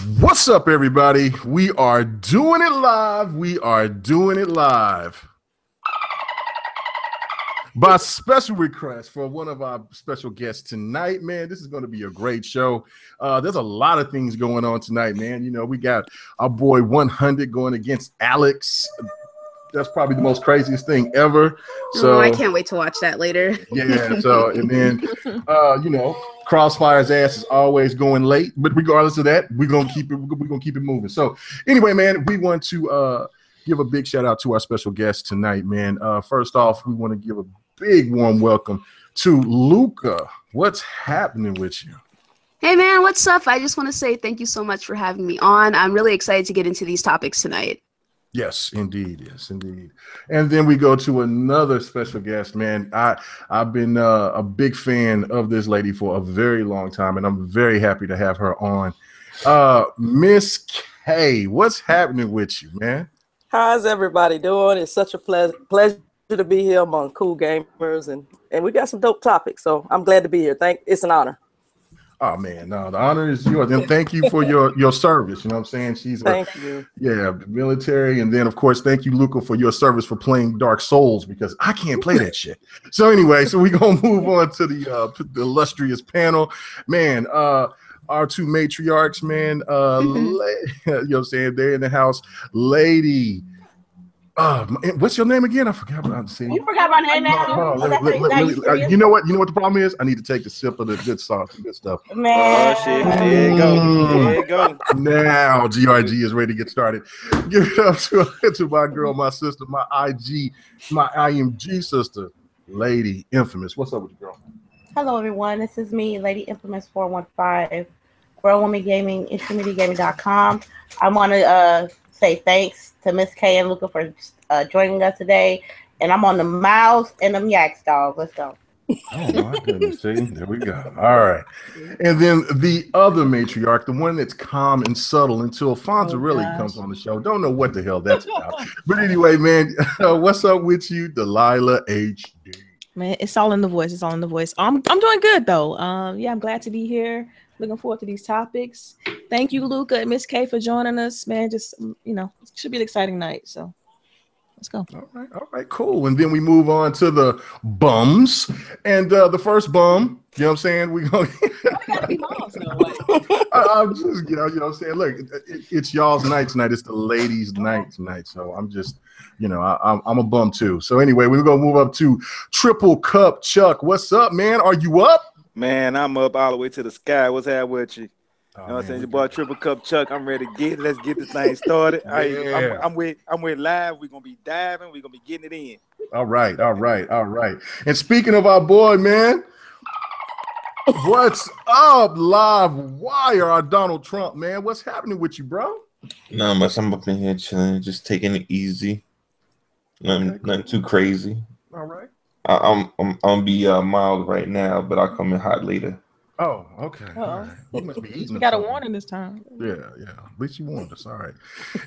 What's up, everybody? We are doing it live. We are doing it live. By special request for one of our special guests tonight, man. This is going to be a great show. There's a lot of things going on tonight, man. You know, we got our boy 100 going against Alex. That's probably the most craziest thing ever. So I can't wait to watch that later. Yeah. So and then, you know, Crossfire's ass is always going late, but regardless of that, we're gonna keep it moving. So anyway, man, we want to give a big shout out to our special guest tonight, man. First off, we want to give a big warm welcome to Luca. What's happening with you? Hey, man, what's up? I just want to say thank you so much for having me on. I'm really excited to get into these topics tonight. Yes, indeed. Yes, indeed. And then we go to another special guest, man. I've been a big fan of this lady for a very long time, and I'm very happy to have her on. Miss K, what's happening with you, man? How's everybody doing? It's such a pleasure to be here among cool gamers, and we got some dope topics, so I'm glad to be here. It's an honor. Oh man, no, the honor is yours, and thank you for your service. You know what I'm saying? Thank you. Yeah, military, and then of course, thank you, Luca, for your service for playing Dark Souls, because I can't play that shit. So anyway, so we're gonna move on to the illustrious panel, man. Our two matriarchs, man. You know what I'm saying? They're in the house, lady. What's your name again? I forgot what I'm saying. You forgot my name now. You know what? You know what the problem is? I need to take a sip of the good sauce, the good stuff. Man. Oh shit! There you go. There you go. Now GRG is ready to get started. Give it up to my girl, my sister, my IMG sister, Lady Infamous. What's up with you, girl? Hello, everyone. This is me, Lady Infamous 415, Grown Woman Gaming, IntermediateGaming.com. I want to say thanks to Miss K and Luca for joining us today. And I'm on the mouse and them yaks, dog. Let's go. Oh my goodness. See, there we go. All right. And then the other matriarch, the one that's calm and subtle until Fonza really comes on the show. Don't know what the hell that's about. But anyway, man, what's up with you, Delilah HD? Man, it's all in the voice. It's all in the voice. I'm doing good though. Yeah, I'm glad to be here. Looking forward to these topics. Thank you, Luca and Miss K, for joining us, man. Just you know, it should be an exciting night. So let's go. All right, cool. And then we move on to the bums. And the first bum, you know what I'm saying? We're going I'm just, you know what I'm saying? Look, it's y'all's night tonight. It's the ladies' night tonight. So I'm just, you know, I'm a bum too. So anyway, we're going to move up to Triple Cup Chuck. What's up, man? Are you up? Man, I'm up all the way to the sky. What's happening with you? Oh, you know what I'm saying? Your boy Triple Cup Chuck. I'm ready to get it. Let's get this thing started. Yeah. I'm with live. We're gonna be diving. We're gonna be getting it in. All right. And speaking of our boy, man, what's up, Live Wire? Our Donald Trump, man. What's happening with you, bro? Not much. I'm up in here chilling, just taking it easy. Nothing too crazy. All right. I'm be mild right now, but I'll come in hot later. Oh, okay. All right. You must be eating. We got a warning this time. Yeah. At least you warned us. All right.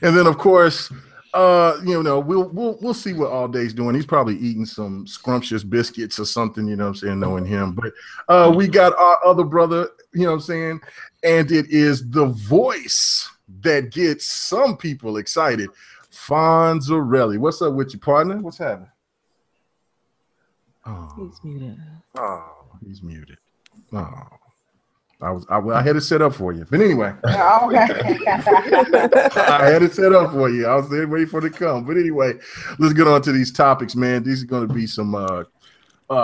And then of course, you know, we'll see what All Day's doing. He's probably eating some scrumptious biscuits or something, you know what I'm saying, knowing him. But we got our other brother, you know what I'm saying, and it is the voice that gets some people excited. Fonzarelli. What's up with you, partner? What's happening? Oh, He's muted. He's muted. Oh, I had it set up for you. But anyway, Oh, okay. I had it set up for you. I was there waiting for it to come. But anyway, let's get on to these topics, man. These are going to be some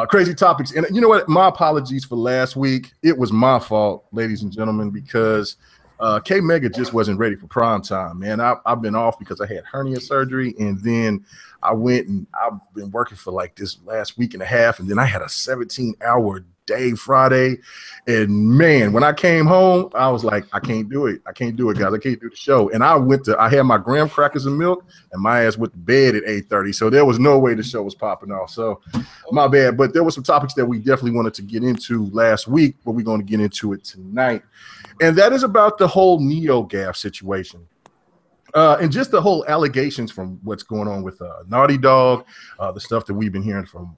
crazy topics. And you know what? My apologies for last week. It was my fault, ladies and gentlemen, because Kmage just wasn't ready for prime time, man. I've been off because I had hernia surgery, and then I went and I've been working for like this last week and a half, and then I had a 17-hour day Friday, and man, when I came home, I was like, I can't do it, guys. I can't do the show. And I had my graham crackers and milk, and my ass went to bed at 8:30, so there was no way the show was popping off. So my bad. But there were some topics that we definitely wanted to get into last week, but we're going to get into it tonight. And that is about the whole NeoGAF situation. And just the whole allegations from what's going on with Naughty Dog, the stuff that we've been hearing from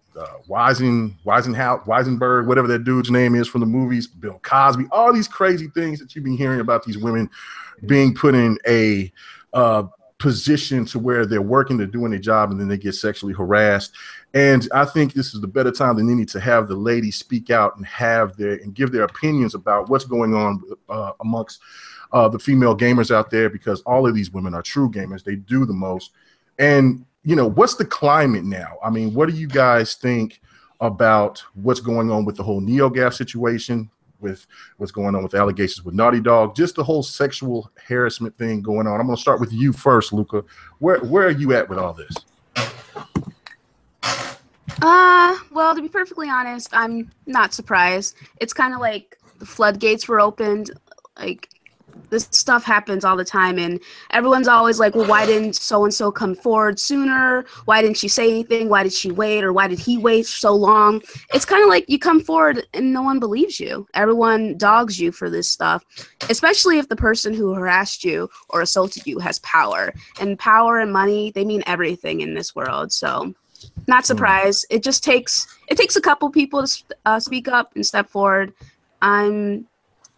Weisenberg, whatever that dude's name is from the movies, Bill Cosby, all these crazy things that you've been hearing about these women being put in a position to where they're working, they're doing their job, and then they get sexually harassed. And I think this is the better time than any to have the ladies speak out and give their opinions about what's going on amongst the female gamers out there, because all of these women are true gamers. They do the most. And, you know, what's the climate now? I mean, what do you guys think about what's going on with the whole NeoGAF situation, with what's going on with allegations with Naughty Dog, just the whole sexual harassment thing going on? I'm going to start with you first, Luca. Where are you at with all this? Well, to be perfectly honest, I'm not surprised. It's kind of like the floodgates were opened. Like, this stuff happens all the time, and everyone's always like, well, why didn't so-and-so come forward sooner? Why didn't she say anything? Why did she wait? Or why did he wait so long? It's kind of like you come forward and no one believes you. Everyone dogs you for this stuff, especially if the person who harassed you or assaulted you has power. And power and money, they mean everything in this world. So not surprised. It just takes a couple people to speak up and step forward.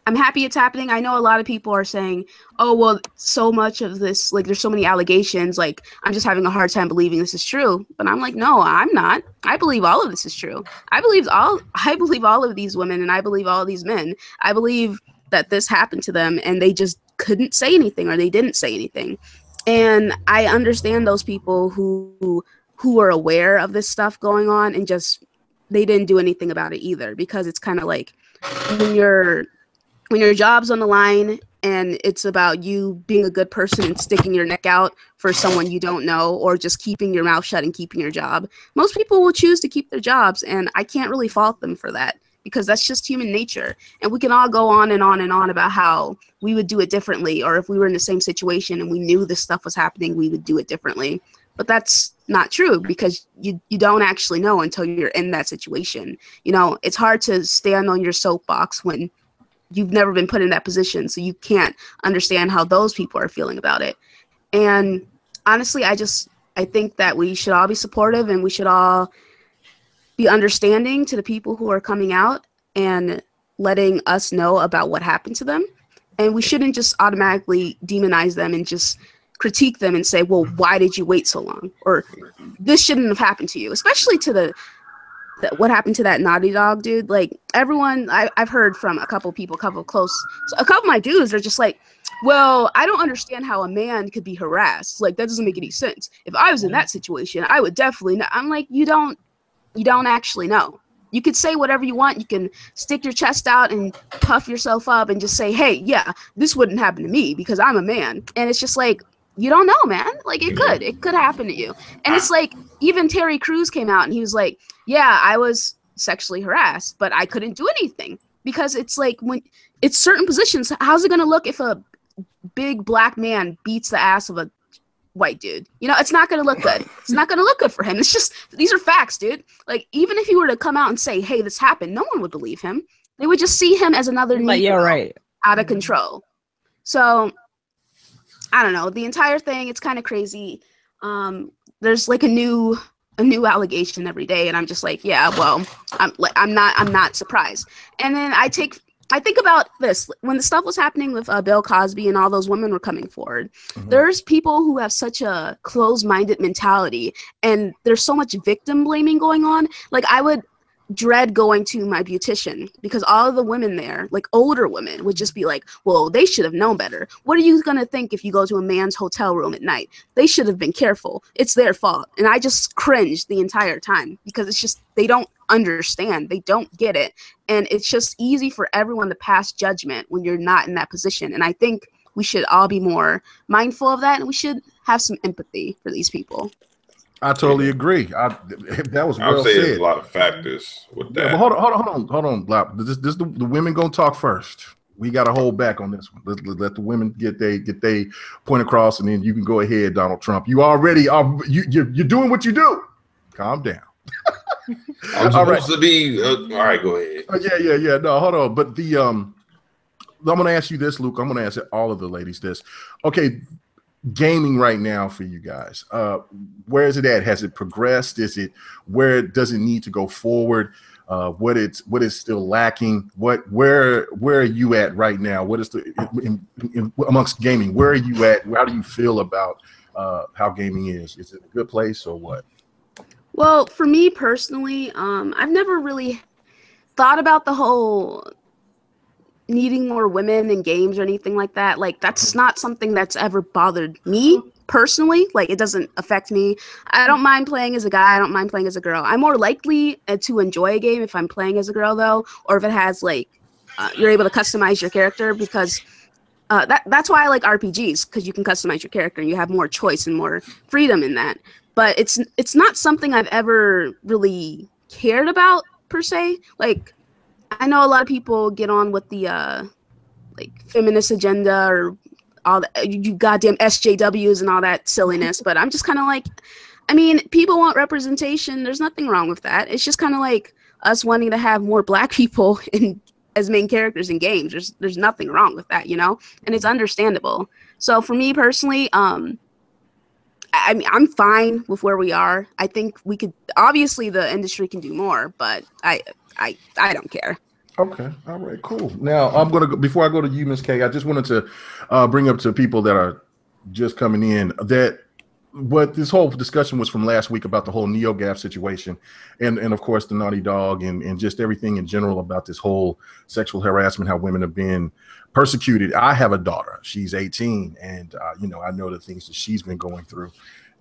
I'm happy it's happening. I know a lot of people are saying, oh, well, so much of this, like, there's so many allegations, like, I'm just having a hard time believing this is true. But I'm like, no, I'm not. I believe all of this is true. I believe all of these women, and I believe all of these men. I believe that this happened to them and they just couldn't say anything, or they didn't say anything. And I understand those people who are aware of this stuff going on and just, they didn't do anything about it either, because it's kind of like when your job's on the line and it's about you being a good person and sticking your neck out for someone you don't know, or just keeping your mouth shut and keeping your job, most people will choose to keep their jobs, and I can't really fault them for that, because that's just human nature. And we can all go on and on and on about how we would do it differently, or if we were in the same situation and we knew this stuff was happening, we would do it differently. But that's not true, because you don't actually know until you're in that situation. You know, it's hard to stand on your soapbox when you've never been put in that position, so you can't understand how those people are feeling about it. And honestly, I think that we should all be supportive, and we should all be understanding to the people who are coming out and letting us know about what happened to them. And we shouldn't just automatically demonize them and just critique them and say, well, why did you wait so long? Or this shouldn't have happened to you, especially to what happened to that Naughty Dog dude. Like, everyone, I've heard from a couple people, a couple of my dudes are just like, well, I don't understand how a man could be harassed. Like, that doesn't make any sense. If I was in that situation, I would definitely know. I'm like, you don't actually know. You could say whatever you want. You can stick your chest out and puff yourself up and just say, hey, yeah, this wouldn't happen to me because I'm a man. And it's just like, you don't know, man. Like, it could happen to you. And it's like, even Terry Crews came out and he was like, yeah, I was sexually harassed, but I couldn't do anything. Because it's like, when it's certain positions, how's it going to look if a big black man beats the ass of a white dude? You know, it's not going to look good. It's not going to look good for him. It's just, these are facts, dude. Like, even if he were to come out and say, hey, this happened, no one would believe him. They would just see him as another Negro out of control. So, I don't know. The entire thing, it's kind of crazy. There's like a new allegation every day, and I'm just like, yeah, well, I'm not surprised. And then I think about this. When the stuff was happening with Bill Cosby and all those women were coming forward, there's people who have such a closed-minded mentality, and there's so much victim blaming going on. Like, I would dread going to my beautician because all of the women there, like older women, would just be like, well, they should have known better. What are you going to think if you go to a man's hotel room at night? They should have been careful. It's their fault. And I just cringed the entire time because it's just, they don't understand. They don't get it. And it's just easy for everyone to pass judgment when you're not in that position. And I think we should all be more mindful of that, and we should have some empathy for these people. I totally agree. That was well said. There's a lot of factors with that. Yeah, but hold on, Blap. This the women gonna talk first. We got to hold back on this one. Let the women get they point across, and then you can go ahead, Donald Trump. You already are. You're doing what you do. Calm down. I'm supposed to be. All right, go ahead. Yeah. No, hold on. But I'm gonna ask you this, Luke. I'm gonna ask all of the ladies this. Okay. gaming right now for you guys? Where is it at? Has it progressed? Is it where does it need to go forward? What is still lacking? Where are you at right now? What is amongst gaming? Where are you at? How do you feel about how gaming is? Is it a good place or what? Well, for me personally, I've never really thought about the whole needing more women in games or anything like that. Like, that's not something that's ever bothered me personally. Like, it doesn't affect me. I don't mind playing as a guy. I don't mind playing as a girl. I'm more likely to enjoy a game if I'm playing as a girl, though, or if it has, like, you're able to customize your character, because that's why I like RPGs, because you can customize your character and you have more choice and more freedom in that. But it's not something I've ever really cared about per se. Like, I know a lot of people get on with the like feminist agenda or all the you goddamn SJWs and all that silliness, but I'm just kind of like, I mean, people want representation. There's nothing wrong with that. It's just kind of like us wanting to have more black people as main characters in games. There's nothing wrong with that, you know, and it's understandable. So for me personally, I mean, I'm fine with where we are. I think we could, obviously the industry can do more, but I don't care. Okay. All right, cool. Now I'm going to go, before I go to you, Ms. K, I just wanted to bring up to people that are just coming in that what this whole discussion was from last week about the whole NeoGAF situation and of course the Naughty Dog and just everything in general about this whole sexual harassment, how women have been persecuted. I have a daughter. She's 18 and you know, I know the things that she's been going through.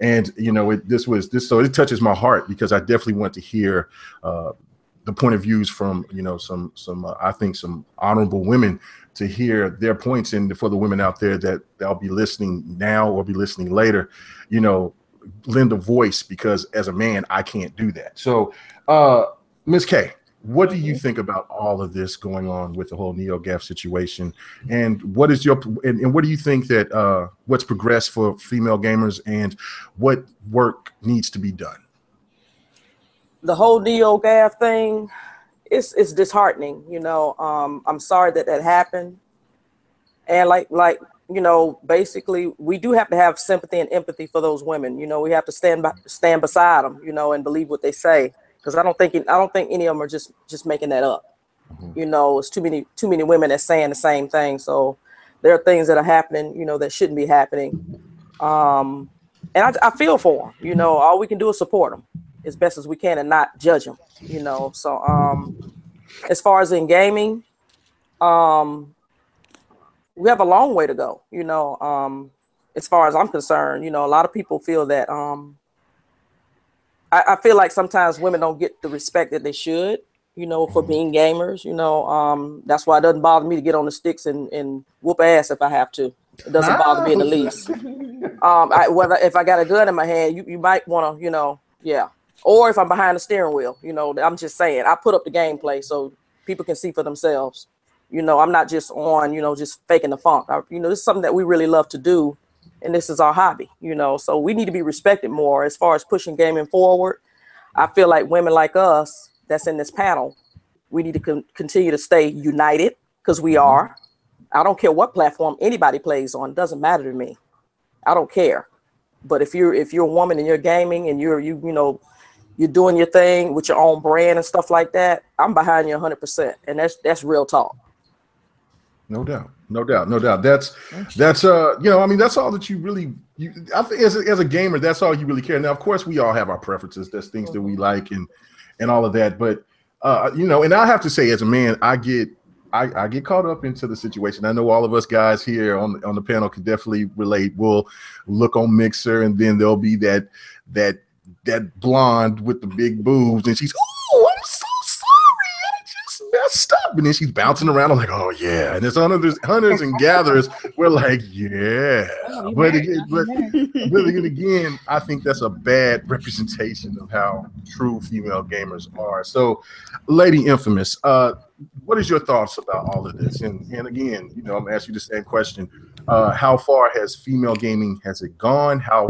And you know, so it touches my heart because I definitely want to hear the point of views from, you know, some I think some honorable women to hear their points, and for the women out there that they'll be listening now or be listening later, you know, lend a voice, because as a man, I can't do that. So, Ms. K, what do you think about all of this going on with the whole NeoGAF situation, and what is your and what do you think that what's progressed for female gamers, and what work needs to be done? The whole NeoGAF thing, it's disheartening. You know, I'm sorry that happened, and like you know, basically we do have to have sympathy and empathy for those women. You know, we have to stand beside them. You know, and believe what they say, because I don't think any of them are just making that up. Mm-hmm. You know, it's too many women that's saying the same thing. So there are things that are happening, you know, that shouldn't be happening. And I feel for them. You know, all we can do is support them as best as we can and not judge them, you know. So as far as in gaming, we have a long way to go, you know. As far as I'm concerned, you know, a lot of people feel that I feel like sometimes women don't get the respect that they should, you know, for being gamers, you know. That's why it doesn't bother me to get on the sticks and whoop ass if I have to. It doesn't bother me in the least. Whether if I got a gun in my hand, you might want to, you know, yeah. Or if I'm behind the steering wheel, you know, I'm just saying, I put up the gameplay so people can see for themselves. You know, I'm not just on, you know, just faking the funk. You know, this is something that we really love to do, and this is our hobby, you know, so we need to be respected more as far as pushing gaming forward. I feel like women like us that's in this panel, we need to continue to stay united, because we are. I don't care what platform anybody plays on. It doesn't matter to me. I don't care. But if you're a woman and you're gaming and you know, you're doing your thing with your own brand and stuff like that, I'm behind you 100%. And that's real talk. No doubt. That's you know, I mean, that's all that you really, I think as a gamer, that's all you really care. Now, of course, we all have our preferences. There's things that we like and all of that. But you know, and I have to say, as a man, I get caught up into the situation. I know all of us guys here on the panel can definitely relate. We'll look on Mixer, and then there'll be that blonde with the big boobs, and she's, oh, I'm so sorry, I just messed up, and then she's bouncing around. I'm like, oh yeah, and there's hunters and gatherers. We're like, yeah, but again, I think that's a bad representation of how true female gamers are. So, Lady Infamous, what is your thoughts about all of this? And again, you know, I'm gonna ask you the same question. How far has female gaming, has it gone? How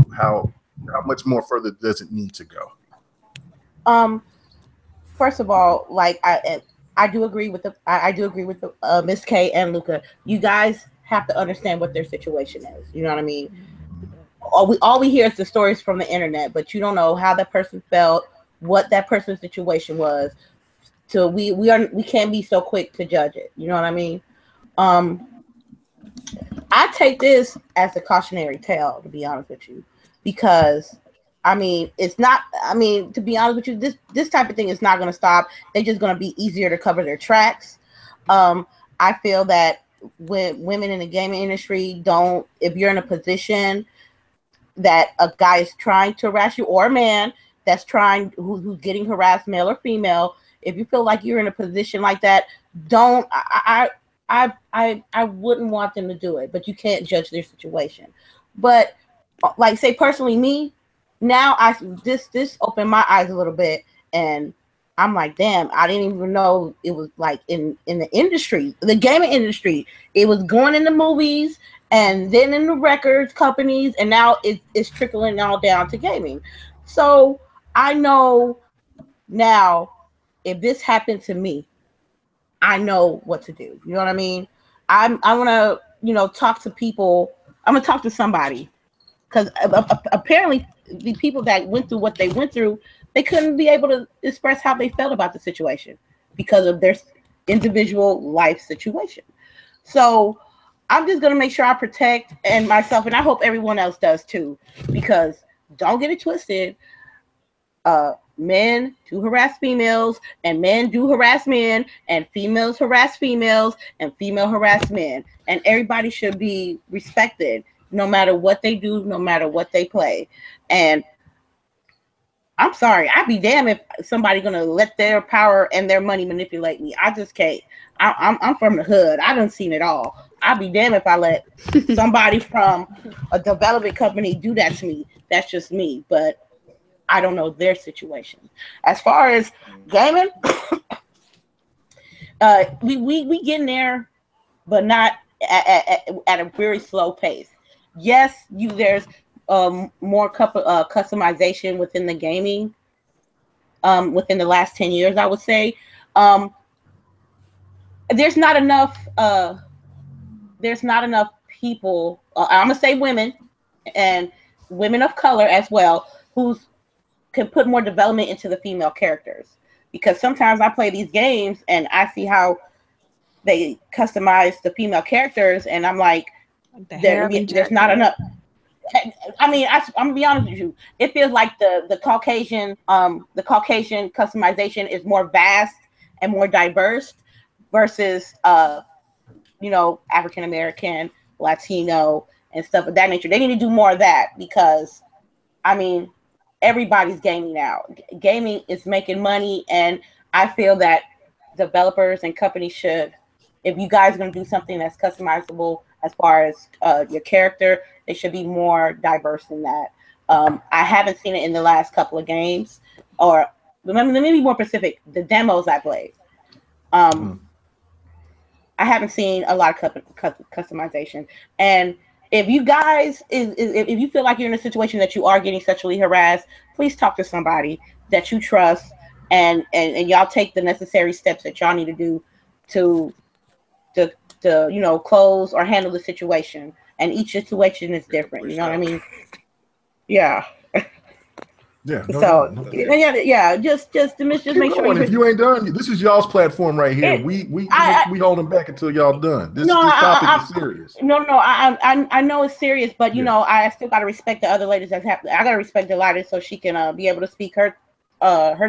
much more further does it need to go? First of all, like I do agree with Miss K and Luca. You guys have to understand what their situation is. You know what I mean? all we hear is the stories from the internet, but you don't know how that person felt, what that person's situation was. So we can't be so quick to judge it. You know what I mean? I take this as a cautionary tale, to be honest with you, because I mean, it's not. I mean, to be honest with you, this type of thing is not going to stop. They're just going to be easier to cover their tracks. I feel that when women in the gaming industry don't, if you're in a position that a guy is trying to harass you, or a man that's trying, who's getting harassed, male or female, if you feel like you're in a position like that, don't. I wouldn't want them to do it, but you can't judge their situation. But like, say personally, me. Now this opened my eyes a little bit, and I'm like, damn, I didn't even know it was like in the industry, the gaming industry. It was going in the movies and then in the records companies, and now it's trickling all down to gaming. So I know now if this happened to me, I know what to do. You know what I mean? I want to, talk to people. I'm going to talk to somebody, because apparently the people that went through what they went through, they couldn't be able to express how they felt about the situation because of their individual life situation. So I'm just going to make sure I protect and myself, and I hope everyone else does too, because don't get it twisted. Men do harass females, and men do harass men, and females harass females, and female harass men, and everybody should be respected no matter what they do, no matter what they play. And I'm sorry, I'd be damned if somebody gonna let their power and their money manipulate me. I just can't. I'm from the hood. I done seen it all. I'd be damned if I let somebody from a development company do that to me. That's just me. But I don't know their situation. As far as gaming, we getting there, but not at a very slow pace. Yes, there's more customization within the gaming within the last 10 years, I would say. There's not enough people, I'm gonna say women and women of color as well, who can put more development into the female characters. Because sometimes I play these games and I see how they customize the female characters, and I'm like, there's not enough. I mean, I'm gonna be honest with you. It feels like the Caucasian customization is more vast and more diverse versus African American, Latino, and stuff of that nature. They need to do more of that, because I mean, everybody's gaming now. Gaming is making money, and I feel that developers and companies should, if you guys are going to do something that's customizable as far as your character, they should be more diverse than that. I haven't seen it in the last couple of games, or let me be more specific. The demos I played, I haven't seen a lot of customization. And if you guys, if you feel like you're in a situation that you are getting sexually harassed, please talk to somebody that you trust, and y'all take the necessary steps that y'all need to do to close or handle the situation. And each situation is different. You know what I mean? Yeah. Yeah. Just make sure. If you ain't done, this is y'all's platform right here. We holding back until y'all done. This topic is serious. I know it's serious, but I still gotta respect the other ladies that have. I gotta respect Delilah so she can be able to speak her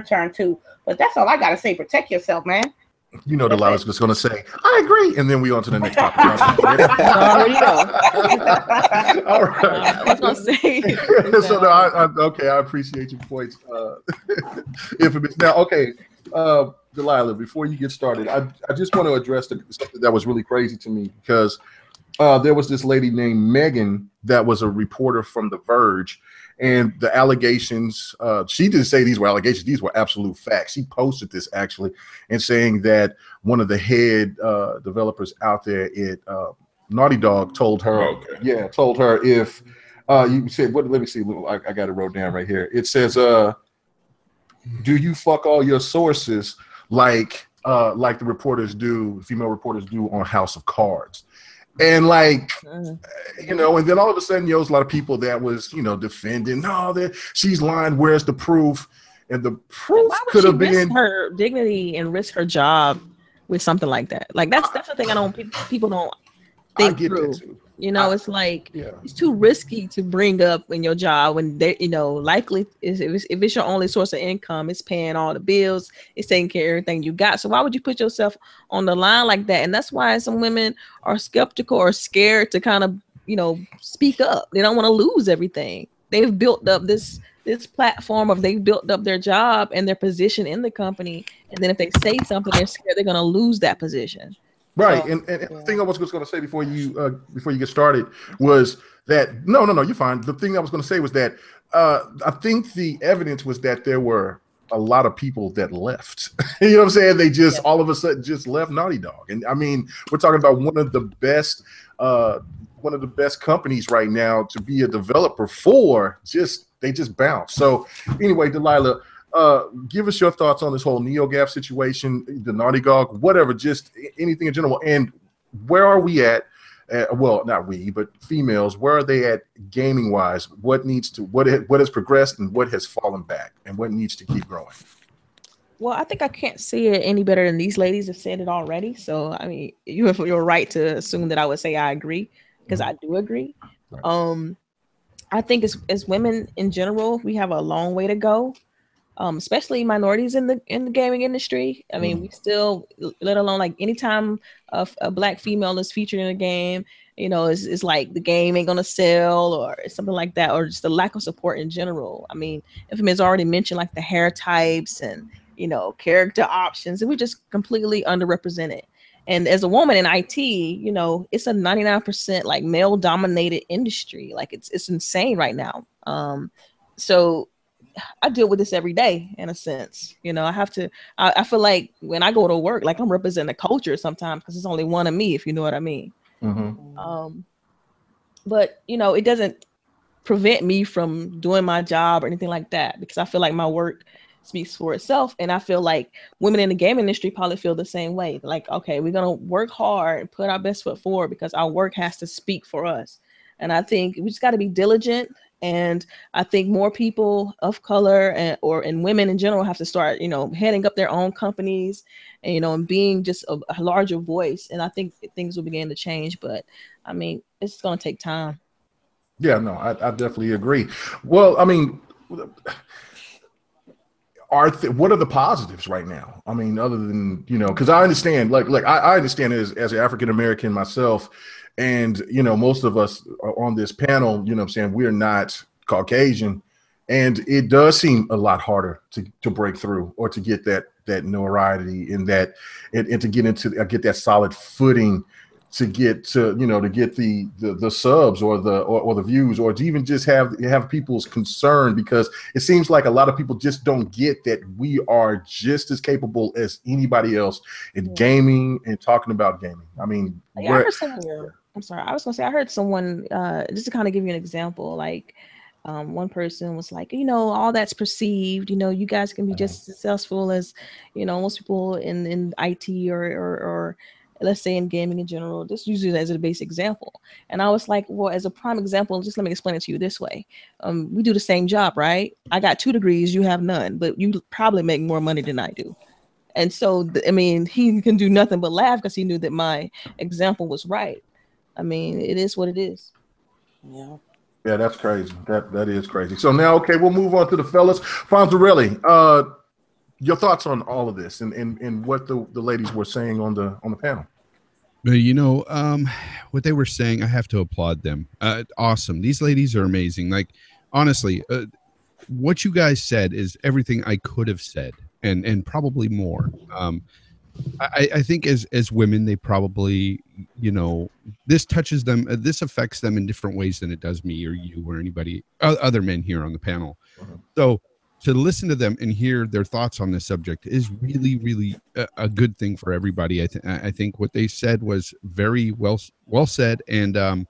turn too. But that's all I gotta say. Protect yourself, man. Delilah's just going to say, I agree. And then we on to the next topic. Already know. All right. I was going to say. So, I appreciate your points. Infamous. Now, okay, Delilah, before you get started, I just want to address something that was really crazy to me, because there was this lady named Megan that was a reporter from The Verge. And the allegations, she didn't say these were allegations, these were absolute facts. She posted this actually, and saying that one of the head developers out there at Naughty Dog told her, if you said, let me see, I got it wrote down right here. It says, do you fuck all your sources like the reporters do, female reporters do on House of Cards? And like, you know, and then all of a sudden, there's a lot of people that was, you know, defending, no, that she's lying. Where's the proof? And the proof could have been her dignity and risk her job with something like that. Like that's the thing people don't think through. You know, it's like it's too risky to bring up in your job when they, you know, likely if it's your only source of income, it's paying all the bills, it's taking care of everything you got. So why would you put yourself on the line like that? And that's why some women are skeptical or scared to kind of, you know, speak up. They don't want to lose everything. They've built up this platform of they've built up their job and their position in the company, and then if they say something, they're scared they're going to lose that position. Right, so, and the thing I was going to say before you get started was that no, you're fine. The thing I was going to say was that I think the evidence was that there were a lot of people that left. You know what I'm saying? They just all of a sudden just left Naughty Dog, and I mean we're talking about one of the best companies right now to be a developer for. They just bounced. So anyway, Delilah. Give us your thoughts on this whole NeoGAF situation, the Naughty Dog, whatever, just anything in general. And where are we at? Well, not we, but females. Where are they at gaming wise? What has progressed and what has fallen back, and what needs to keep growing? Well, I think I can't see it any better than these ladies have said it already. So I mean, you're right to assume that I would say I agree, because I do agree. Right. I think as women in general, we have a long way to go. Especially minorities in the gaming industry. I mean, we still, let alone like anytime a black female is featured in a game, you know, it's like the game ain't gonna sell or something like that, or just the lack of support in general. I mean, Infamous already mentioned like the hair types and, you know, character options, and we're just completely underrepresented. And as a woman in IT, you know, it's a 99% like male dominated industry. Like it's insane right now. So I deal with this every day in a sense. You know, I feel like when I go to work, like I'm representing the culture sometimes because there's only one of me, if you know what I mean. But, you know, it doesn't prevent me from doing my job or anything like that, because I feel like my work speaks for itself. And I feel like women in the game industry probably feel the same way. Like, okay, we're going to work hard and put our best foot forward because our work has to speak for us. And I think we just got to be diligent. And I think more people of color and women in general have to start, you know, heading up their own companies and, you know, and being just a larger voice. And I think things will begin to change. But I mean, it's going to take time. Yeah, no, I definitely agree. Well, I mean, what are the positives right now? I mean, other than, you know, because I understand, I understand as an African American myself. And, you know, most of us are on this panel, you know what I'm saying, we're not Caucasian. And it does seem a lot harder to break through or to get that notoriety and to get that solid footing to get the subs or the views, or to even just have people's concern, because it seems like a lot of people just don't get that we are just as capable as anybody else in gaming and talking about gaming. I mean, I'm sorry. I was gonna say I heard someone just to kind of give you an example. Like one person was like, you know, all that's perceived. You know, you guys can be just as successful as, you know, most people in IT or let's say in gaming in general. Just use it as a basic example. And I was like, well, as a prime example, just let me explain it to you this way. We do the same job, right? I got 2 degrees, you have none, but you probably make more money than I do. And so, I mean, he can do nothing but laugh because he knew that my example was right. I mean, it is what it is. Yeah. Yeah, that's crazy. That is crazy. So now, okay, we'll move on to the fellas. Fonzarelli, your thoughts on all of this and what the ladies were saying on the panel. You know, what they were saying, I have to applaud them. Awesome. These ladies are amazing. Like, honestly, what you guys said is everything I could have said and probably more. I think as women, they probably, you know, this touches them. This affects them in different ways than it does me or you or anybody other men here on the panel. So to listen to them and hear their thoughts on this subject is really, really a good thing for everybody. I think what they said was very well said. And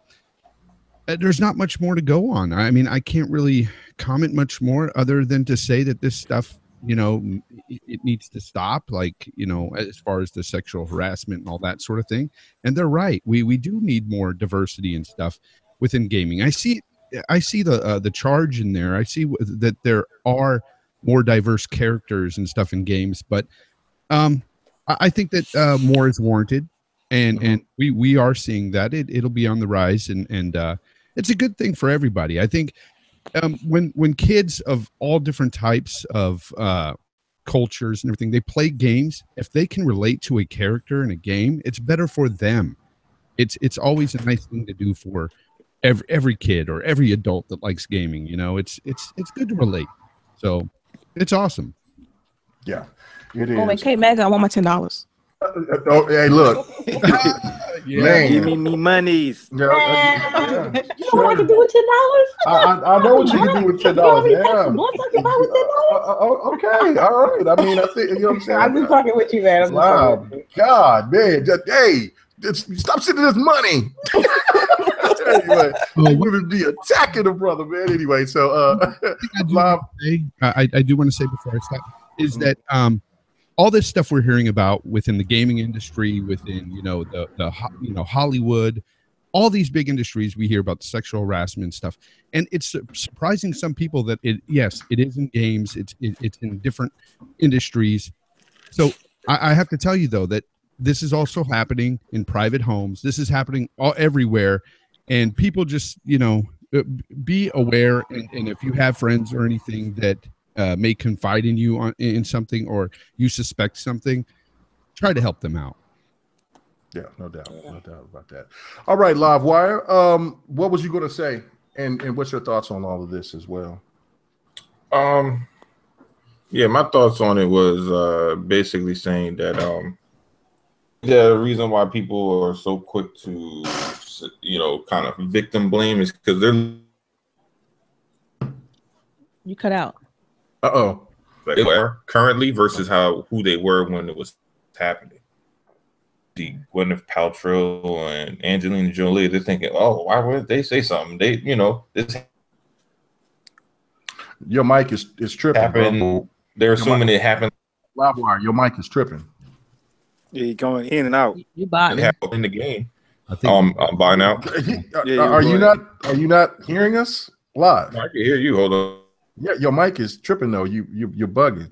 there's not much more to go on. I mean, I can't really comment much more other than to say that this stuff you know, it needs to stop, like, you know, as far as the sexual harassment and all that sort of thing. And they're right. We do need more diversity and stuff within gaming. I see the charge in there. I see that there are more diverse characters and stuff in games, but I think that more is warranted, and we are seeing that it'll be on the rise, and it's a good thing for everybody. I think when kids of all different types of cultures and everything, they play games, if they can relate to a character in a game, it's better for them. It's always a nice thing to do for every kid or every adult that likes gaming. You know, it's good to relate. So it's awesome. Yeah, it is. Oh, and Kmage, I want my $10. Oh, hey, look. Yeah, Man. give me monies. You know what I can do with $10? I know what you can do with $10. Yeah. Once I can buy with $10. Okay, all right. I mean, I think, you know what I'm saying. I'm just talking with you, man. Wow, God, man. Hey, stop sending this money. Anyway, we would be attacking the brother, man. Anyway, so I do want to say before I stop is that all this stuff we're hearing about within the gaming industry, within the Hollywood, all these big industries, we hear about the sexual harassment stuff, and it's surprising some people that it is in games, it's in different industries. So I have to tell you though that this is also happening in private homes. This is happening everywhere, and people just be aware. And if you have friends or anything that may confide in you in something, or you suspect something, try to help them out. Yeah, no doubt about that. All right, LiveWire. What was you going to say, and what's your thoughts on all of this as well? Yeah, my thoughts on it was basically saying that the reason why people are so quick to kind of victim blame is because they're you cut out. They were currently versus who they were when it was happening. The Gwyneth Paltrow and Angelina Jolie, they're thinking, oh, why would they say something? They, this your mic is tripping. Happened. They're assuming it happened. LiveWire, your mic is tripping. Yeah, you're going in and out. You bought it in the game. I think I'm buying out. Are you not hearing us live? I can hear you. Hold on. Yeah, your mic is tripping though. You're bugging.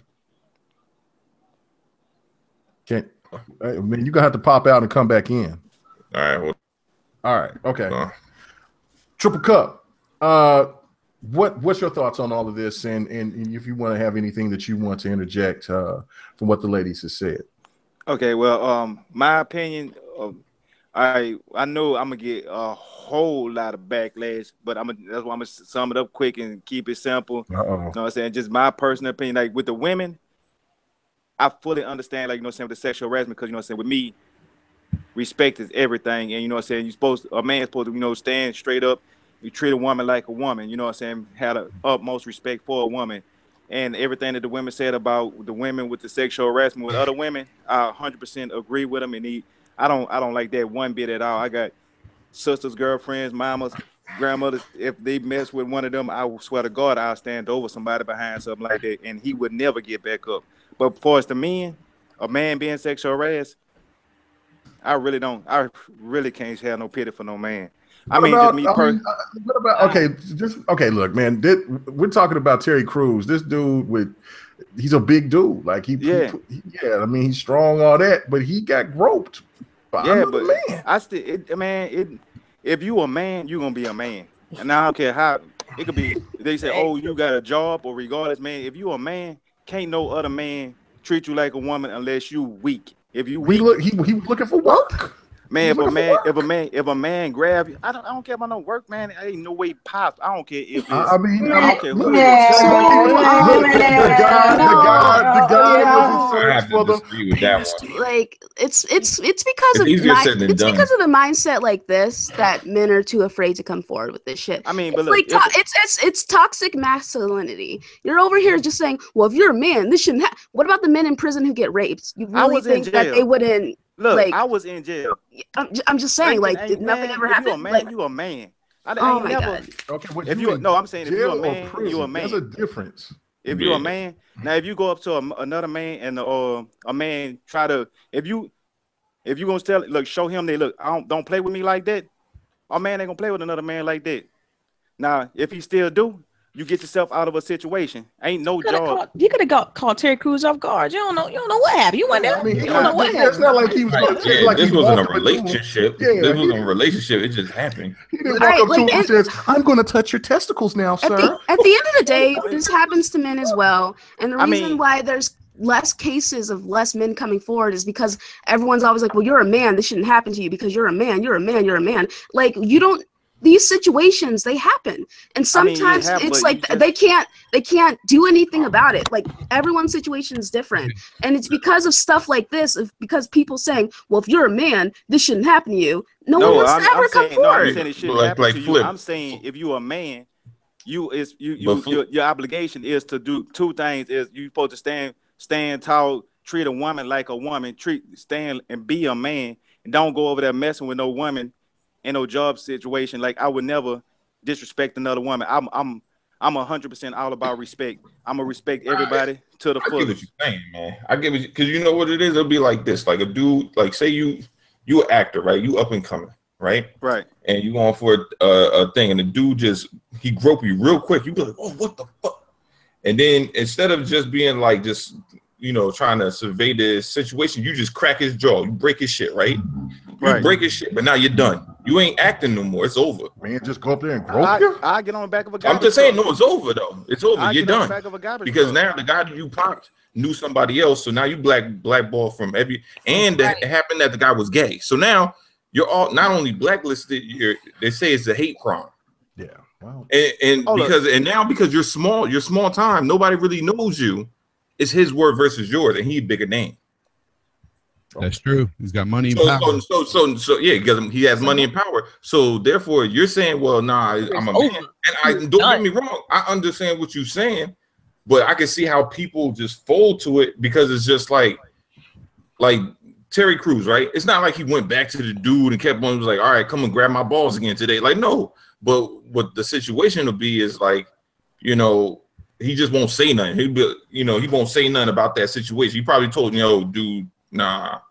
Can't. I mean, you're gonna have to pop out and come back in. All right. Okay. Triple Cup. What's your thoughts on all of this? And if you want to have anything that you want to interject from what the ladies have said. Okay. Well, my opinion. I know I'm gonna get a whole lot of backlash, but that's why I'm gonna sum it up quick and keep it simple. You know what I'm saying? Just my personal opinion. Like with the women, I fully understand, like, with the sexual harassment, because, with me, respect is everything. And, a man's supposed to, stand straight up. You treat a woman like a woman, have the utmost respect for a woman. And everything that the women said about the women with the sexual harassment with other women, I 100% agree with them. And I don't like that one bit at all. I got sisters, girlfriends, mamas, grandmothers. If they mess with one of them, I swear to God, I'll stand over somebody behind something like that, and he would never get back up. But for us, the men, a man being sexual harassed, I really can't have no pity for no man. Look, man, we're talking about Terry Crews. This dude he's a big dude. Like he's strong, all that, but he got groped by another man. If you a man, you gonna be a man. And I don't care how it could be. They say, oh, you got a job, or regardless, man. If you a man, can't no other man treat you like a woman unless you weak. If you weak, he was looking for work. Man, if a man grab you, I don't care about no work, man. It ain't no way possible. I don't care if it's, I don't care who it is. The guy was for the like it's because of the mindset like this that men are too afraid to come forward with this shit. But it's look, it's toxic masculinity. You're over here just saying, well, if you're a man, this shouldn't happen. What about the men in prison who get raped? You really think that they wouldn't? Look, I was in jail. I'm just saying, did nothing ever happen? You a man, you a man. My God. Okay, I'm saying if you're a man, you're a man. There's a difference. If you're a man, now if you go up to another man and a man try to, if you gonna tell, look, show him that, look, don't play with me like that. A man ain't gonna play with another man like that. Now, if he still do, you get yourself out of a situation. Ain't no job. You could have caught Terry Crews off guard. You don't know what happened. You went there. I mean, you don't know what happened. It's not like he was. Like this wasn't a relationship. This wasn't a relationship. It just happened. He didn't walk up to him and says, "I'm going to touch your testicles now, sir." At the end of the day, this happens to men as well, and the reason why there's less cases of less men coming forward is because everyone's always like, "Well, you're a man. This shouldn't happen to you because you're a man. You're a man. You're a man." Like you don't. These situations, they happen, and sometimes it's like they can't do anything about it. Like everyone's situation is different, and it's because of stuff like this. Because people saying, "Well, if you're a man, this shouldn't happen to you." No one wants to ever come forward. I'm saying it shouldn't happen to you. I'm saying if you're a man, your obligation is to do two things. Is you supposed to stand tall, treat a woman like a woman, stand and be a man, and don't go over there messing with no woman. In no job situation, like I would never disrespect another woman. I'm 100% all about respect. I'm gonna respect everybody to the fullest. I get what you're saying, man. I get it because you know what it is. It'll be like this: like a dude, like say you an actor, right? You up and coming, right? Right. And you going for a thing, and the dude he grope you real quick. You be like, oh, what the fuck? And then instead of just being like trying to survey the situation, you just crack his jaw, you break his shit, right? You break his shit, but now you're done. You ain't acting no more. It's over. Man, just go up there and grope you? I get on the back of a garbage. I'm just saying, no, it's over though. It's over. You're done. Because now the guy that you popped knew somebody else, so now you blackball from every. And that happened that the guy was gay. So now you're all not only blacklisted. They say it's a hate crime. Yeah. Wow. And because you're small time. Nobody really knows you. It's his word versus yours, and he a bigger name. That's true. He's got money and power. So yeah, because he has money and power. So therefore, you're saying, well, nah, I'm a man. And I don't get me wrong. I understand what you're saying, but I can see how people just fold to it because it's just like Terry Crews, right? It's not like he went back to the dude and kept on was like, all right, come and grab my balls again today. Like, no. But what the situation will be is like, he just won't say nothing. He won't say nothing about that situation. He probably told dude, nah.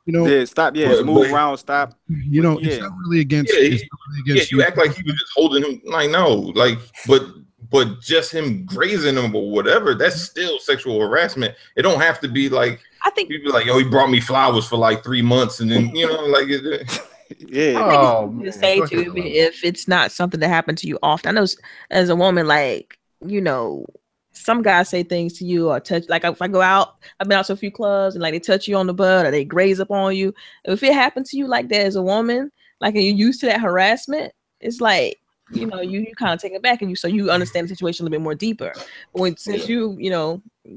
Stop. Yeah, move around. Stop. It's not really against. You act like he was just holding him. Like no, like but just him grazing him or whatever. That's still sexual harassment. It don't have to be like. I think people like, he brought me flowers for like 3 months, and then like. Yeah. I think it's to say too, if it's not something that happened to you often. I know as a woman, like some guys say things to you or touch. Like if I go out, I've been out to a few clubs and like they touch you on the butt or they graze up on you. If it happened to you like that as a woman, like and you're used to that harassment, it's like you kind of take it back and you understand the situation a little bit more deeper. But since you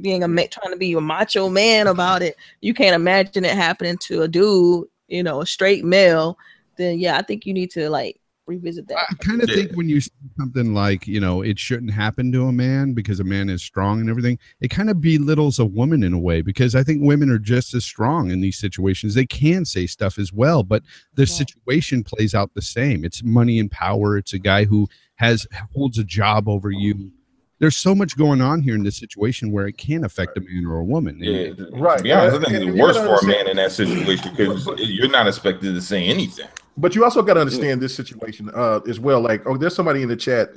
being trying to be a macho man about it, you can't imagine it happening to a dude, a straight male. Then I think you need to like revisit that. I kind of think when you say something like, it shouldn't happen to a man because a man is strong and everything, it kind of belittles a woman in a way, because I think women are just as strong in these situations. They can say stuff as well, but the situation plays out the same. It's money and power. It's a guy who holds a job over you. There's so much going on here in this situation where it can affect a man or a woman. Yeah, right. Yeah, I think it's worse for a man in that situation because you're not expected to say anything. But you also got to understand this situation as well. Like, there's somebody in the chat,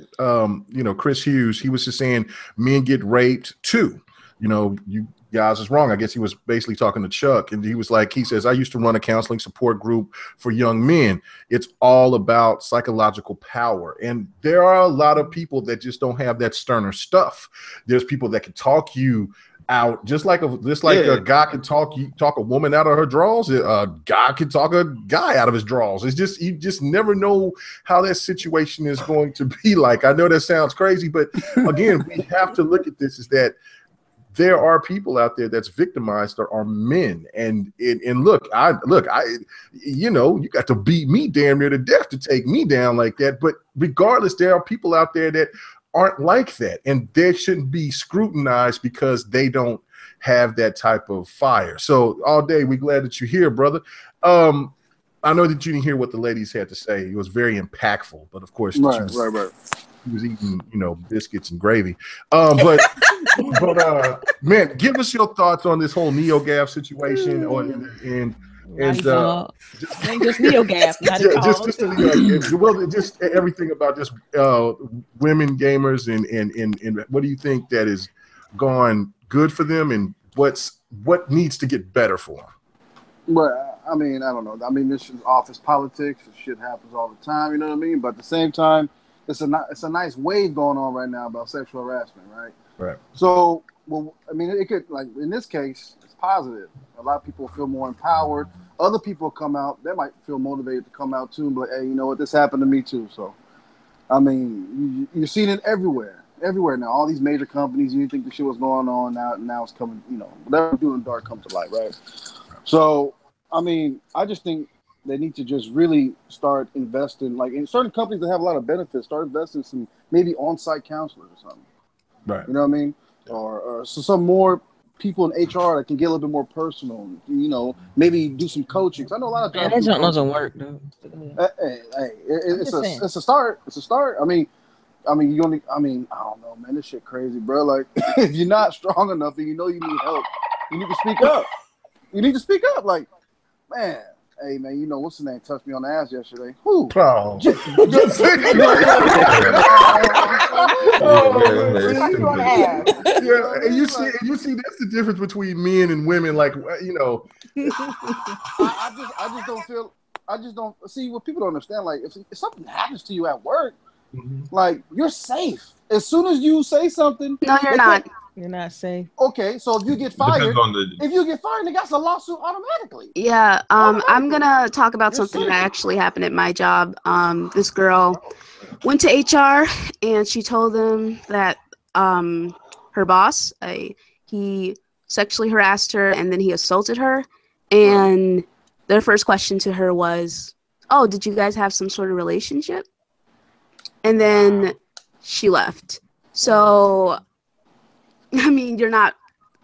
Chris Hughes. He was just saying men get raped too. You guys is wrong. I guess he was basically talking to Chuck, and he says, I used to run a counseling support group for young men. It's all about psychological power. And there are a lot of people that just don't have that sterner stuff. There's people that can talk you out, just like a guy can talk a woman out of her drawers. A guy can talk a guy out of his drawers. It's just you just never know how that situation is going to be like. I know that sounds crazy, but again, we have to look at this: is that there are people out there that's victimized that are men, and look, you got to beat me damn near to death to take me down like that. But regardless, there are people out there that aren't like that, and they shouldn't be scrutinized because they don't have that type of fire. So all day, we're glad that you're here, brother. I know that you didn't hear what the ladies had to say. It was very impactful, but of course, right. He was eating, biscuits and gravy. But But man, give us your thoughts on this whole NeoGAF situation, and just NeoGAF, not at all. Just everything about just women gamers, and what do you think that is gone good for them, and what needs to get better for them? But I mean, I don't know. I mean, this is office politics. This shit happens all the time. You know what I mean? But at the same time, it's a nice wave going on right now about sexual harassment, right? Right. So, well, I mean, it could, like, in this case, it's positive. A lot of people feel more empowered. Other people come out, they might feel motivated to come out too and be like, hey, you know what, this happened to me too. So, I mean, you're seeing it everywhere now. All these major companies, you didn't think the shit was going on, now it's coming, you know, whatever we do in the dark comes to light, right? So, I mean, I just think they need to just really start investing, like in certain companies that have a lot of benefits, start investing some maybe on-site counselors or something. Right. You know what I mean? Or so some more people in HR that can get a little bit more personal. You know, maybe do some coaching. I know a lot of jobs. That doesn't work, though. It's a start. It's a start. I mean, I don't know, man. This shit crazy, bro. Like, if you're not strong enough and you know you need help, you need to speak up. You need to speak up. Like, man. Hey, man, you know, what's the name? Touched me on the ass yesterday. Who? Oh. Yeah, and you see that's the difference between men and women. Like, you know, I just don't see what people don't understand. Like, if something happens to you at work, like, you're safe. As soon as you say something, no, you're not. You're not safe. Okay, so if you get fired, they got a lawsuit automatically. Yeah, I'm gonna talk about something that actually happened at my job. This girl went to HR and she told them that her boss, he sexually harassed her and then he assaulted her. And their first question to her was, "Oh, did you guys have some sort of relationship?" And then she left. So, I mean, you're not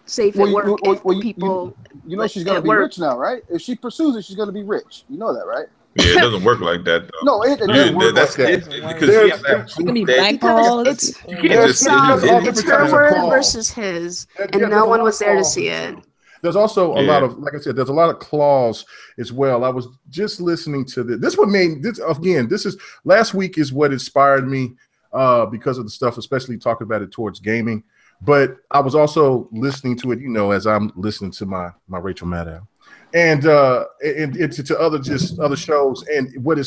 safe at work. People, you know, she's gonna be rich now, right? If she pursues it, she's gonna be rich. You know that, right? Yeah, it doesn't work like that, though. No, it doesn't work like that. Because you can be blackballed. It's her word versus his, and no one was there to see it. There's also a lot of, like I said, there's a lot of clause as well. I was just listening to this. This what made this again. This is last week is what inspired me because of the stuff, especially talking about it towards gaming. But I was also listening to it, you know, as I'm listening to my Rachel Maddow, and to other shows. And what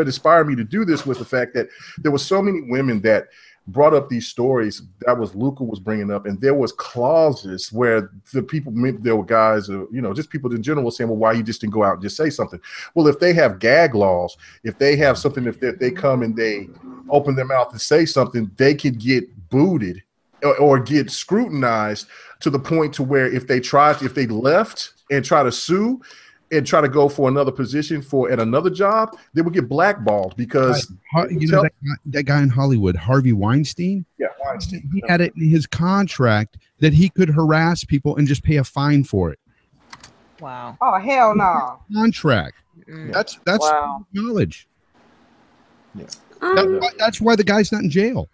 inspired me to do this was the fact that there were so many women that brought up these stories that was Luca was bringing up, and there was clauses where the people, there were guys, you know, just people in general saying, well, why you just didn't go out and just say something? Well, if they have gag laws, if they have something, if they come and they open their mouth and say something, they could get booted or get scrutinized to the point to where if they left and try to sue and try to go for another position at another job, they would get blackballed because you know that guy in Hollywood, Harvey Weinstein. Yeah, Weinstein. He had it in his contract that he could harass people and just pay a fine for it. Wow. Oh, hell no. Contract. That's knowledge. Yeah. That's why the guy's not in jail.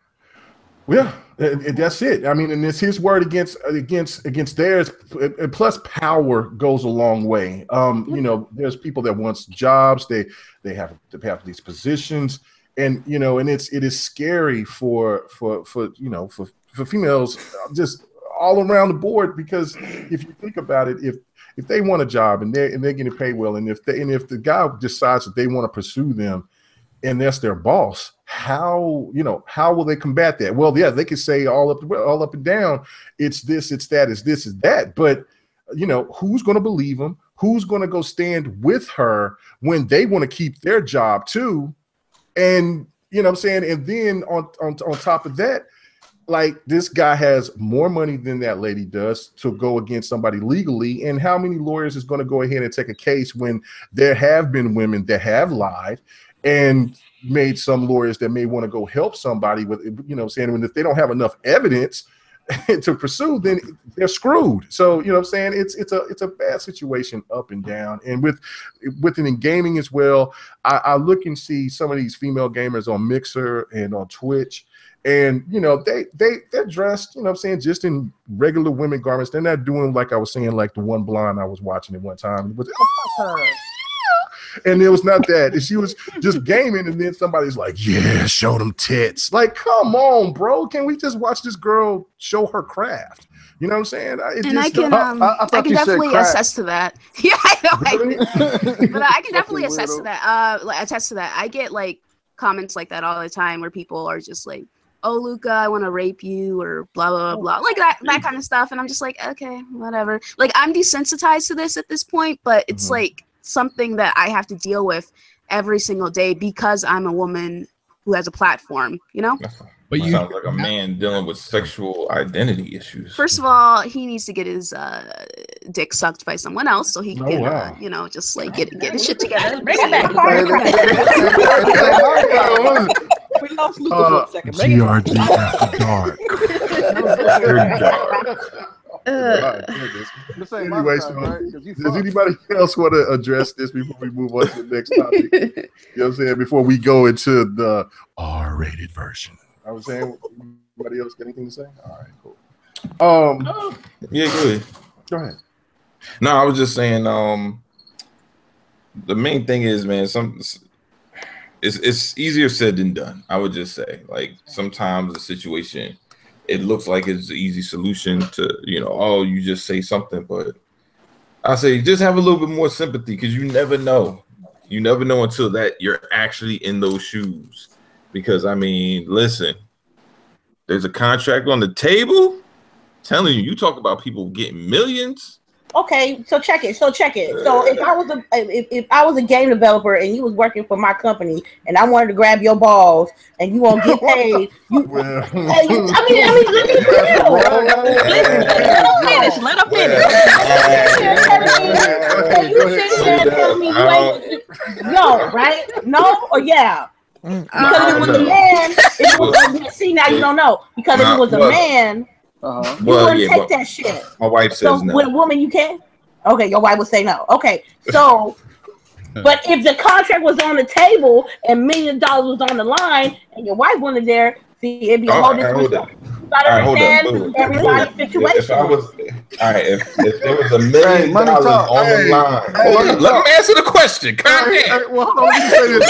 Yeah, that's it. I mean, and it's his word against theirs. And plus, power goes a long way. You know, there's people that wants jobs. They have these positions, and you know, and it is scary for females just all around the board, because if you think about it, if they want a job and they're getting paid well, and if the guy decides that they want to pursue them, and that's their boss, how will they combat that? Well, yeah, they could say all up and down, it's this, it's that, it's this, it's that. But you know, who's going to believe them? Who's going to go stand with her when they want to keep their job too? And you know what I'm saying? And then on top of that, like, this guy has more money than that lady does to go against somebody legally. And how many lawyers is going to go ahead and take a case when there have been women that have lied and made some lawyers that may want to go help somebody with, you know what I'm saying? And if they don't have enough evidence, to pursue, then they're screwed. So you know what I'm saying? It's a bad situation up and down. And within gaming as well, I look and see some of these female gamers on Mixer and on Twitch. And you know, they're dressed, you know what I'm saying, just in regular women garments. They're not doing, like I was saying, like the one blonde I was watching at one time. It was, and it was not that. And she was just gaming, and then somebody's like, yeah, show them tits. Like, come on, bro. Can we just watch this girl show her craft? You know what I'm saying? I can definitely attest to that. Yeah, I know. Really? But I can definitely attest to that. I get like comments like that all the time where people are just like, oh, Luca, I want to rape you, or blah, blah, blah, like that kind of stuff. And I'm just like, okay, whatever. Like, I'm desensitized to this at this point, but it's like something that I have to deal with every single day because I'm a woman who has a platform, you know? But you sound like a man dealing with sexual identity issues. First of all, he needs to get his dick sucked by someone else so he can, you know, just like get his shit together. Bring it back. We lost Luca for a second. GRG after dark. Anyway, does anybody else want to address this before we move on to the next topic? You know what I'm saying? Before we go into the R-rated version. I was saying, anybody else got anything to say? All right, cool. Yeah, good. Go ahead. No, I was just saying, the main thing is, man, it's easier said than done. I would just say, like, sometimes the situation, it looks like it's an easy solution to, you know, oh, you just say something, but I say just have a little bit more sympathy, because you never know. You never know until that you're actually in those shoes. Because I mean, listen, there's a contract on the table. Telling you, you talk about people getting millions. Okay, so check it. So if I was a game developer and you was working for my company and I wanted to grab your balls and you won't get paid, let her finish. You sit there and tell me you ain't no, right? No or yeah. Because it was a man, see, now you don't know. Because if it was a man, you wouldn't take that shit. My wife says no. With a woman, you can? Okay, your wife would say no. Okay, so, but if the contract was on the table and $1 million was on the line and your wife wanted there, see, it'd be a whole different story. You gotta understand everybody's situation. If there was $1 million on the line, let me answer the question. Calm down. Well, hold on, let me say this.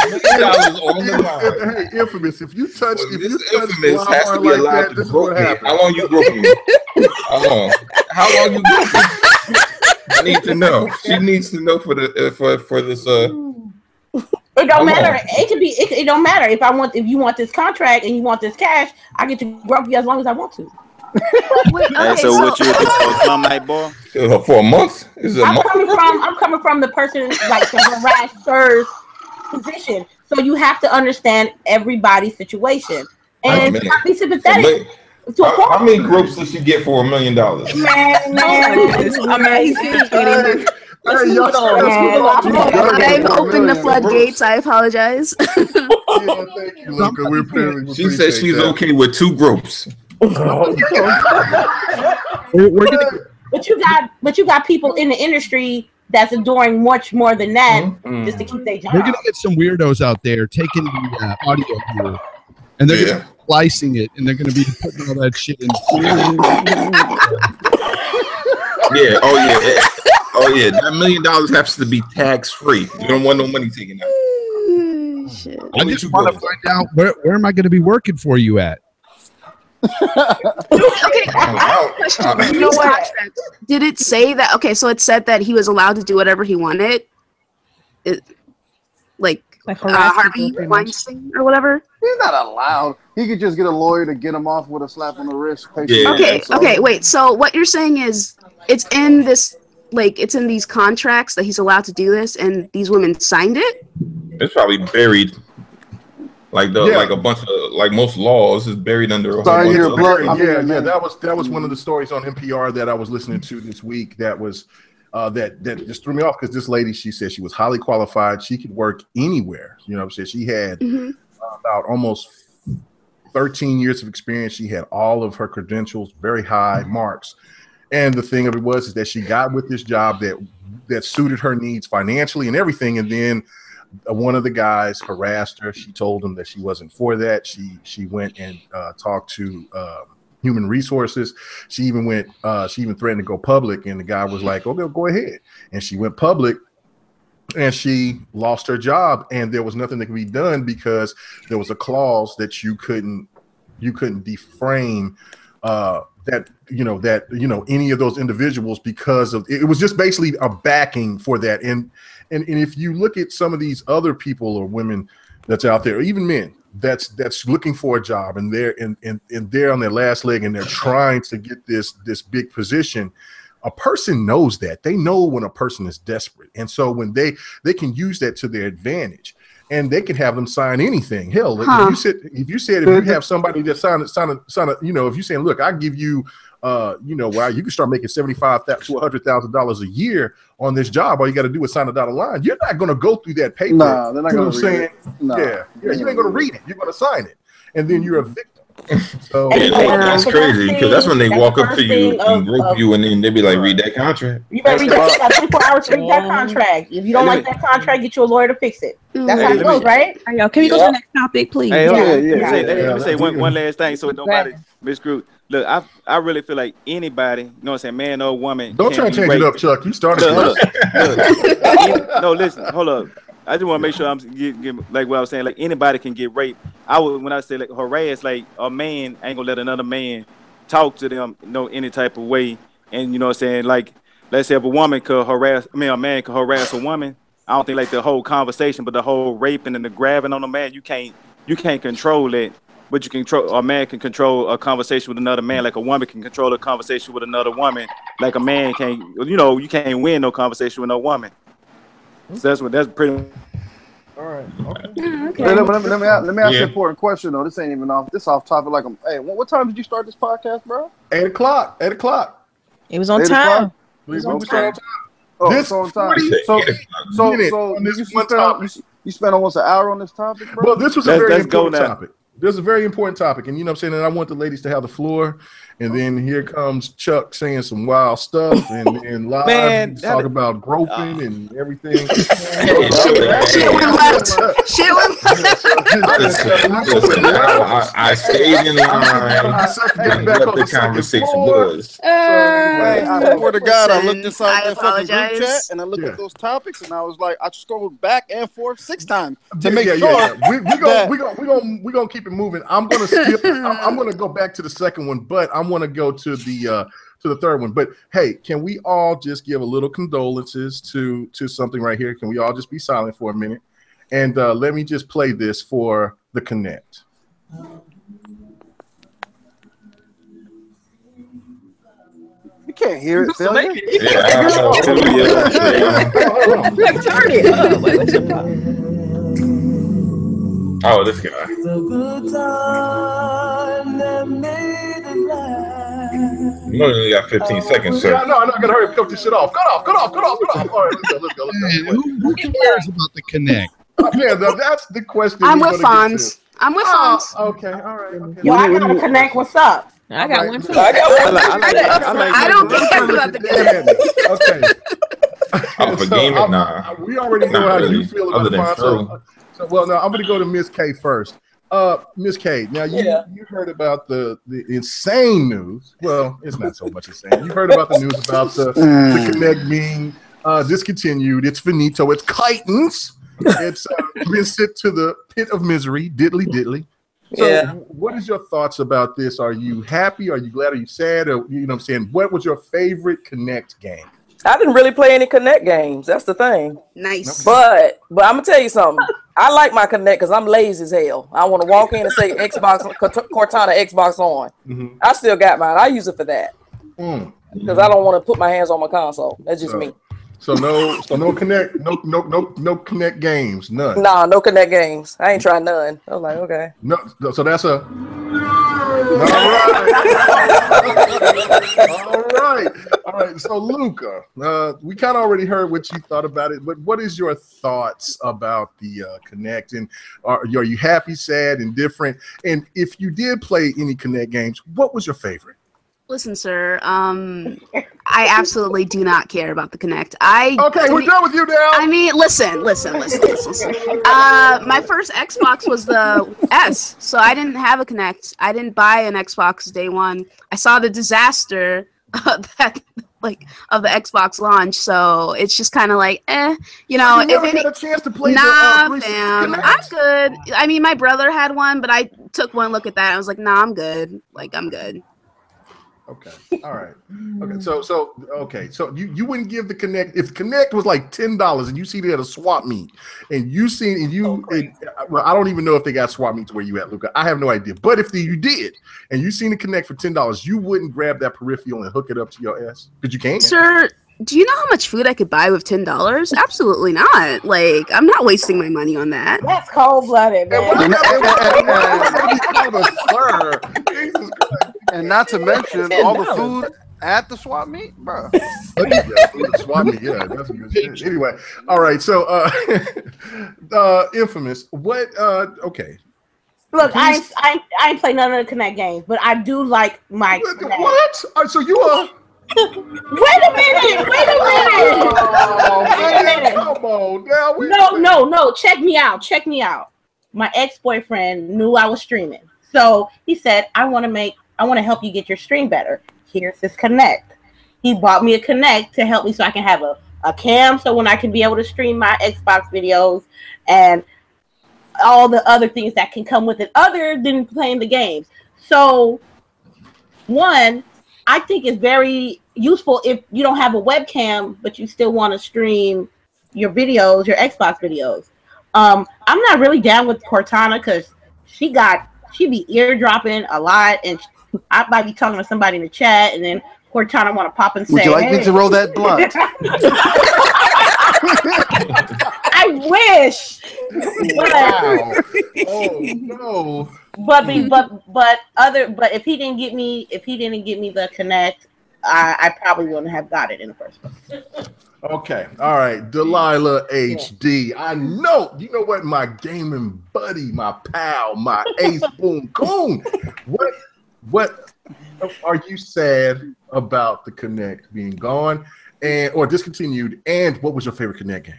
On the line. Hey, Infamous, if you touch Infamous has to be allowed to grope me. How long you groping me? How long you groping me? I need to know. She needs to know for this. It don't matter. It could be. It don't matter if you want this contract and you want this cash. I get to grope you as long as I want to. Wait, okay, so what you come night, boy? For a month? I'm coming from the person like the harasser's position. So you have to understand everybody's situation and not be sympathetic. How many groups does she get for $1 million? Amazing. I've opened the floodgates. I apologize. Thank you, Luca. She said she's okay with 2 groups. But you got people in the industry that's enduring much more than that just to keep their job. We're gonna get some weirdos out there taking the audio here, and they're gonna be splicing it, and they're gonna be putting all that shit in. Oh yeah, that $1 million has to be tax free. You don't want no money taken out. Shit. I just want to find out where am I going to be working for you at? Okay, question. Did it say that? Okay, so it said that he was allowed to do whatever he wanted. Like Harvey Weinstein or whatever. He's not allowed. He could just get a lawyer to get him off with a slap on the wrist. Okay, wait. So what you're saying is it's in this. Like, it's in these contracts that he's allowed to do this, and these women signed it? It's probably buried. Like like a bunch of, like most laws is buried under a whole bunch of blood. Yeah. That was one of the stories on NPR that I was listening to this week. That was that just threw me off, because this lady, she said she was highly qualified. She could work anywhere. You know what I'm saying? She had about almost 13 years of experience. She had all of her credentials, very high marks. And the thing of it was is that she got with this job that suited her needs financially and everything. And then one of the guys harassed her. She told him that she wasn't for that. She went and talked to human resources. She even threatened to go public. And the guy was like, "Okay, go ahead." And she went public. And she lost her job, and there was nothing that could be done because there was a clause that you couldn't defame any of those individuals because of it was just basically a backing for that. And if you look at some of these other people or women that's out there, or even men that's looking for a job and they're on their last leg and they're trying to get this big position. A person knows that. They know when a person is desperate. And so when they can use that to their advantage, and they can have them sign anything. Hell, if you have somebody that sign if you're saying, look, I give you you can start making $75,000 to $100,000 a year on this job. All you got to do is sign a dotted line. You're not going to go through that paper. Nah, they're not going to read it. Nah. Yeah, you ain't going to read it. You're going to sign it, and then you're a victim. So that's crazy because that's when they walk up to you and rope you, and then they be like, "Read that contract." You better read that. You got 24 hours to read that contract. If you don't like that contract, get you a lawyer to fix it. That's how it goes, right? All right, can we go to the next topic, please? Hey, let me say one last thing so nobody misgrew. Look, I really feel like anybody, you know what I'm saying, man or woman. Don't try to change it up, Chuck. You started. No, listen, hold up. I just want to make sure I'm like what I was saying. Like anybody can get raped. When I say like harass, like a man ain't gonna let another man talk to them, any type of way. And you know what I'm saying, like let's say if a man could harass a woman. I don't think like the whole conversation, but the whole raping and the grabbing on a man, you can't control it. But you can control. A man can control a conversation with another man, like a woman can control a conversation with another woman. Like a man can't. You can't win no conversation with no woman. So that's pretty. All right. Okay. Yeah, okay. Let me ask you an important question though. This ain't even off topic. Like, hey, what time did you start this podcast, bro? 8 o'clock. 8 o'clock. It was on time. It was on time. Oh, this on time. So you spent almost an hour on this topic, bro. Well, this was a very important topic. This is a very important topic, and you know what I'm saying. And I want the ladies to have the floor. And then here comes Chuck saying some wild stuff and live and talk about groping and everything. Shit went left. I stayed in line and what the conversation was. I swear to God, I looked inside that fucking group chat and I looked at those topics and I was like, I scrolled back and forth 6 times to make sure. We're gonna keep it moving. I'm gonna skip. I'm gonna go back to the second one, but I'm want to go to the third one. But hey, can we all just give a little condolences to something right here? Can we all just be silent for a minute? And let me just play this for the Kinect. You can't hear it, Phil. Turn it. Oh, this guy. You only got 15 seconds, sir. No, I gotta hurry up, cut this shit off. Cut off. All right, let's go. Who cares about the Kinect? That's the question. I'm with Fonz. Okay, all right. Okay. Yo, I got a Kinect. What's up? I got one too. I don't care about the Kinect. Okay. Oh, for gaming, nah. We already know how you feel about Fonz. So, well, no, I'm going to go to Miss K first. Miss K, now you heard about the insane news. Well, it's not so much insane. You heard about the news about the Kinect being discontinued. It's finito. It's kitens. It's been sent to the pit of misery. Diddly. So what is your thoughts about this? Are you happy? Are you glad? Are you sad? Or, you know what I'm saying? What was your favorite Kinect game? I didn't really play any Kinect games. That's the thing. Nice. But I'm gonna tell you something. I like my Kinect because I'm lazy as hell. I want to walk in and say Xbox Cortana Xbox on. Mm-hmm. I still got mine. I use it for that because I don't want to put my hands on my console. That's just me. So no Kinect, no Kinect games, none. Nah, no Kinect games. I ain't trying none. I was like, okay. No, so that's a. All right. All right. So, Luca, we kind of already heard what you thought about it, but what is your thoughts about the Kinect? And are you happy, sad, indifferent? And if you did play any Kinect games, what was your favorite? Listen, sir, I absolutely do not care about the Kinect. Okay, we're done with you now. I mean, listen. My first Xbox was the S, so I didn't have a Kinect. I didn't buy an Xbox day one. I saw the disaster of the Xbox launch, so it's just kind of like, you know. You never had a chance to play fam, I'm good. I mean, my brother had one, but I took one look at that. And I was like, nah, I'm good. Like, I'm good. Okay. All right. Okay. So you wouldn't give the Kinect if Kinect was like $10 and you see it at a swap meet and well, I don't even know if they got swap meets where you at, Luca. I have no idea. But if you did and you seen the Kinect for $10, you wouldn't grab that peripheral and hook it up to your ass because you can't. Sir, do you know how much food I could buy with $10? Absolutely not. Like, I'm not wasting my money on that. That's cold-blooded, man. And not to mention all the food at the swap meet, bro. Swap meet, yeah, that's some good shit. Anyway, all right. So, Infamous, what? Okay. Look, I ain't play none of the Kinect games, but I do like my. What? So you are. Wait a minute! Oh, man, come on now. No. Check me out. My ex-boyfriend knew I was streaming, so he said, I want to help you get your stream better. Here's this Kinect. He bought me a Kinect to help me so I can have a cam, so when I can be able to stream my Xbox videos and all the other things that can come with it other than playing the games. So, one, I think it's very useful if you don't have a webcam, but you still want to stream your videos, your Xbox videos. I'm not really down with Cortana because she be eardropping a lot, and I might be talking to somebody in the chat, and then Cortana want to pop and say, "Would you like me to roll that blunt?" I wish. Wow. Oh no. But if he didn't get me the Kinect, I probably wouldn't have got it in the first place. Okay, all right, Delilah HD. I know, you know what, my gaming buddy, my pal, my ace boom coon. What are you sad about the Kinect being gone or discontinued? And what was your favorite Kinect game?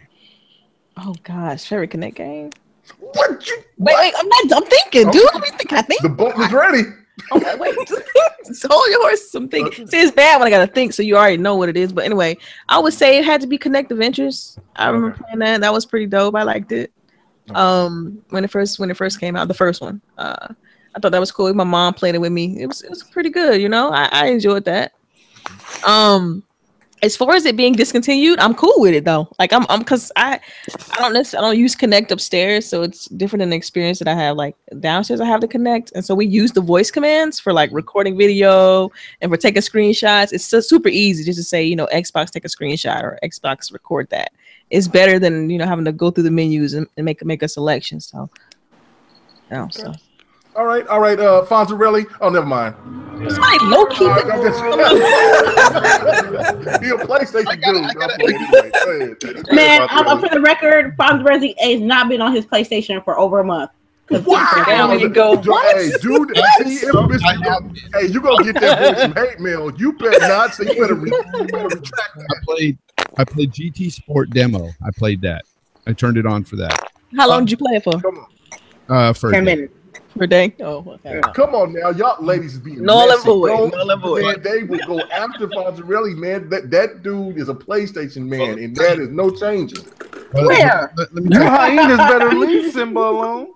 Oh gosh, favorite Kinect game. Wait, I'm thinking, dude. I think the button is ready. Okay, wait. So hold your horse. I'm thinking. See, it's bad when I gotta think, so you already know what it is. But anyway, I would say it had to be Kinect Adventures. I remember playing that. That was pretty dope. I liked it. When it first came out, the first one. I thought that was cool. My mom played it with me. It was pretty good. You know, I enjoyed that. As far as it being discontinued, I'm cool with it though. Like I'm because I don't use Kinect upstairs, so it's different than the experience that I have like downstairs. I have the Kinect, and so we use the voice commands for like recording video and for taking screenshots. It's so super easy just to say, you know, Xbox take a screenshot or Xbox record that. It's better than, you know, having to go through the menus and make a selection. So, you know, okay. So. All right, Fonzarelli. Oh, never mind. Somebody low key. Be a PlayStation dude. Man, I'm for the record, Fonzarelli has not been on his PlayStation for over a month. Wow! There you go. Hey, dude, hey, you gonna get that some hate mail? You better not. So you better retract that. I played GT Sport Demo. I played that. I turned it on for that. How long did you play it for? Come on. For 10 minutes. Per day? Oh, okay. Yeah, come on now, y'all ladies is being no messy. void. They will go after Fonzarelli, man. That dude is a PlayStation man, and that is no changing. Where? You hyenas better leave Simba alone.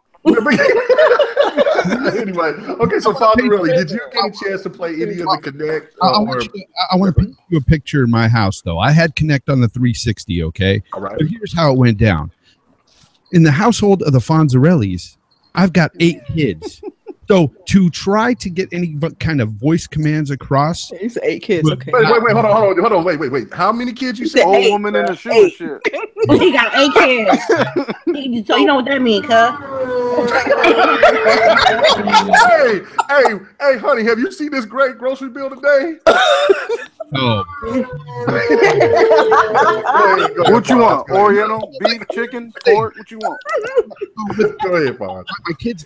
Anyway, okay, so Fonzarelli, did you get a chance to play any of the Kinect? I want to paint you a picture in my house, though. I had Kinect on the 360, okay? All right. But here's how it went down. In the household of the Fonzarellis, I've got 8 kids. So to try to get any kind of voice commands across. It's 8 kids. Okay. Wait, hold on. Wait. How many kids you said? Old woman in the shoe shit. He got 8 kids. So you know what that means, huh? hey, honey, have you seen this great grocery bill today? Oh. What you want? Oriental, beef, chicken, pork? What you want? Go ahead, Bob.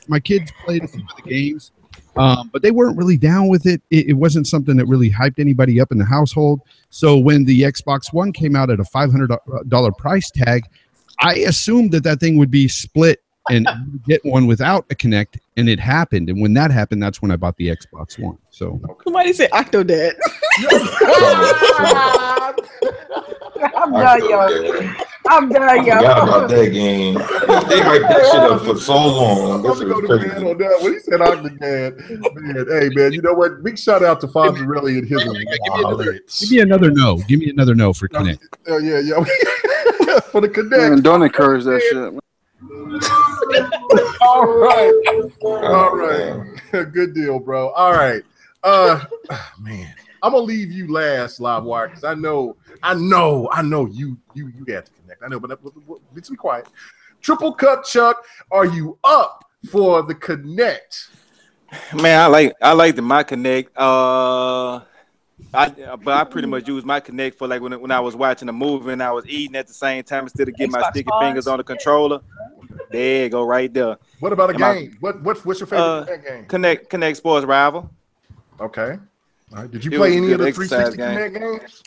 My kids played a few of the games, but they weren't really down with it. It wasn't something that really hyped anybody up in the household. So when the Xbox One came out at a $500 price tag, I assumed that thing would be split and get one without a Kinect, and it happened. And when that happened, that's when I bought the Xbox One. So somebody said Octodad. I'm done, yo. I'm done, yo. Forgot about that game. They hyped that shit up for so long. This is crazy. On that. When he said Octodad, man, hey man, you know what? Big shout out to Fonzarelli and his Give me another no. Give me another no for Kinect. Oh yeah. For the Kinect. Man, don't encourage that shit. Man. All right. Good deal, bro. All right. Man, I'm gonna leave you last, LiveWire, because I know you got to connect. I know, but let's be quiet. Triple Cut Chuck, are you up for the Kinect? Man, I like the my Kinect. But I pretty much use my Kinect for like when I was watching a movie and I was eating at the same time instead of getting my sticky fingers on the controller. There you go, right there. What about a game? What's your favorite game? Kinect Sports Rival. Okay. All right. Did you play any of the 360 Kinect games?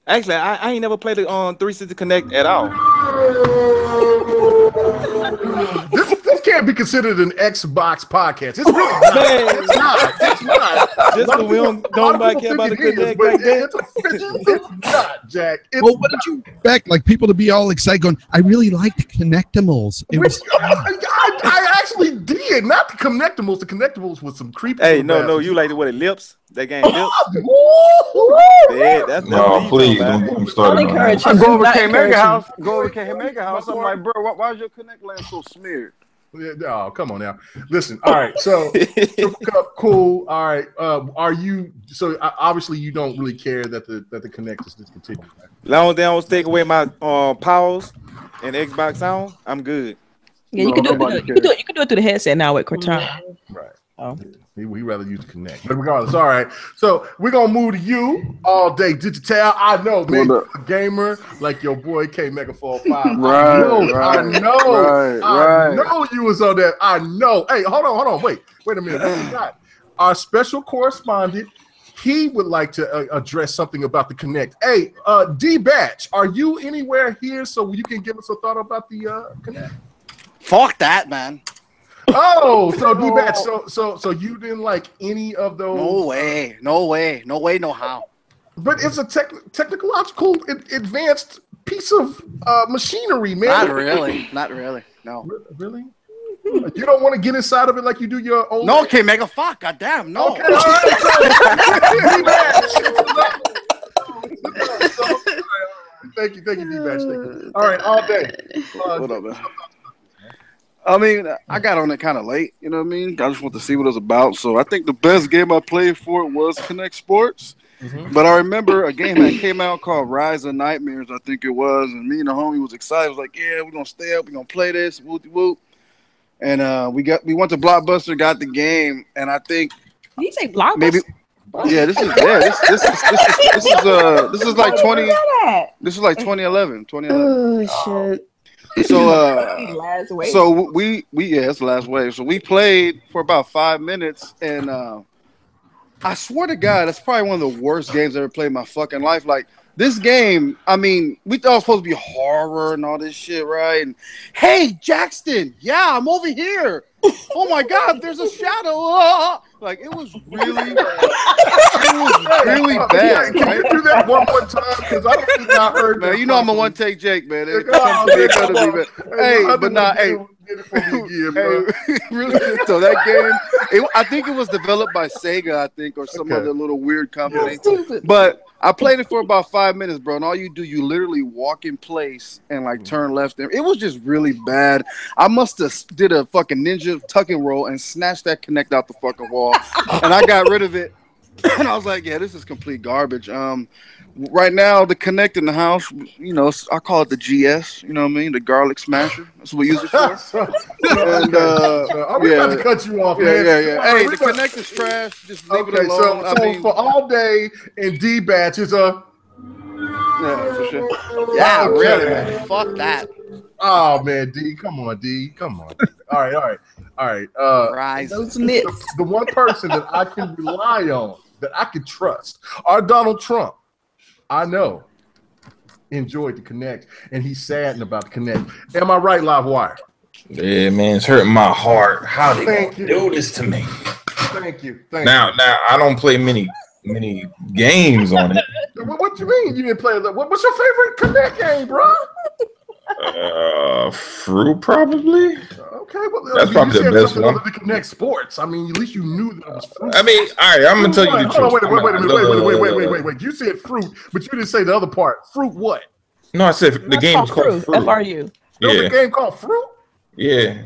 Actually, I ain't never played it on 360 Kinect at all. This can't be considered an Xbox podcast. It's really not. It's not. Just because we don't care about the Kinect like that. It's not, Jack. Well, what did you expect? Like people to be all excited going, I really liked Connectimals. It was I actually did. Not the Connectimals. The Connectimals was some creepy. Hey, no, you like the what? Lips? That game Lips? Yeah, that's no, please don't get me started. I go over Kmage house. Go over Kmage house. I'm like, bro, why is your Kinect land so smeared? Oh, come on now. Listen, all right. So, Triple Cup, cool. All right. Are you? So obviously you don't really care that the Kinect is discontinued. Right? As long as they don't take away my powers and Xbox Sound, I'm good. Yeah, you can do it through the headset now with Cortana. Right. Oh. We rather use Kinect. But regardless, all right. So we're gonna move to you all day digital. I know, man, you're a gamer like your boy K Mega 45. I know you was on that. I know. Hey, hold on. Wait a minute. Our special correspondent, he would like to address something about the Kinect. Hey, D Batch, are you anywhere here so you can give us a thought about the Kinect? Fuck that, man. Oh, so D-Batch, so you didn't like any of those? No way, no how. But it's a technological advanced piece of machinery, man. Not really. No. Really? You don't want to get inside of it like you do your own? No, okay, mega fuck, goddamn, no. Okay, all right. Thank you, D-Batch. All right, all day. What up, man? I mean, I got on it kind of late, you know what I mean? I just want to see what it was about. So I think the best game I played for it was Kinect Sports. Mm-hmm. But I remember a game that came out called Rise of Nightmares, I think it was. And me and the homie was excited. Was like, yeah, we're going to stay up. We're going to play this. Whoop. And we went to Blockbuster, got the game. And I think. Did you say Blockbuster? Maybe. Yeah, this is like 2011. Oh, shit. So we it's the last wave. So we played for about 5 minutes, and I swear to God, that's probably one of the worst games I ever played in my fucking life. Like this game, I mean, we thought it was supposed to be horror and all this shit, right? And hey, Jackson, yeah, I'm over here. Oh my God, there's a shadow. Like it was really bad. Can you do that one more time? Because I don't think I heard. Man, you know I'm a one take Jake, man. Hey, but nah, hey. Really, so that game, I think it was developed by Sega, I think, or some other little weird company. But I played it for about 5 minutes, bro, and all you do, you literally walk in place and like turn left. It was just really bad. I must have did a fucking ninja tuck and roll and snatched that Kinect out the fucking wall, and I got rid of it And I was like, yeah, this is complete garbage. Right now, the Kinect in the house, you know, I call it the GS. You know what I mean? The garlic smasher. That's what we use it for. And I'm about to cut you off, man. Yeah. Hey, the Kinect is trash. Just leave it alone. So for all day and D batch is a. Yeah, for sure. Yeah, really, man. Fuck that. Oh man, D, come on, D, come on. All right. Those lips. The one person that I can rely on, that I can trust, are Donald Trump. I know enjoyed the Kinect, and he's saddened about the Kinect. Am I right, LiveWire? Yeah, man, it's hurting my heart. How they do this to me? Thank you. Now, I don't play many games on it. What you mean you didn't play? What's your favorite Kinect game, bro? Fruit probably. Okay, well, that's probably the best one. The Kinect Sports. I mean, at least you knew that it was fruit. I mean, all right, I'm gonna tell you the truth. Wait. You said fruit, but you didn't say the other part. Fruit what? No, I said the game is called Fruit. FRU. There's a game called Fruit? Yeah.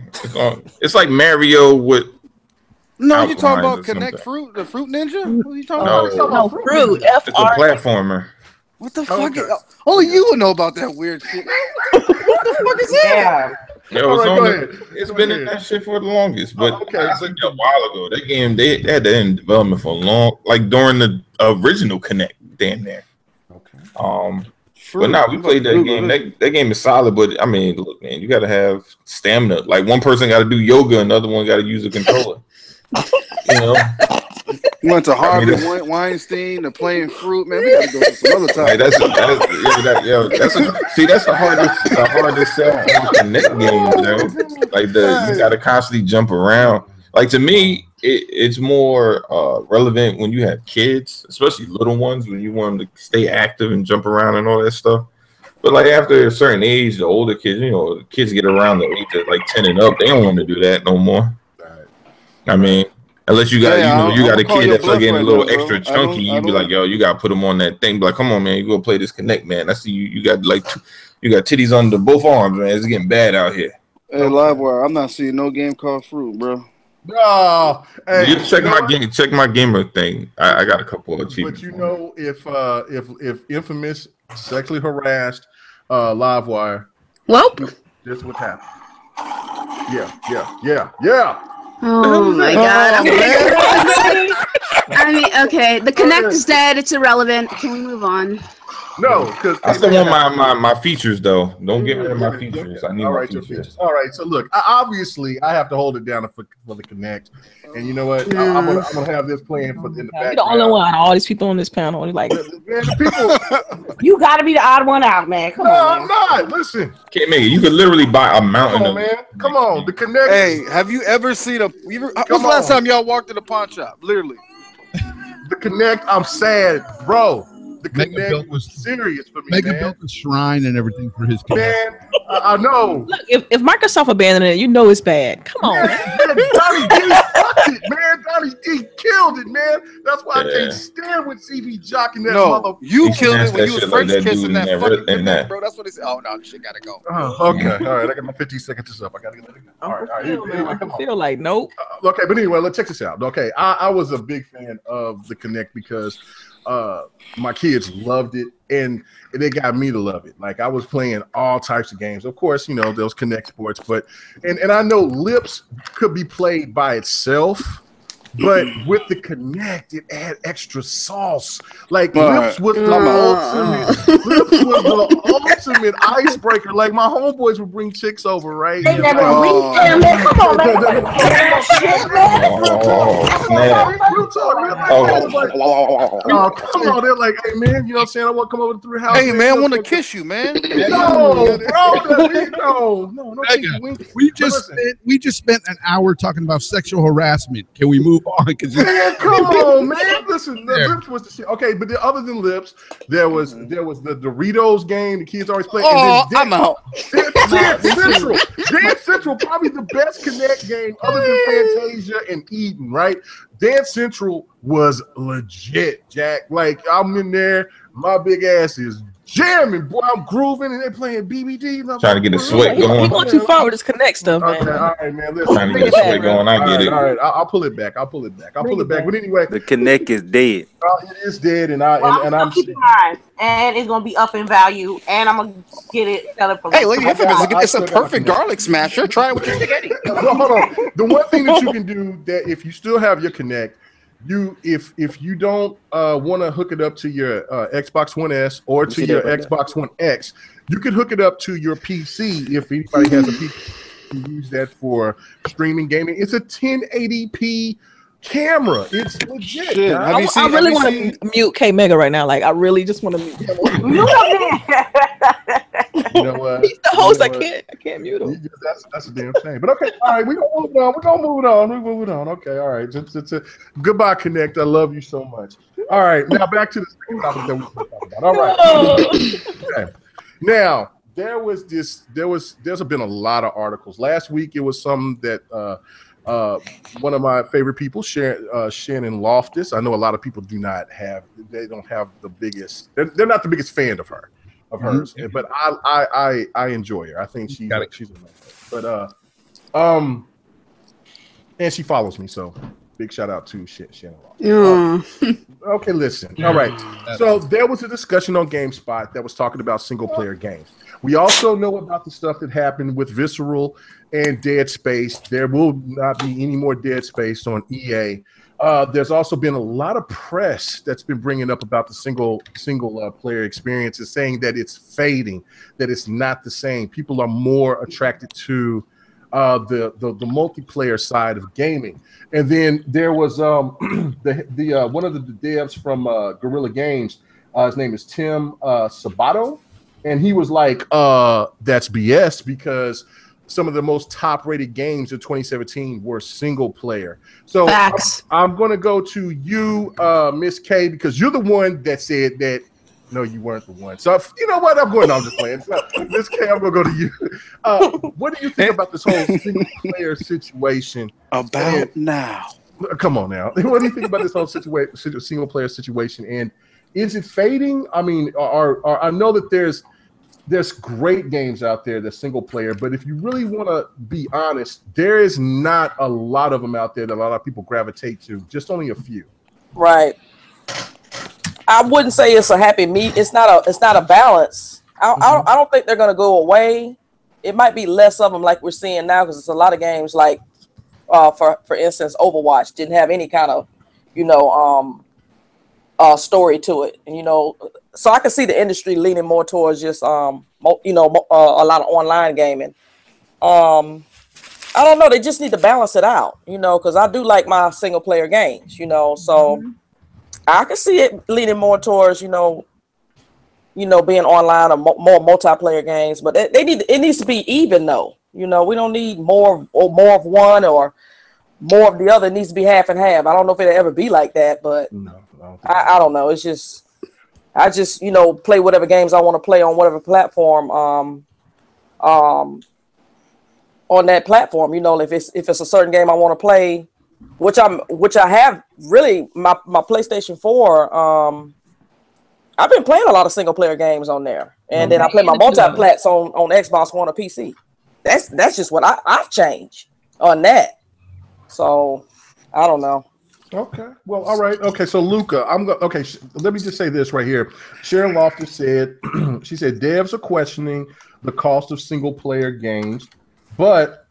It's like Mario with. No, you talking about Kinect Fruit, the Fruit Ninja? What are you talking about? No, Fruit. It's a platformer. What the fuck? Only you would know about that weird shit. What the fuck is that? It's been in that shit for the longest, but I think a while ago that game they had that in development for a long, like during the original Kinect, damn near. Okay. But now we played that game. That game is solid, but I mean, look, man, you got to have stamina. Like one person got to do yoga, another one got to use a controller. You know. We went to Harvey Weinstein to playing Fruit, man. We got to go to some other time. Like that's the hardest sell on the Kinect game, yo. Like you got to constantly jump around. Like to me, it's more relevant when you have kids, especially little ones, when you want them to stay active and jump around and all that stuff. But like after a certain age, the older kids, you know, the kids get around the age of like 10 and up, they don't want to do that no more. I mean. Unless you got, you got a kid that's like getting a little extra chunky, you be like, yo, you got to put them on that thing. Be like, come on, man, you go play this Kinect, man. I see you got like, you got titties under both arms, man. It's getting bad out here. Hey, LiveWire, I'm not seeing no game called Fruit, bro. No, hey, you check my game, check my gamer thing. I got a couple of achievements. But you know, if infamous sexually harassed LiveWire, well, this would happen. Yeah. Oh my god. I mean, okay, the Kinect is dead. It's irrelevant. Can we move on? No, because I still want my features though. Don't get rid of my features. I need my features. All right, so look, obviously I have to hold it down for the Kinect, and you know what? I'm gonna have this playing in the background. You're the only one. All these people on this panel, you're like, man, the people. You got to be the odd one out, man. Come on. I'm not. Listen, Kmage, you could literally buy a mountain. Come on, man. Come on, the Kinect. Hey, have you ever seen when's the last time y'all walked in a pawn shop? Literally. The Kinect, I'm sad, bro. The Kinect was serious for me. Mega built a shrine and everything for his Kinect. Man, I know. Look, if Microsoft abandoned it, you know it's bad. Come on, man. Donnie D fucked it, man. Donnie D killed it, man. That's why I can't stand with CB jocking that mother. You killed it when you was French kissing that fucking Kinect, bro. That's what they said. Oh no, this shit gotta go. Okay, all right. I got my 15 seconds up. I gotta get that. All right. I feel like nope. Okay, but anyway, let's check this out. Okay, I was a big fan of the Kinect because my kids loved it and they got me to love it. Like I was playing all types of games. Of course, you know, those Kinect sports, but and I know Lips could be played by itself, but with the Kinect, it had extra sauce. Like Lips was the ultimate icebreaker. Like my homeboys would bring chicks over, right? They never come on, man. Come on, they're like, hey man, you know what I'm saying? I want to come over to the house. Hey man, I want to kiss you, man. No, bro, no. We just spent an hour talking about sexual harassment. Can we move on? Man, come on, man. Listen, Lips was the shit. Okay, but other than Lips, there was the Doritos game. The kids always play. Oh, I'm out. Dance Central, probably the best Kinect game other than Fantasia and Eden, right? Dance Central was legit, Jack. Like I'm in there, my big ass is jamming, boy. I'm grooving, and they're playing BBD. Trying to get the sweat going. He going too far with his Kinect stuff, man. Okay, all right, man. Listen, Trying to get the sweat going. I get it. All right, I'll pull it back. I'll pull it back. But anyway, the Kinect is dead. It is dead, and I'm keeping mine, and it's gonna be up in value, and I'm gonna get it, sell it for. Hey, Lady Infamous, it's a perfect garlic smasher. Try it with your spaghetti. Well, hold on. The one thing that you can do that if you still have your Kinect, if you don't want to hook it up to your Xbox One S or to your Xbox One X, you can hook it up to your PC if anybody has a PC. You use that for streaming gaming. It's a 1080p camera. It's legit. Shit, I really want to mute Kmage right now. Like, I really just want to mute him. You know what? He's the host. I can't mute him. That's a damn shame. But okay, all right, we're gonna move on. We're moving on. Okay, all right. Goodbye, Kinect. I love you so much. All right, now back to the second topic that we were talking about. All right. Okay. Now there's been a lot of articles. Last week it was something that one of my favorite people, Shannon Loftus. I know a lot of people don't have the biggest. They're not the biggest fan of hers, but I enjoy her. I think she's amazing. But and she follows me, so big shout out to Shannon Loftus. Okay, listen. All right. So there was a discussion on GameSpot that was talking about single player games. We also know about the stuff that happened with Visceral and Dead Space. There will not be any more Dead Space on EA. There's also been a lot of press that's been bringing up about the single player experiences, saying that it's fading, that it's not the same. People are more attracted to the multiplayer side of gaming. And then there was one of the devs from Guerrilla Games. His name is Tim Sabato, and he was like, "That's BS," because some of the most top-rated games of 2017 were single player. So I'm going to go to you, Miss K, because you're the one that said that. No, you weren't the one. So you know what? I'm going on just playing. So, Miss K, I'm going to go to you. What do you think about this whole single player situation? Now. Come on now. What do you think about this whole single player situation? And is it fading? I mean, I know that there's great games out there that's single player, but if you really want to be honest, there is not a lot of them out there that a lot of people gravitate to. Just only a few. Right. I wouldn't say it's a happy meet. It's not a balance. I don't think they're gonna go away. It might be less of them like we're seeing now, because it's a lot of games like for instance, Overwatch didn't have any kind of story to it, and so I can see the industry leaning more towards just a lot of online gaming. I don't know. They just need to balance it out, because I do like my single player games, so. I can see it leaning more towards, being online or more multiplayer games, but it needs to be even though, we don't need more of one or more of the other. It needs to be half and half. I don't know if it'll ever be like that, but no, I don't know. It's just, I just, play whatever games I want to play on whatever platform, on that platform, if it's a certain game I want to play, which I have really my PlayStation 4. I've been playing a lot of single player games on there, and then I play my multiplats on Xbox One or PC. That's just what I've changed on that. So I don't know. Okay. Well, all right. Okay. So Luca, let me just say this right here. Sharon Loftus said, she said devs are questioning the cost of single player games, but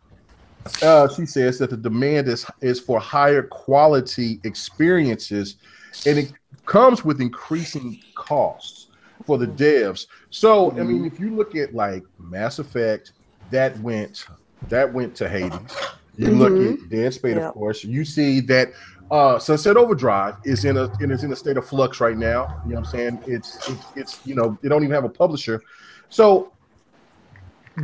she says that the demand is for higher quality experiences, and it comes with increasing costs for the devs. So, I mean, if you look at like Mass Effect, that went to Hades. You look at Dead Space, of course. You see that Sunset Overdrive is in a state of flux right now. You know what I'm saying? It's they don't even have a publisher. So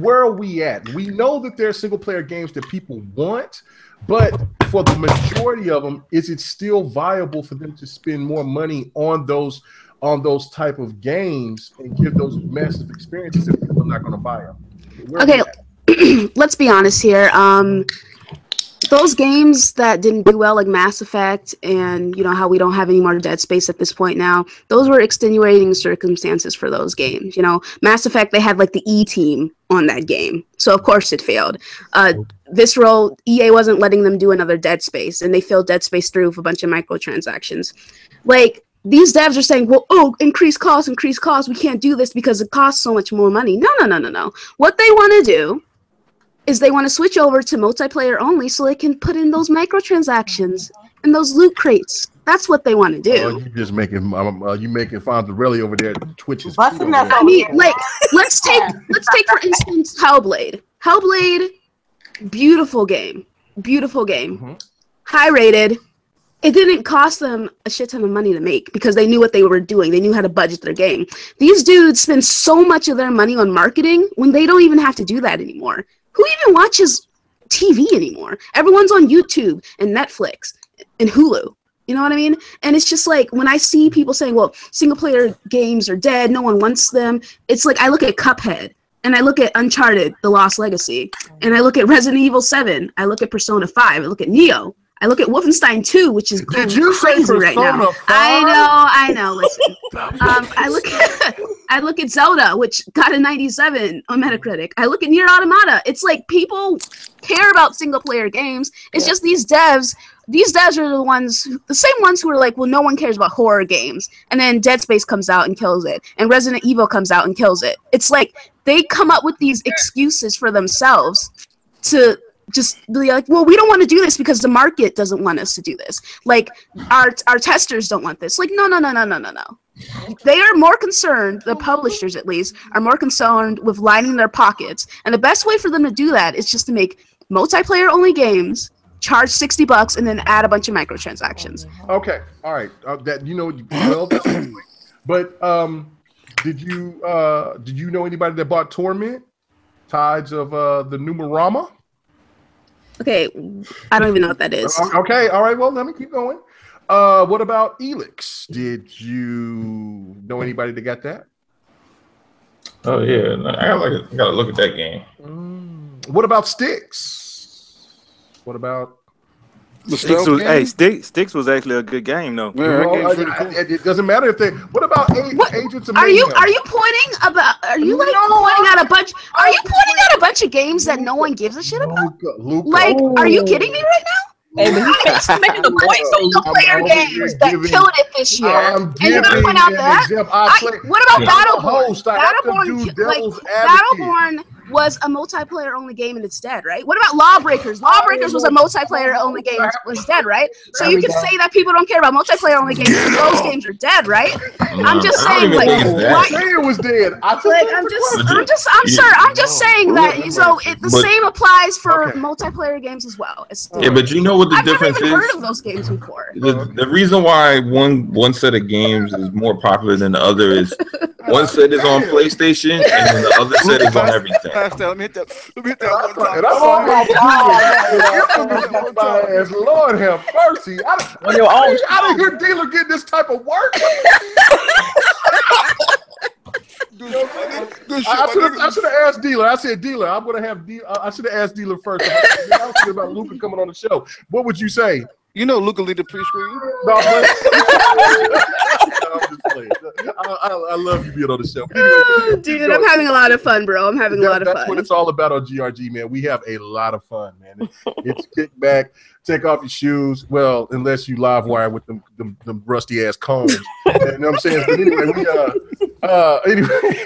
where are we at? We know that there are single player games that people want, but for the majority of them, is it still viable for them to spend more money on those type of games and give those massive experiences if people are not going to buy them? Let's be honest here. those games that didn't do well, like Mass Effect, and you know how we don't have any more Dead Space at this point now, those were extenuating circumstances for those games. You know, Mass Effect, they had like the E team on that game, so of course it failed. Visceral, EA wasn't letting them do another Dead Space, and they failed Dead Space 3 with a bunch of microtransactions. Like, these devs are saying, well, oh, increase costs, we can't do this because it costs so much more money. No. What they want to do is they want to switch over to multiplayer only so they can put in those microtransactions and those loot crates. That's what they want to do. You just making Fonzarelli over there Twitch's. I mean, like, let's take for instance Hellblade. Hellblade, beautiful game, high rated. It didn't cost them a shit ton of money to make because they knew what they were doing. They knew how to budget their game. These dudes spend so much of their money on marketing when they don't even have to do that anymore. Who even watches TV anymore? Everyone's on YouTube and Netflix and Hulu. You know what I mean? And it's just like when I see people saying, well, single player games are dead, no one wants them. It's like I look at Cuphead and I look at Uncharted, The Lost Legacy, and I look at Resident Evil 7. I look at Persona 5. I look at Neo. I look at Wolfenstein 2, which is crazy right now. 5? I know. Listen, I look at Zelda, which got a 97 on Metacritic. I look at Nier Automata. It's like people care about single player games. It's just these devs. These devs are the same ones who are like, well, no one cares about horror games. And then Dead Space comes out and kills it, and Resident Evil comes out and kills it. It's like they come up with these excuses for themselves to just be like, well, we don't want to do this because the market doesn't want us to do this. Like, our testers don't want this. Like, no. They are more concerned, the publishers at least, are more concerned with lining their pockets. And the best way for them to do that is just to make multiplayer-only games, charge $60, and then add a bunch of microtransactions. Okay, all right. But did you know anybody that bought Torment? Tides of the Numerama? Okay, I don't even know what that is. Okay, all right. Well, let me keep going. What about Elix? Did you know anybody that got that? Oh yeah, I gotta look at that game. What about Styx? What about Styx was actually a good game though. Yeah, it doesn't matter if they. What about Agents of Are you Mayhem? pointing out a bunch? Are you pointing out a bunch of games that no one gives a shit about? Luca. Like, are you kidding me right now? Hey, but he's making the point. So player games that killed it this year. And you're gonna point out that? What about Battleborn? Battleborn was a multiplayer only game and it's dead, right? What about Lawbreakers? Lawbreakers was a multiplayer only game and was dead, right? So you can say that people don't care about multiplayer only games because those games are dead, right? I'm just saying, like, it was dead. I'm just saying that. So the same applies for multiplayer games as well. Yeah, but you know what the difference is? I've never even heard of those games before. The reason why one set of games is more popular than the other is one set is on PlayStation and then the other set is on everything. Let me hit that one time. Lord have mercy. I didn't hear Dealer get this type of work. I should have asked Dealer. I said, Dealer, I'm gonna have I should have asked Dealer first. I was thinking about Luca coming on the show. What would you say? You know Luca lead the pre-screen. No, I love you being on the show. Anyway, dude, I'm having a lot of fun, bro. I'm having a lot of fun. That's what it's all about on GRG, man. We have a lot of fun, man. It's kick back, take off your shoes. Well, unless you live wire with them rusty ass cones. You know what I'm saying? But anyway,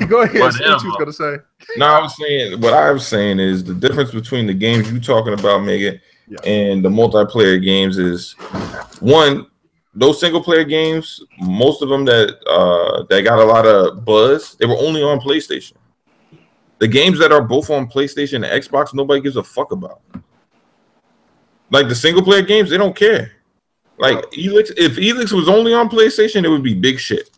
go ahead. What you was gonna say? No, what I was saying is the difference between the games you talking about, Megan, and the multiplayer games is one. Those single player games, most of them that got a lot of buzz, they were only on PlayStation. The games that are both on PlayStation and Xbox, nobody gives a fuck about. Like the single player games, they don't care. Like Elix, if Elix was only on PlayStation, it would be big shit.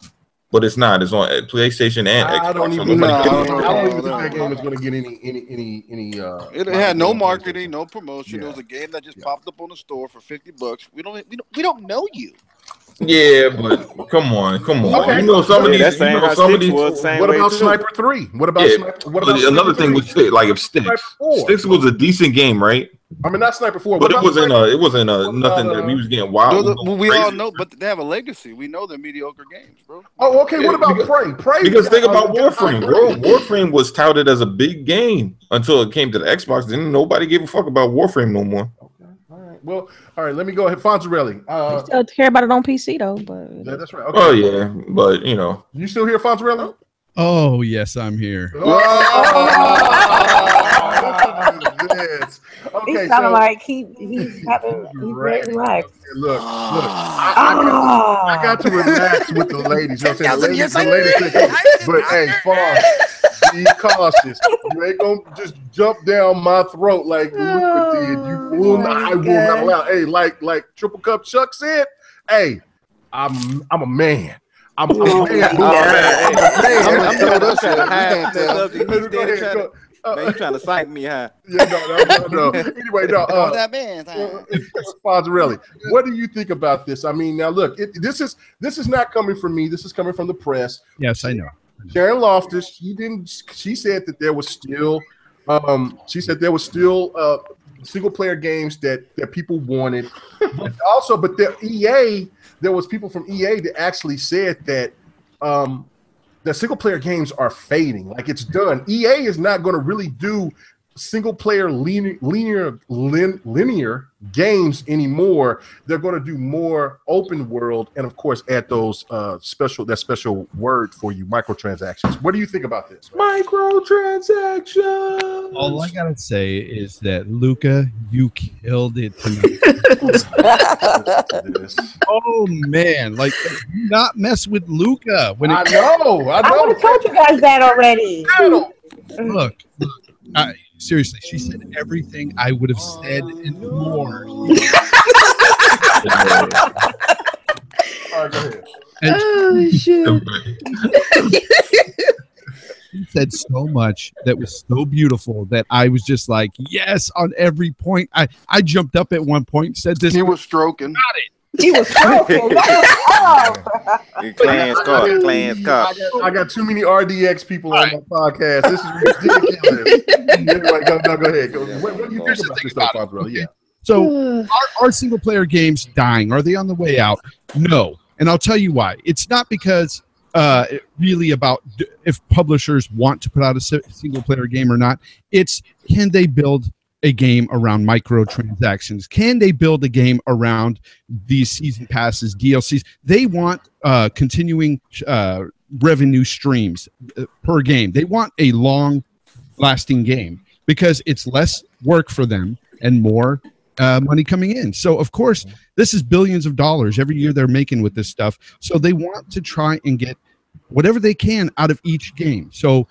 But it's not. It's on PlayStation and Xbox. I don't even think that game is going to get any. It had no marketing, no promotion. It was a game that just popped up on the store for $50. We don't know you. Yeah, but come on. Okay. You know some of these. What about Sniper 3? What about Sniper? Another thing was like if Styx was a decent game, right? I mean, not Sniper 4, but it wasn't nothing that we was getting wild. We all know, but they have a legacy. We know they're mediocre games, bro. Oh, okay. What about Prey? Because think about Warframe, bro. Warframe was touted as a big game until it came to the Xbox. Then nobody gave a fuck about Warframe no more. Okay. All right. Well, all right. Let me go ahead. Fonzarelli. I still care about it on PC though, but yeah, that's right. Okay. Oh yeah, but you know, you still here, Fonzarelli? Oh yes, I'm here. Okay, he's sounding like he's very relaxed. Look, I got to relax with the ladies. You know what I'm saying? The ladies but hey, Fonz, be cautious. You ain't gonna just jump down my throat like Luca did. You will not. I will not allow. Hey, like Triple Cup Chuck said. Hey, I'm a man. I'm a man. Man, you trying to psych me, huh? Yeah, no. Anyway, no. Fonzarelli, what do you think about this? I mean, now look, this is not coming from me. This is coming from the press. Yes, I know. Sharon Loftus, she said that there was still, single player games that people wanted. But also, EA, there was people from EA that actually said that the single player games are fading. Like, it's done. EA is not going to really do single player linear games anymore. They're going to do more open world, and of course add those special word for you, microtransactions. What do you think about this? Microtransactions. All I gotta say is that Luca, you killed it tonight. Oh man, like, do not mess with Luca. I know. I would have told you guys that already. Look. Seriously, she said everything I would have said and more. All right, go ahead. Oh, shit. She said so much that was so beautiful that I was just like, yes, on every point. I jumped up at one point and said this. He was stroking. Got it. He was stroking. Clan's car. I got too many RDX people on my podcast. This is ridiculous. Anyway, go ahead. What do you think about this stuff, bro? Yeah. So are single player games dying? Are they on the way out? No. And I'll tell you why. It's not because really about if publishers want to put out a single player game or not. It's, can they build a game around microtransactions? Can they build a game around these season passes, DLCs? They want continuing revenue streams per game. They want a long-lasting game because it's less work for them and more money coming in. So, of course, this is billions of dollars every year they're making with this stuff. So they want to try and get whatever they can out of each game. So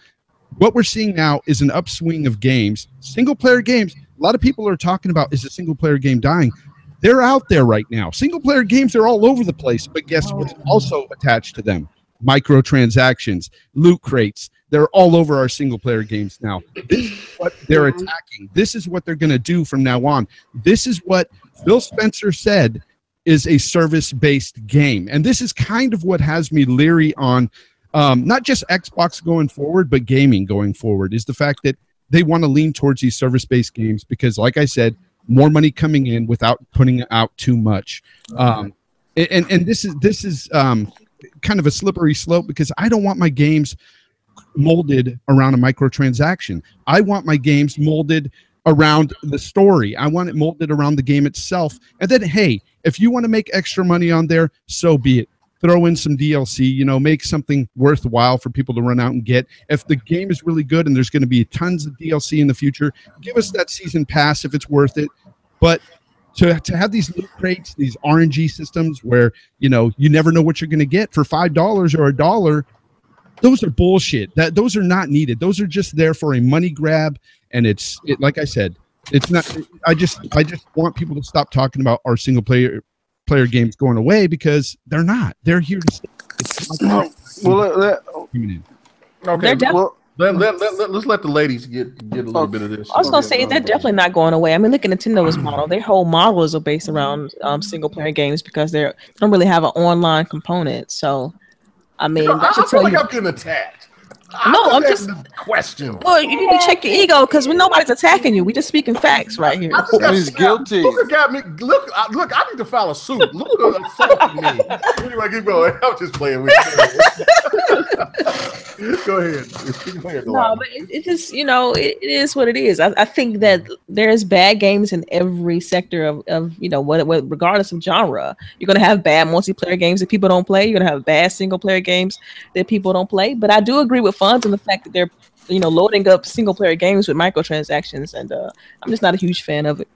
what we're seeing now is an upswing of games, single-player games. A lot of people are talking about, is a single-player game dying? They're out there right now. Single-player games are all over the place, but guess what's also attached to them? Microtransactions, loot crates. They're all over our single-player games now. This is what they're attacking. This is what they're going to do from now on. This is what Phil Spencer said is a service-based game. And this is kind of what has me leery on not just Xbox going forward, but gaming going forward, is the fact that they want to lean towards these service-based games because, like I said, more money coming in without putting out too much. And this is kind of a slippery slope because I don't want my games molded around a microtransaction. I want my games molded around the story. I want it molded around the game itself. And then, hey, if you want to make extra money on there, so be it. Throw in some DLC, you know, make something worthwhile for people to run out and get. If the game is really good and there's going to be tons of DLC in the future, give us that season pass if it's worth it. But to have these loot crates, these RNG systems where, you know, you never know what you're going to get for $5 or $1, those are bullshit. Those are not needed. Those are just there for a money grab. And like I said, it's not. I just want people to stop talking about our single player games going away because they're not. They're here to stay. Let's let the ladies get a little bit of this. I was gonna say they're definitely not going away. I mean, look at Nintendo's model. Their whole model is based around single player games because they don't really have an online component. So, I mean, I feel like I'm getting attacked. I'm just question. Well, you need to check your ego because when nobody's attacking you, we just speaking facts right here. He's guilty. Luca got me. Look, I need to file a suit. Luca assaulted me. Anyway, keep going. I'm just playing with you. Go ahead. No, but it just, it is what it is. I think that there's bad games in every sector of what regardless of genre. You're gonna have bad multiplayer games that people don't play. You're gonna have bad single player games that people don't play. But I do agree with Funds on the fact that they're loading up single player games with microtransactions, and I'm just not a huge fan of it.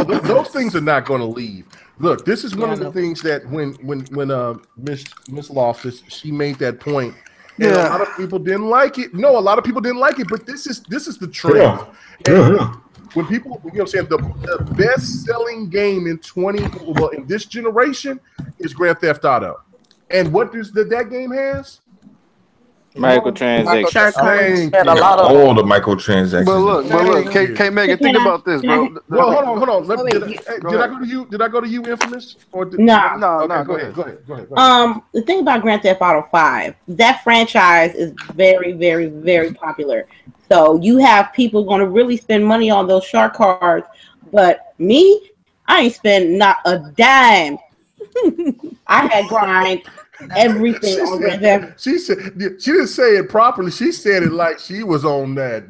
Those things are not going to leave. Look, this is one of the things that when Miss Loftus, she made that point, and a lot of people didn't like it. No, a lot of people didn't like it, but this is the trend. When people, you know what I'm saying, the best selling game in this generation is Grand Theft Auto. And what does that game has? Microtransactions. And a lot of all the microtransactions. But look, Kmage, think about this, bro. Well, hold on. Did I go to you? Did I go to you, Infamous? Or No. Go ahead. The thing about Grand Theft Auto 5, that franchise is very, very, very popular. So you have people going to really spend money on those shark cards, but me, I ain't spend not a dime. I had grind everything on Grand Theft. She didn't say it properly. She said it like she was on that.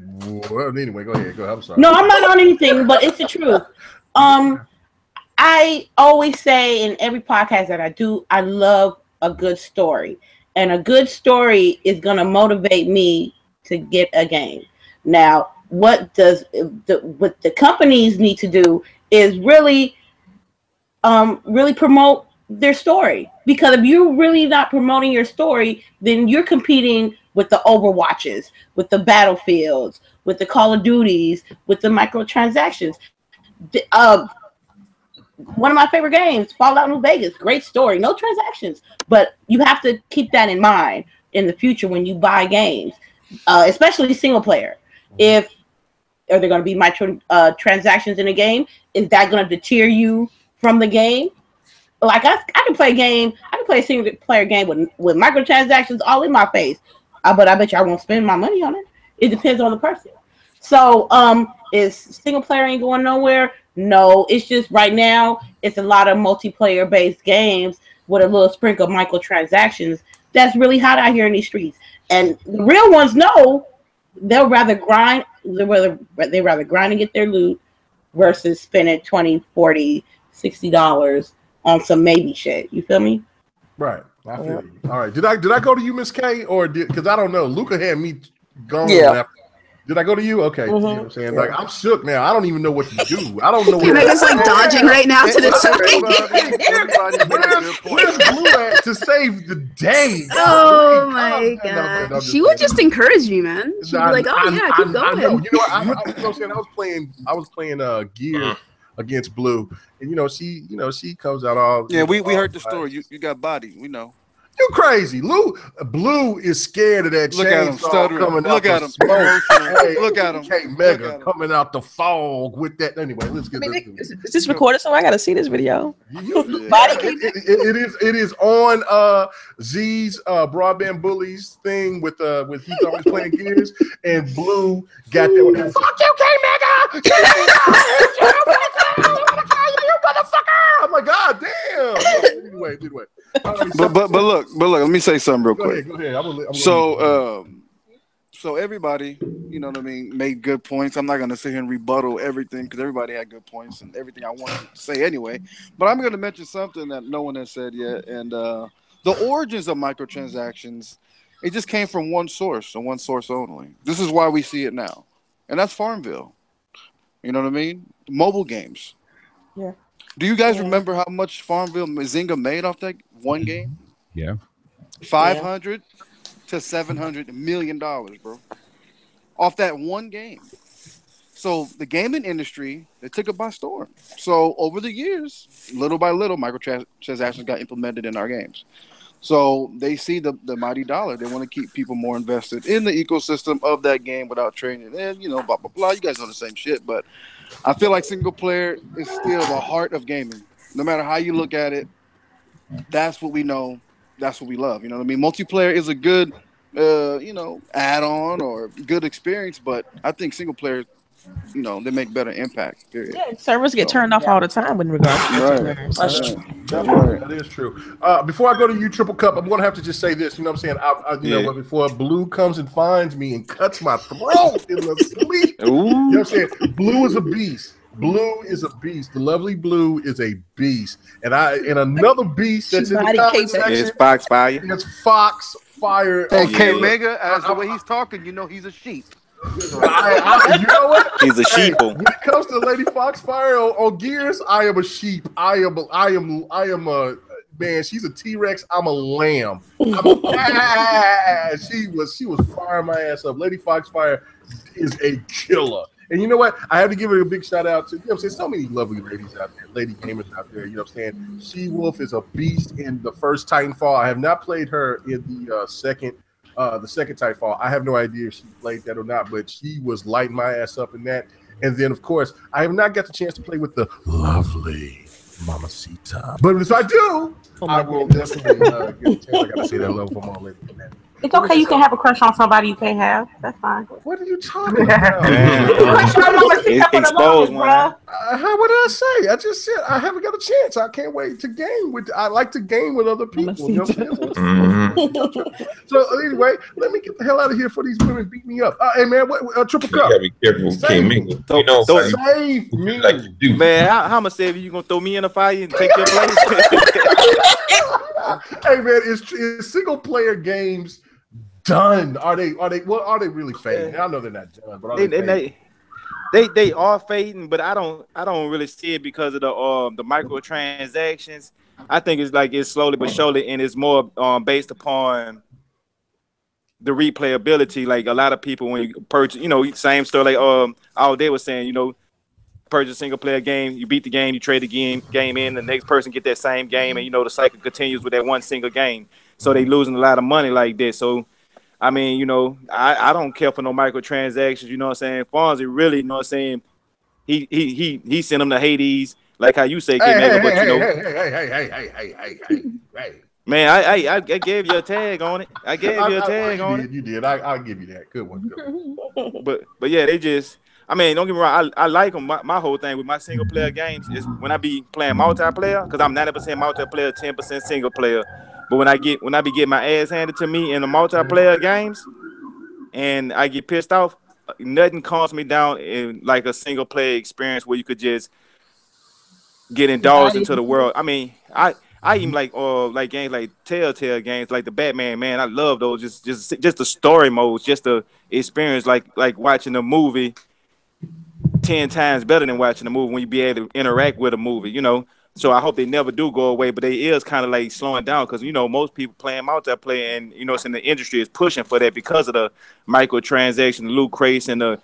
Well, anyway, go ahead. I'm sorry. No, I'm not on anything, but it's the truth. I always say in every podcast that I do, I love a good story, and a good story is going to motivate me to get a game. Now, what the companies need to do is really promote their story, because if you're really not promoting your story, then you're competing with the Overwatches, with the Battlefields, with the Call of Duties, with the microtransactions. One of my favorite games, Fallout New Vegas, great story, no transactions, but you have to keep that in mind in the future when you buy games, especially single player. Are there going to be transactions in a game? Is that going to deter you from the game? Like I can play a game, I can play a single player game with microtransactions all in my face, but I bet you I won't spend my money on it. It depends on the person. So, is single player ain't going nowhere? No, it's just right now it's a lot of multiplayer based games with a little sprinkle of microtransactions. That's really hot out here in these streets, and the real ones know they'll rather grind. They rather grind and get their loot versus spending $20, $40, $60 on some maybe shit. You feel me? Right. I feel you. All right. Did I go to you, Miss K, or because I don't know. Luca had me going. Yeah. Did I go to you? Okay. You know what I'm saying? Like, I'm shook now. I don't even know what to do. I don't know what Kmage's like dodging right now to the side. Where's Blue at to save the day? Oh my god. She would just encourage me, man. She'd be like, oh yeah, keep going. I know. You know what? I was saying I was playing Gear against Blue. And she comes out all. Yeah, we heard the story. You got body. We know. You crazy. Blue is scared of that chainsaw coming out. Look at him. Look at him. Kmage coming out the fog with that. Anyway, let's get this. Is this recorded? So I got to see this video. It is on Z's broadband bullies thing with he's always playing Gears, and Blue got that one. Fuck you, Kmage! I'm like, God damn. Anyway. But look, let me say something real quick. Go ahead. So everybody, you know what I mean, made good points. I'm not gonna sit here and rebuttal everything because everybody had good points and everything I wanted to say anyway. But I'm gonna mention something that no one has said yet, and the origins of microtransactions, it just came from one source and one source only. This is why we see it now, and that's Farmville. You know what I mean? Mobile games. Yeah. Do you guys remember how much Farmville Zynga made off that one game? Yeah. $500 to $700 million, bro. Off that one game. So the gaming industry, they took it by storm. So over the years, little by little, microtransactions got implemented in our games. So they see the mighty dollar. They want to keep people more invested in the ecosystem of that game without trading. And, blah, blah, blah. You guys know the same shit, but I feel like single player is still the heart of gaming. No matter how you look at it, that's what we know. That's what we love. You know what I mean? Multiplayer is a good add-on or good experience, but I think single player, they make better impact. Period. Yeah, servers get turned off all the time in regards to multiplayer. That is true. Before I go to you, Triple Cup, I'm going to have to just say this. You know what I'm saying? You know, before Blue comes and finds me and cuts my throat in the sleep. You know what I'm saying? Blue is a beast. Blue is a beast. The lovely Blue is a beast. And another beast that's in the comment section is Foxfire. It's Foxfire. Hey, Kmage, as the way he's talking, he's a sheep. You know what? He's a sheeple. When it comes to Lady Foxfire on Gears, I am a sheep. I am a man. She's a T-Rex. I'm a lamb. She was firing my ass up. Lady Foxfire is a killer. And you know what? I have to give her a big shout out to, I'm saying, so many lovely ladies out there, lady gamers out there. You know what I'm saying? She-Wolf is a beast in the first Titanfall. I have not played her in the second Titanfall. I have no idea if she played that or not, but she was lighting my ass up in that. And then, of course, I have not got the chance to play with the lovely Mamacita. But if I do, I will definitely get a chance. I got to say that love for my lady. It's okay. You can have a crush on somebody you can't have. That's fine. What are you talking about? Exposed one. How would I say? I just said I haven't got a chance. I can't wait to game with. I like to game with other people. You know what I'm saying? So anyway, let me get the hell out of here before these women beat me up. Hey man, Triple Cup. You gotta be careful. Save me. Like you do. Man, how much say you gonna throw me in a fire and take your place? Hey man, is single player games done? Are they really fading? I know they're not done, but they are fading, but I don't really see it because of the microtransactions. I think it's slowly but surely, and it's more based upon the replayability. Like a lot of people when you purchase, same story like all day was saying, purchase a single player game, you beat the game, you trade the game in, the next person get that same game, and the cycle continues with that one single game. So they losing a lot of money like this. So I mean, I don't care for no microtransactions, you know what I'm saying? Fonzie really, you know what I'm saying, he sent them to Hades, like how you say, Kmage, but hey. Man, I gave you a tag on it. I gave you a tag on it. You did. I'll give you that. Good one. But yeah, they just, I mean, don't get me wrong. I like them. My whole thing with my single player games is when I be playing multiplayer, because I'm 90% multiplayer, 10% single player. But when I be getting my ass handed to me in the multiplayer games, and I get pissed off, nothing calms me down in like a single player experience where you could just get indulged into the world. I mean, I even like games like Telltale games like the Batman. Man, I love those. Just the story modes, just the experience like watching a movie 10 times better than watching a movie when you be able to interact with a movie, So I hope they never do go away, but they is kind of like slowing down because most people playing multiplayer, and it's in the industry is pushing for that because of the microtransaction, the loot crates, and the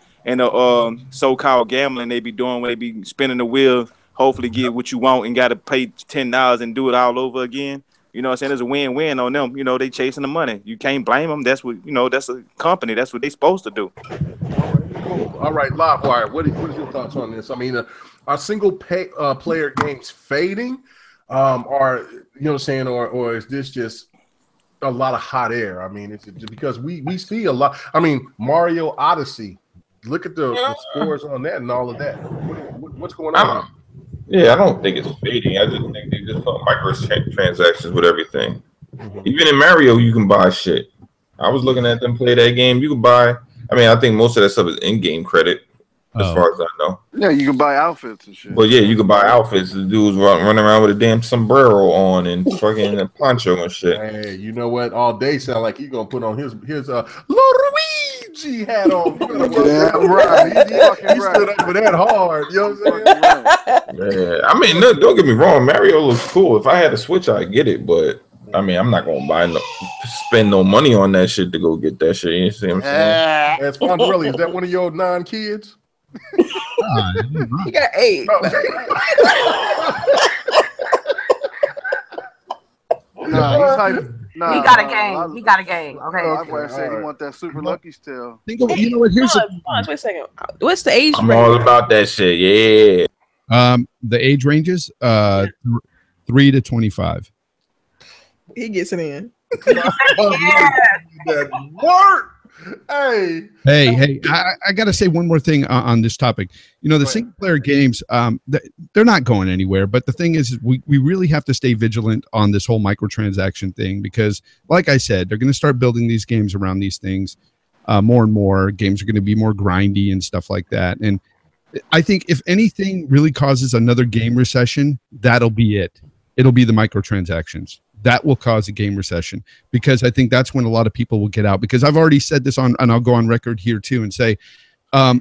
so-called gambling they be doing when they be spinning the wheel, hopefully get what you want and got to pay $10 and do it all over again. You know what I'm saying? There's a win-win on them. They chasing the money. You can't blame them. That's what that's a company. That's what they supposed to do. All right, Livewire. What is your thoughts on this? I mean, are single player games fading? Or what I'm saying, or is this just a lot of hot air? I mean, it's because we see a lot. I mean, Mario Odyssey. Look at the scores on that and all of that. What's going on? Yeah, I don't think it's fading. I just think they just put microtransactions with everything. Even in Mario, you can buy shit. I was looking at them play that game. You can buy. I mean, I think most of that stuff is in-game credit, as far as I know. Yeah, you can buy outfits and shit. But yeah, you can buy outfits. The dudes running around with a damn sombrero on and fucking a poncho and shit. Hey, you know what? All day sound like he's gonna put on his Luigi hat on. Yeah, right. He stood up for that hard. You know what I'm saying? Yeah, I mean, don't get me wrong. Mario looks cool. If I had a Switch, I'd get it. But I mean, I'm not gonna spend no money on that shit to go get that shit. You see what I'm saying? That's Fondarelli. Is that one of your 9 kids? You got 8. He got a game. He got a game. Okay. LiveWire said he want that Super Lucky's tail. Think of, you know what? Here's wait a second. What's the age I'm range? all about that shit. Yeah. The age ranges 3 to 25. He gets it in. that work. Hey, I got to say one more thing on this topic. You know, the single player games, they're not going anywhere. But the thing is, we really have to stay vigilant on this whole microtransaction thing because, like I said, they're going to start building these games around these things more and more. Games are going to be more grindy and stuff like that. And I think if anything really causes another game recession, that'll be it. It'll be the microtransactions. That will cause a game recession because I think that's when a lot of people will get out. Because I've already said this and I'll go on record here too and say,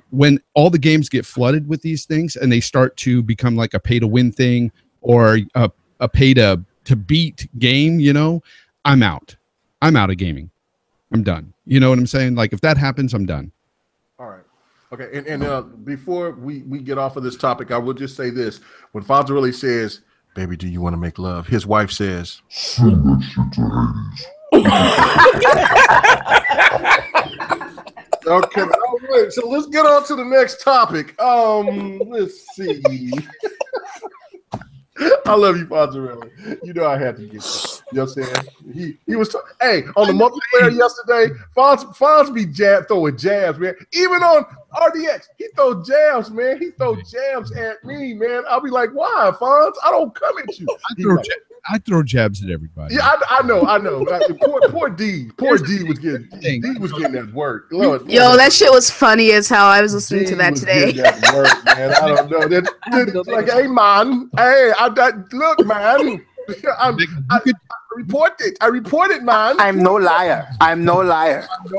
when all the games get flooded with these things and they start to become like a pay to win thing or a pay to beat game, you know, I'm out. I'm out of gaming. I'm done. You know what I'm saying? Like if that happens, I'm done. All right. Okay. And before we get off of this topic, I will just say this. When Fonzarelli says, "Baby, do you want to make love?" his wife says, okay, all right, so let's get on to the next topic. Let's see. I love you, Fonzarelli. You know I had to get you. You know what I'm saying? He was hey, on the multiplayer yesterday, Fonz be throwing jabs, man. Even on RDX, he throw jabs, man. He throw jabs at me, man. I'll be like, why, Fonz? I don't come at you. I throw jabs at everybody. Yeah, I know. Poor D. Poor D was getting that work. Lord, yo, that shit was funny as hell. I was listening to that today. That work, man. I don't know. That like, hey man, look, man. I reported, man. I'm no liar. I'm no liar. D.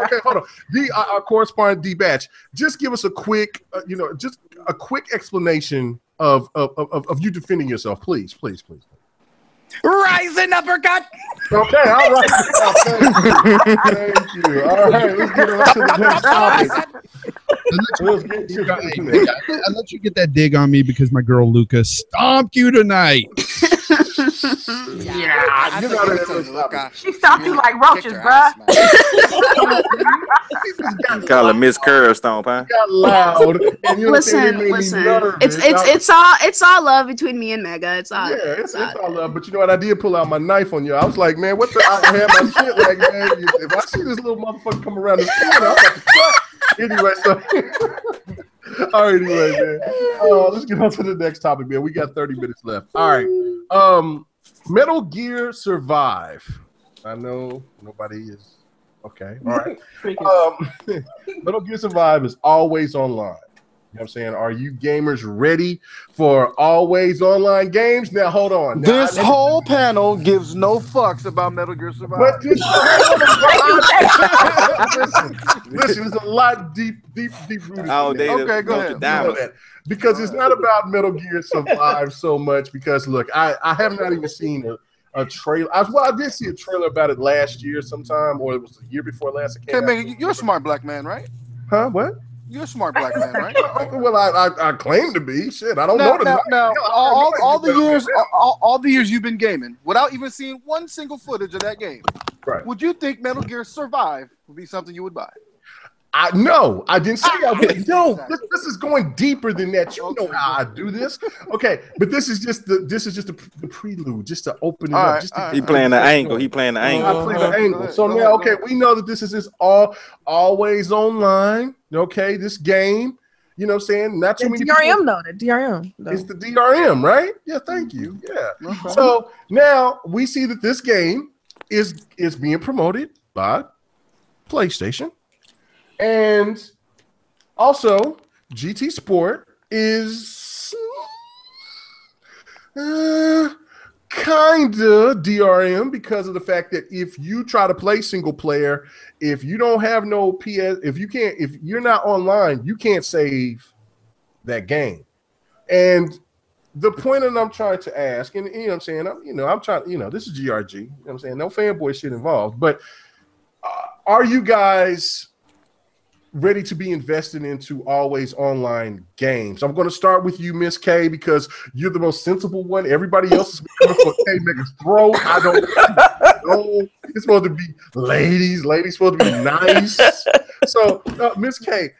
Okay, hold on. D, our correspondent D Batch. Just give us a quick, just a quick explanation of you defending yourself, please. Rising uppercut. Okay, all right. Thank you. All right, let's get on to the next topic. I let you get that dig on me because my girl Luca stomped you tonight. Yeah, she stomped you like roaches, bruh. Call it Miss Curve Stomp, huh? Got loud. And Listen. It's all love between me and Mega. It's all all love. But you know what? I did pull out my knife on you. I was like, man, what the? I had my shit like, man. If I see this little motherfucker come around this corner, I'm about to cut. Anyway, so. All right, anyway, man. Let's get on to the next topic, man. We got 30 minutes left. All right. Metal Gear Survive. I know nobody is okay. All right. Metal Gear Survive is always online. You know what I'm saying? Are you gamers ready for always online games? Now, hold on. Now, this whole panel gives no fucks about Metal Gear Survive. But this listen, there's a lot deep rooted. Okay, go ahead. Because it's not about Metal Gear Survive so much. Because look, I have not even seen a trailer. I did see a trailer about it last year sometime, or it was the year before last. Okay, man, you're a smart black man, right? Huh? What? You're a smart black man, right? Well, I claim to be. Shit, I don't know. Now, all the years you've been gaming, without even seeing one single footage of that game, right? Would you think Metal Gear Survive would be something you would buy? No, I didn't say I would. No, this is going deeper than that. You know how I do this. Okay, but this is just the prelude, just to open it up. He playing the angle. I play the angle. So now, okay, we know that this is always online. Okay, this game. You know what I'm saying? Not too many DRM though. The DRM. It's the DRM, right? Yeah, thank you. Yeah. So now we see that this game is being promoted by PlayStation. And also, GT Sport is kind of DRM because of the fact that if you try to play single player, if you don't have no PS, if you're not online, you can't save that game. And the point that I'm trying to ask, and you know what I'm saying, I'm trying, this is GRG, you know what I'm saying, no fanboy shit involved, but are you guys ready to be invested into always online games? I'm going to start with you, Miss K, because you're the most sensible one. Everybody else is coming for Kmage's throat. I don't know. It's supposed to be ladies supposed to be nice. So, Miss K,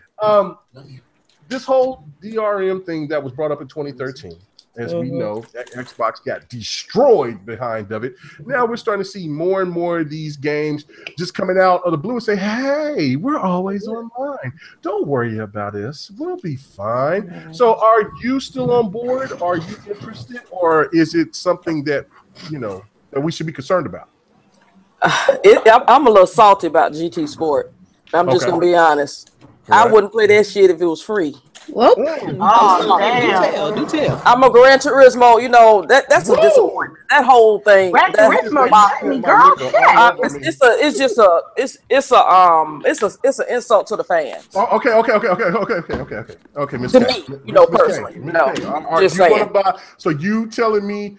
this whole DRM thing that was brought up in 2013, as we know, that Xbox got destroyed behind of it. Now we're starting to see more and more of these games just coming out of the blue and say, hey, we're always online. Don't worry about us. We'll be fine. So are you still on board? Are you interested? Or is it something that, you know, that we should be concerned about? I'm a little salty about GT Sport. I'm just going to be honest. Right. I wouldn't play that shit if it was free. Whoop. Oh, damn. Do tell. I'm a Gran Turismo, you know, that's a disappointment. That whole thing. Gran Turismo, girl. It's an insult to the fans. Oh, okay, Miss To K. me, you know, personally. No, just saying. So you telling me,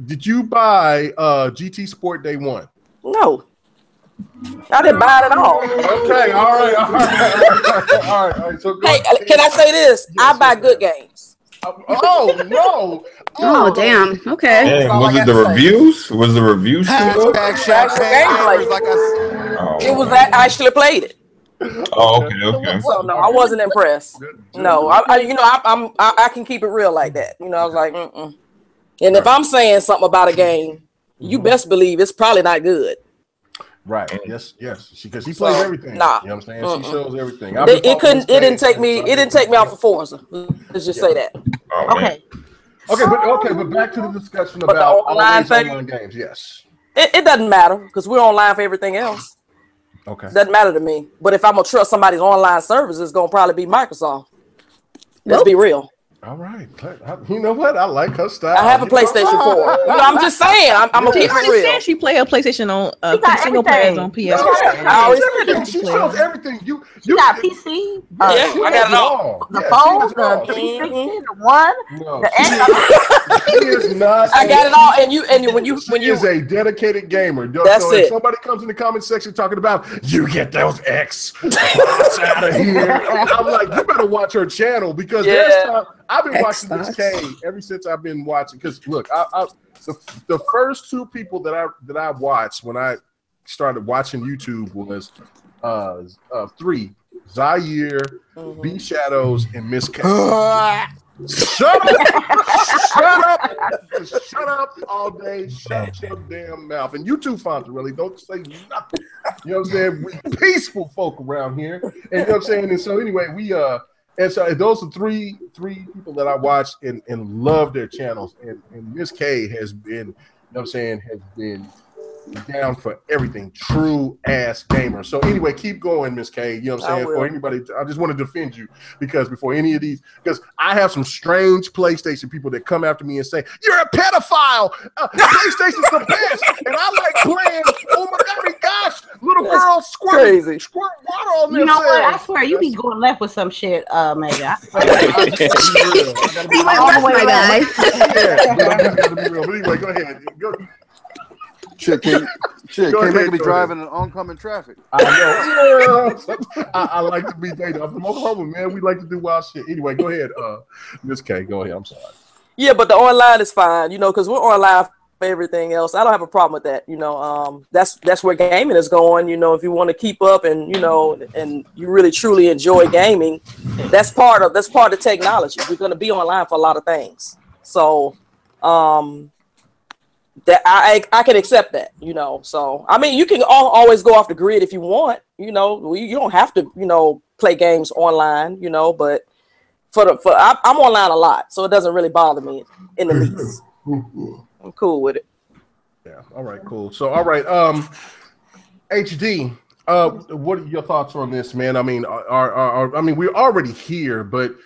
did you buy GT Sport day one? No. I didn't buy it at all. Okay, all right. So hey, can I say this? Yes, I buy good games. Oh no! Oh damn! Okay. Hey, was it the reviews? Was the reviews? Hashtag champagne. Like it was that I actually played it. Oh, okay. So no, I wasn't impressed. No, I can keep it real like that. You know, I was like, And if I'm saying something about a game, you best believe it's probably not good. Right. Yes. Because she plays everything. Nah. You know what I'm saying? She shows everything. It didn't take me off of Forza. Let's just say that. Okay. But back to the discussion about online games. Yes. It doesn't matter because we're online for everything else. Okay. Doesn't matter to me. But if I'm gonna trust somebody's online service, it's gonna probably be Microsoft. Let's be real. All right. You know what? I like her style. I have a PlayStation 4. You know, I'm just saying. I'm gonna keep it real. She play her PlayStation on single players on PS. She shows everything. You got PC. I got it all. The phone, the 360, the one, the X. She is not. I got it all. And when you is a dedicated gamer. That's it. If somebody comes in the comment section talking about you get those X out of here, I'm like, you better watch her channel because there's time. I've been watching this K ever since I've been watching. Because look, the first two people that I watched when I started watching YouTube was three: Zaire, B Shadows, and Miss K. Shut up all day. Shut your damn mouth. And you too, Fonta, really don't say nothing. You know what I'm saying? We peaceful folk around here. And you know what I'm saying? And so anyway, and so those are three people that I watched and love their channels. And Miss K has been, you know what I'm saying, has been down for everything. True ass gamer. So anyway, keep going, Miss K. You know what I'm saying? For anybody, I just want to defend you because before any of these, because I have some strange PlayStation people that come after me and say, you're a pedophile. PlayStation's the best. And I like playing, oh my gosh, little girl squirt water on me. You know what? I swear you be going left with some shit, Mega. He went left, my guy. Yeah, gotta be real. But anyway, go ahead. Shit, can't make me driving in oncoming traffic. I know. I like to be dated. I'm from Oklahoma, man. We like to do wild shit. Anyway, go ahead, Miss K. Go ahead. I'm sorry. Yeah, but the online is fine, you know, because we're online for everything else. I don't have a problem with that. You know, that's where gaming is going. You know, if you want to keep up and you know, and you really truly enjoy gaming, that's part of the technology. We're going to be online for a lot of things. So, that I can accept that, you know. So I mean, you can always go off the grid if you want, you know. You don't have to, you know, play games online, you know. But I'm online a lot, so it doesn't really bother me in the least. I'm cool with it. Yeah. All right. Cool. So all right. HD. What are your thoughts on this, man? I mean, I mean, we're already here, but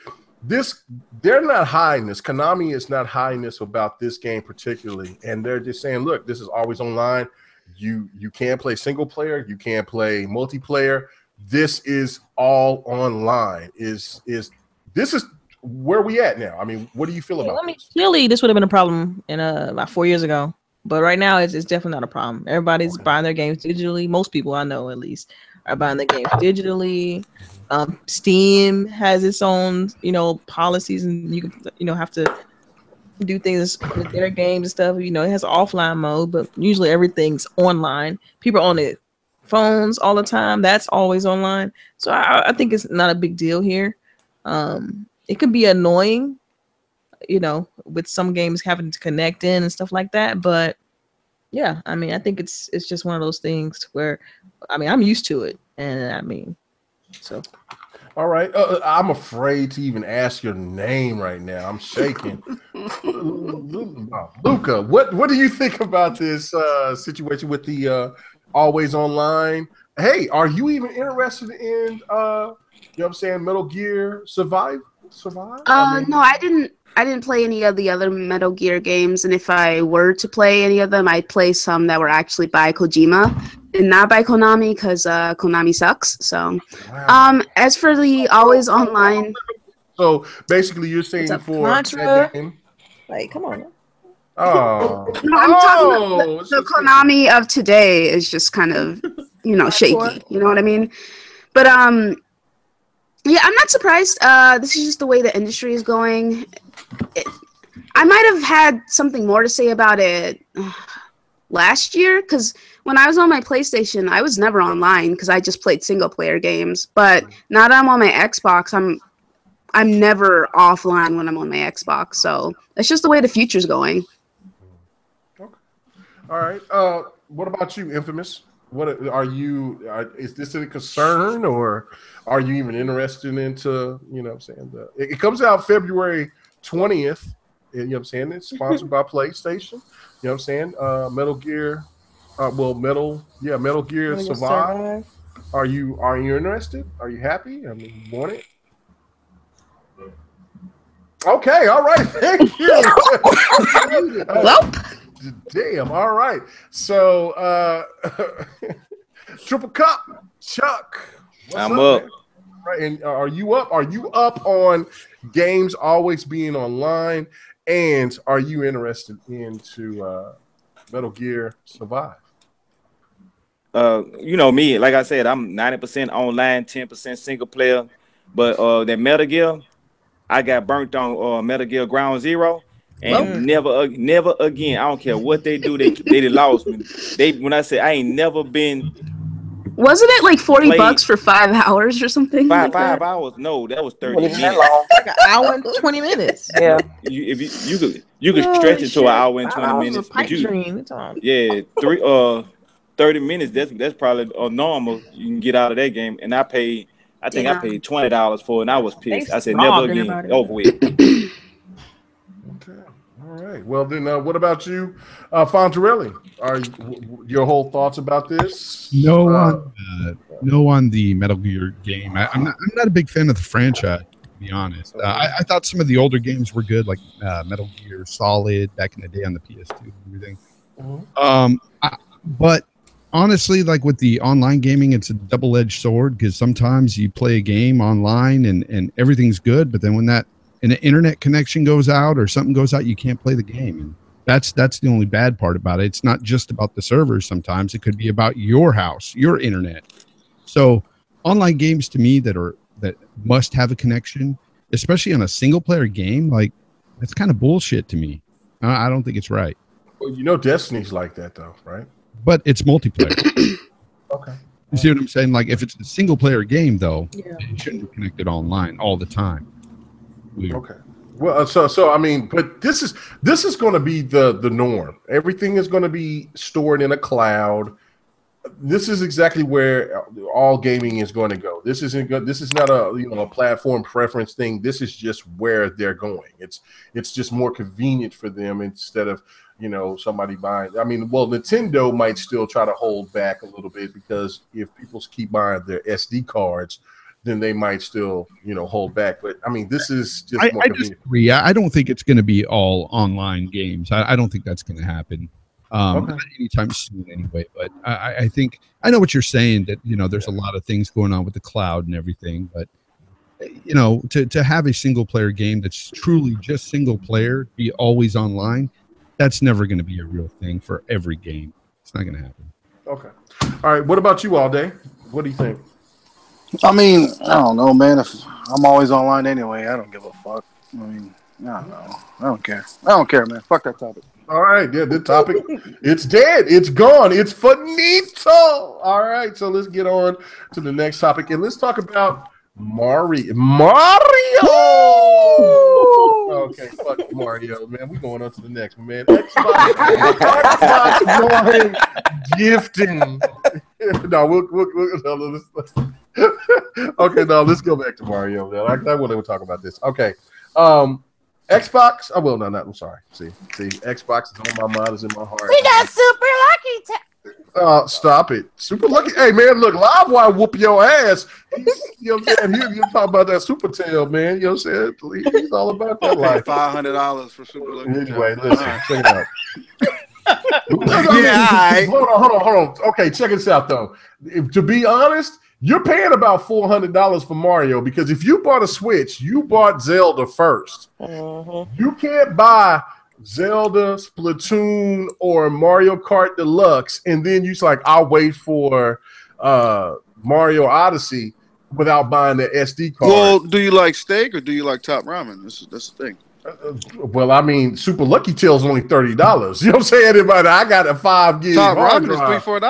they're not hiding this. Konami is not hiding this about this game particularly, and they're just saying, look, this is always online. You can't play single player, you can't play multiplayer. This is all online. This is where we at now. I mean, what do you feel about this? Clearly, this would have been a problem in about 4 years ago, but right now it's definitely not a problem. Everybody's buying their games digitally. Most people I know, at least, are buying their games digitally. Steam has its own, you know, policies, and you can, you know, have to do things with their games and stuff. You know, it has offline mode, but usually everything's online. People are on their phones all the time. That's always online. So I think it's not a big deal here. It could be annoying you know, with some games having to connect in and stuff like that. But yeah, I mean, I think it's just one of those things where, I mean, I'm used to it, and I mean, so. All right, I'm afraid to even ask your name right now. I'm shaking. Luca, what do you think about this situation with the always online? Hey, are you even interested in you know what I'm saying, Metal Gear Survive? No, I didn't play any of the other Metal Gear games, and if I were to play any of them, I'd play some that were actually by Kojima and not by Konami, because Konami sucks. So, wow. As for the always online, so basically, you're saying for that game, like, come on. Oh, no, I'm talking about the Konami of today is just kind of, you know, shaky. You know what I mean? But yeah, I'm not surprised. This is just the way the industry is going. I might have had something more to say about it last year, because when I was on my PlayStation, I was never online because I just played single player games. But now that I'm on my Xbox, I'm never offline when I'm on my Xbox. So that's just the way the future's going. Okay. All right. What about you, Infamous? What are you? Is this a concern, or are you even interested into? You know what I'm saying? It comes out February 20th. You know what I'm saying? It's sponsored by PlayStation. You know what I'm saying? Metal Gear. Metal Gear Survive. Are you interested? Are you happy? I mean, you want it? Okay, all right, thank you. Well, damn, all right. So, Triple Cup, Chuck. I'm up. Right, and are you up? Are you up on games always being online? And are you interested into Metal Gear Survive? You know me, like I said, I'm 90% online, 10% single player. But that Metal Gear, I got burnt on Metal Gear Ground Zero, and never again. I don't care what they do, they lost me. When I say I ain't never been. Wasn't it like $40 for 5 hours or something? Five hours? No, that was 30 minutes. Like an hour and 20 minutes. Yeah. You could stretch it to an hour and 20 minutes. Pipe dream. 30 minutes. That's probably normal. You can get out of that game. And I paid $20 for it, and I was pissed. I said never again. Over with. Okay. All right. Well then, what about you, Fontarelli? Are your whole thoughts about this? No on the Metal Gear game. I'm not a big fan of the franchise, to be honest. I thought some of the older games were good, like Metal Gear Solid back in the day on the PS2 and everything. But honestly, like with the online gaming, it's a double-edged sword, because sometimes you play a game online and everything's good, but then when an internet connection goes out or something goes out, you can't play the game. And that's the only bad part about it. It's not just about the servers. Sometimes it could be about your house, your internet. So online games to me that must have a connection, especially on a single player game, like that's kind of bullshit to me. I don't think it's right. Well, you know, Destiny's like that though, right? But it's multiplayer. Okay. You see what I'm saying? Like if it's a single player game though, it shouldn't be connected online all the time. Weird. Okay. Well, so I mean, but this is going to be the norm. Everything is going to be stored in a cloud. This is exactly where all gaming is going to go. This isn't good. This is not a platform preference thing. This is just where they're going. It's just more convenient for them instead of somebody buying. I mean, well, Nintendo might still try to hold back a little bit, because if people keep buying their SD cards, then they might still, hold back. But I mean, this is just more convenient. Just agree. I don't think it's going to be all online games. I don't think that's going to happen not anytime soon anyway. But I think I know what you're saying, that, there's a lot of things going on with the cloud and everything. But, to have a single player game that's truly just single player, be always online, that's never going to be a real thing for every game. It's not going to happen. Okay. All right. What about you, All Day? What do you think? I mean, I don't know, man. If I'm always online anyway, I don't give a fuck. I mean, I don't know. I don't care. I don't care, man. Fuck that topic. All right. Yeah, the topic, it's dead. It's gone. It's finito. All right. So let's get on to the next topic, and let's talk about Mario. Okay, fuck Mario, man. We going on to the next one, man. Xbox One gifting. No, we'll okay, no, let's go back to Mario. Man. I want to talk about this. Okay, Xbox. I will no, not. I'm sorry. See, Xbox is on my mind. Is in my heart. We got Super Lucky. Stop it. Super Lucky. Hey, man, look, LiveWire whoop your ass. You know what I'm saying? You talk about that Super Tail, man. You know what I'm saying? He's all about that life. $500 for Super Lucky. Anyway, listen, check it out. Yeah, hold on. Okay, check this out, though. To be honest, you're paying about $400 for Mario because if you bought a Switch, you bought Zelda first. You can't buy Zelda, Splatoon, or Mario Kart Deluxe, and then you're like, I'll wait for Mario Odyssey without buying the SD card. Well, do you like steak or do you like top ramen? That's the thing. Well, I mean, Super Lucky Tail's only $30. You know what I'm saying? Everybody, I got a 5 gig. Top ramen is $3-4.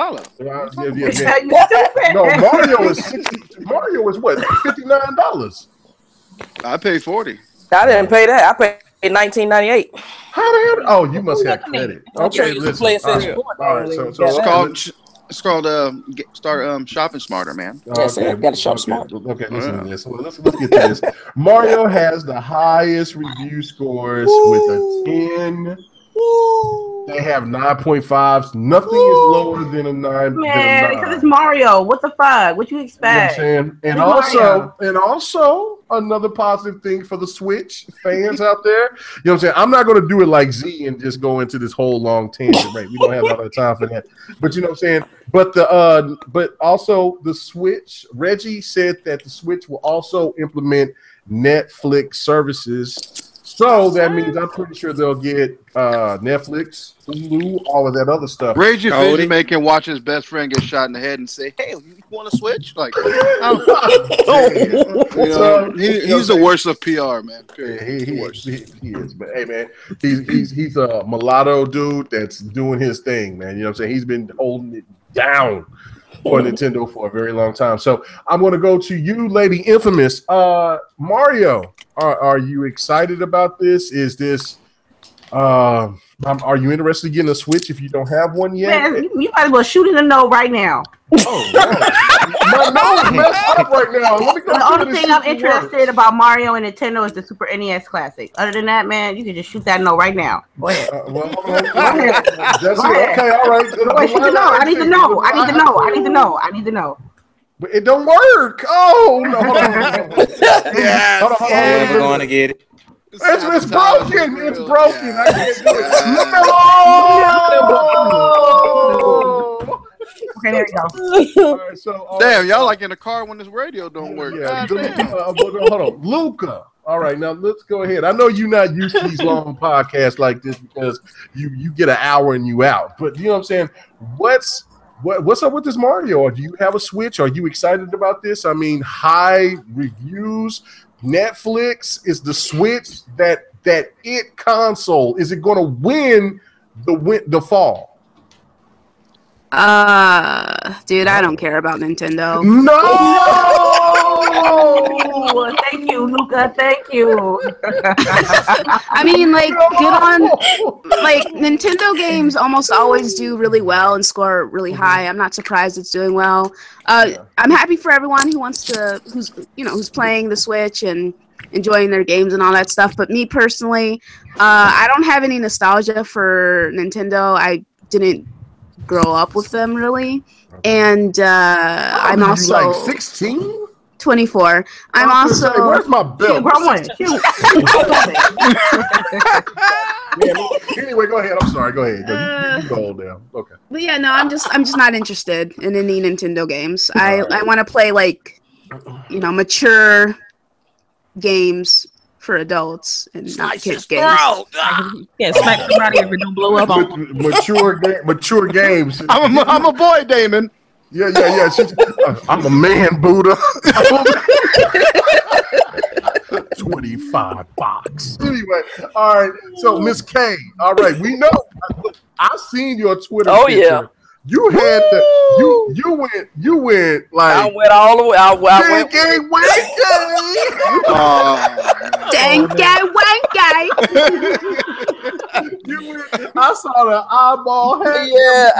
No, Mario is Mario is what? $59. I paid $40. I didn't pay that. I paid $19.98. How the hell? Oh, you must have credit. Okay, listen. All right, so it's called start shopping smarter, man. Yes, got to shop smart. Okay, listen to this. Well, let's get to this. Mario has the highest review scores with a 10. They have 9.5s. Nothing is lower than a 9. Man, because it's Mario. What the fuck? What you expect? You know what I'm saying? And also another positive thing for the Switch fans out there. You know what I'm saying? I'm not going to do it like Z and just go into this whole long tangent, right? We don't have a lot of time for that. But you know what I'm saying? But but also the Switch, Reggie said that the Switch will also implement Netflix services. So that means I'm pretty sure they'll get Netflix, Hulu, all of that other stuff. Rage your vision making, watch his best friend get shot in the head and say, "Hey, you want to switch?" Like, he's the worst of PR, man. He is, but hey, man, he's a mulatto dude that's doing his thing, man. You know what I'm saying? He's been holding it down for Nintendo for a very long time. So I'm going to go to you, Lady Infamous. Mario, are you excited about this? Is this are you interested in getting a Switch if you don't have one yet? Man, you might as well shoot in the no right now. Oh, my nose messed up right now. Let me go the only thing I'm interested about Mario and Nintendo is the Super NES Classic. Other than that, man, you can just shoot that no right now. Go ahead. Go ahead. Okay, all right. I need to know. I need to know. But it don't work. Oh no! Hold on. Hold on. We're going to get it. It's broken. It's broken. I can't do it. No! Okay, there you go. All right, so, damn, y'all like in the car when this radio don't work. Yeah, hold on, Luca. All right, now let's go ahead. I know you're not used to these long podcasts like this because you get an hour and you out. But you know what I'm saying? What's up with this Mario? Or do you have a Switch? Are you excited about this? I mean, high reviews. Netflix is the Switch that it console. Is it going to win the fall? Dude, I don't care about Nintendo. No! Thank you, Luca. Thank you. I mean, like, Nintendo games almost always do really well and score really high. I'm not surprised it's doing well. I'm happy for everyone who's playing the Switch and enjoying their games and all that stuff. But me personally, I don't have any nostalgia for Nintendo. I didn't grow up with them really, and I'm also like 16, 24. I'm also where's my belt? Anyway, go ahead. I'm sorry. Go ahead. You go down. Okay. But yeah, no, I'm just not interested in any Nintendo games. I want to play mature games for adults and not kids games. Yeah, smack somebody if it don't blow up on mature games. I'm a boy, Damon. Yeah. I'm a man, Buddha. 25 bucks. Anyway, all right. So Miss K, all right, we know. I've seen your Twitter picture. You had you went like I went all the way. I went. I saw the eyeball head. Yeah,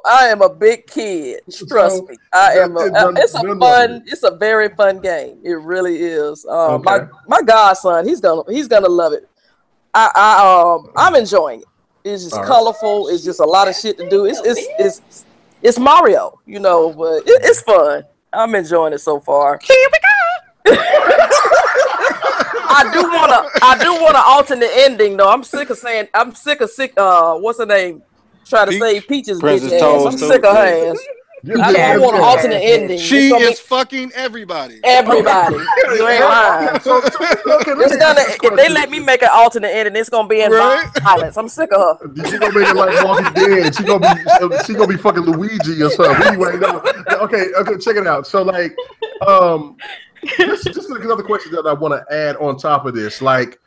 I am a big kid. Trust me. It's a very fun game. It really is. My godson, he's gonna love it. I'm enjoying it. It's just colorful. It's just a lot of shit to do. It's Mario, you know, but it's fun. I'm enjoying it so far. Here we go. I do want an alternate ending though. I'm sick of what's her name? Try to say Peach's bitch ass. I'm sick of her ass. I want an alternate ending. She is fucking everybody. Everybody. You ain't lying. If they let me make an alternate ending, it's gonna be in violence. I'm sick of her. She gonna make it like Walking Dead. She gonna be fucking Luigi or something. Anyway, no. Okay, check it out. So like, just another question that I want to add on top of this. Like,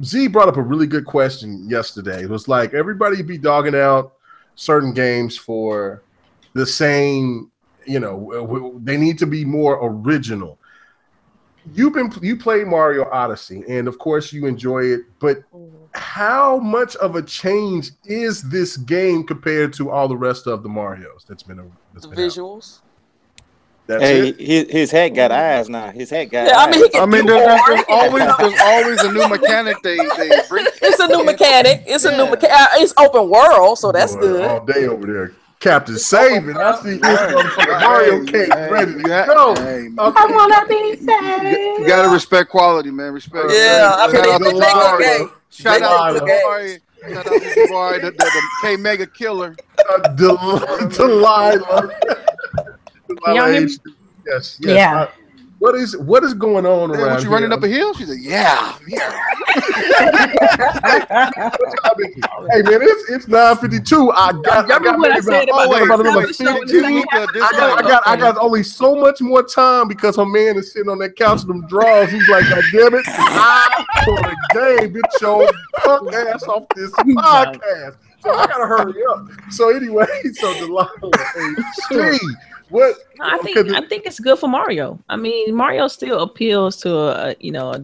Z brought up a really good question yesterday. It was like everybody be dogging out certain games for the same, you know, they need to be more original. You played Mario Odyssey, and of course you enjoy it, but how much of a change is this game compared to all the rest of the Marios that's been visuals? His hat got eyes now. His hat got eyes. There's always a new mechanic they bring. It's a new mechanic. It's open world, so that's good. All day over there. Captain Saving. I see Mario cake ready to go. I wanna be saved. You gotta respect quality, man. Respect. Yeah, I mean, shout out to the boy, the Kmage killer. Delilah. Yes. Yeah. What is going on around here? You running up a hill? She's like, yeah. Hey man, it's 9:52. I got only so much more time because her man is sitting on that couch with them drawers. He's like, God damn it, I for the game, get your punk ass off this podcast. So I gotta hurry up. So anyway, Delilah, Steve. I think it's good for Mario. I mean, Mario still appeals to a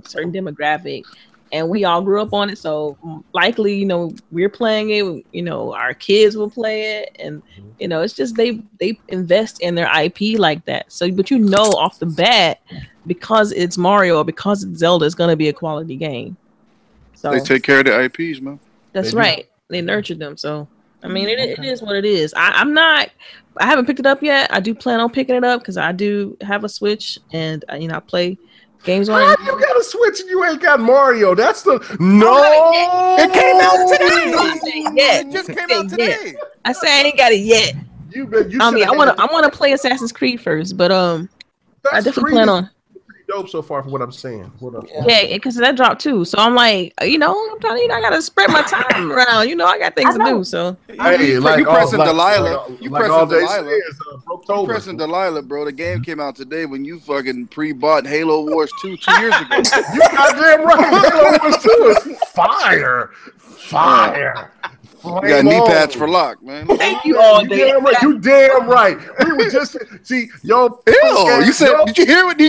certain demographic, and we all grew up on it. So likely, we're playing it. Our kids will play it, and it's just they invest in their IP like that. So, but off the bat, because it's Mario or because it's Zelda, it's gonna be a quality game. So they take care of the IPs, man. That's right. They nurture them. So I mean, it is what it is. I haven't picked it up yet. I do plan on picking it up because I do have a Switch, and I play games on it. You got a Switch and you ain't got Mario? That's the It came out today. It just came out today. I say I ain't got it yet. I want to play Assassin's Creed first, but I definitely plan on. Dope so far from what I'm saying. Yeah, because that dropped too. So I'm like, I'm trying to, I gotta spread my time around. I got things to do. So you pressing Delilah. You pressing Delilah, bro. The game came out today when you fucking pre-bought Halo Wars 2 2 years ago. You goddamn right. Halo Wars 2 is fire. You got knee pads for lock, man. Thank you all day. You damn right. We were just see yo. You said? Did you hear what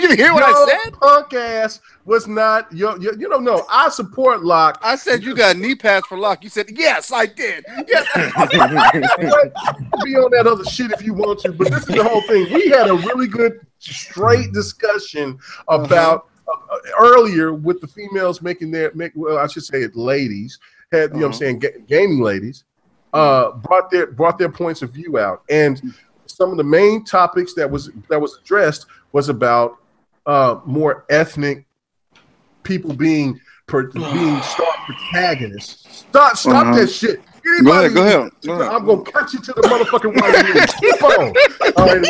I said? Punk ass was not your. You don't know. I support lock. I said you got knee pads for lock. You said yes, I did. Yes. Be on that other shit if you want to, but this is the whole thing. We had a really good straight discussion about earlier with the females I should say it ladies. Had, what I'm saying, gaming ladies brought their points of view out, and some of the main topics that was addressed was about more ethnic people being star protagonists. Stop that shit. Anybody, go ahead. I'm gonna cut you to the motherfucking white. Keep on. All right,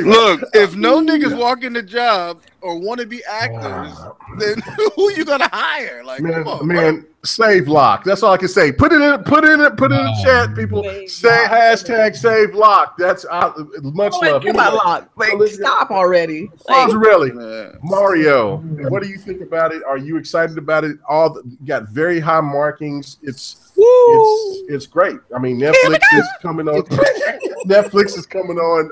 Look, if no niggas walk in the job or wannabe actors, then who you gonna hire? Like, man, come on, man, save lock. That's all I can say. Put it in the chat, people. Say hashtag save lock. That's much love. Come on, Lock. Like, stop already. Like, Really, Mario. What do you think about it? Are you excited about it? You got very high markings. It's great. I mean, Netflix is coming on. Netflix is coming on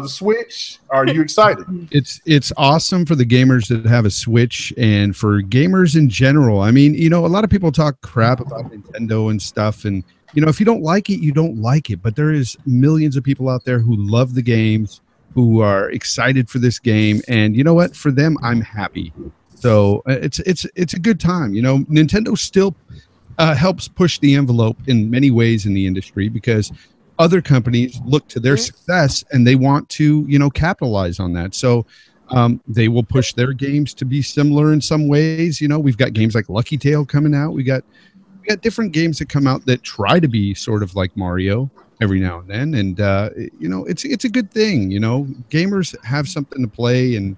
the Switch. Are you excited? It's awesome for the gamers that have a Switch and for gamers in general. I mean, you know, a lot of people talk crap about Nintendo and stuff, and you know, if you don't like it, you don't like it. But there is millions of people out there who love the games, who are excited for this game, and you know what? For them, I'm happy. So it's a good time. You know, Nintendo still helps push the envelope in many ways in the industry because other companies look to their success and they want to, you know, capitalize on that. So they will push their games to be similar in some ways. You know, we've got games like Lucky Tail coming out. We got different games that come out that try to be sort of like Mario every now and then. And, you know, it's a good thing. You know, gamers have something to play, and,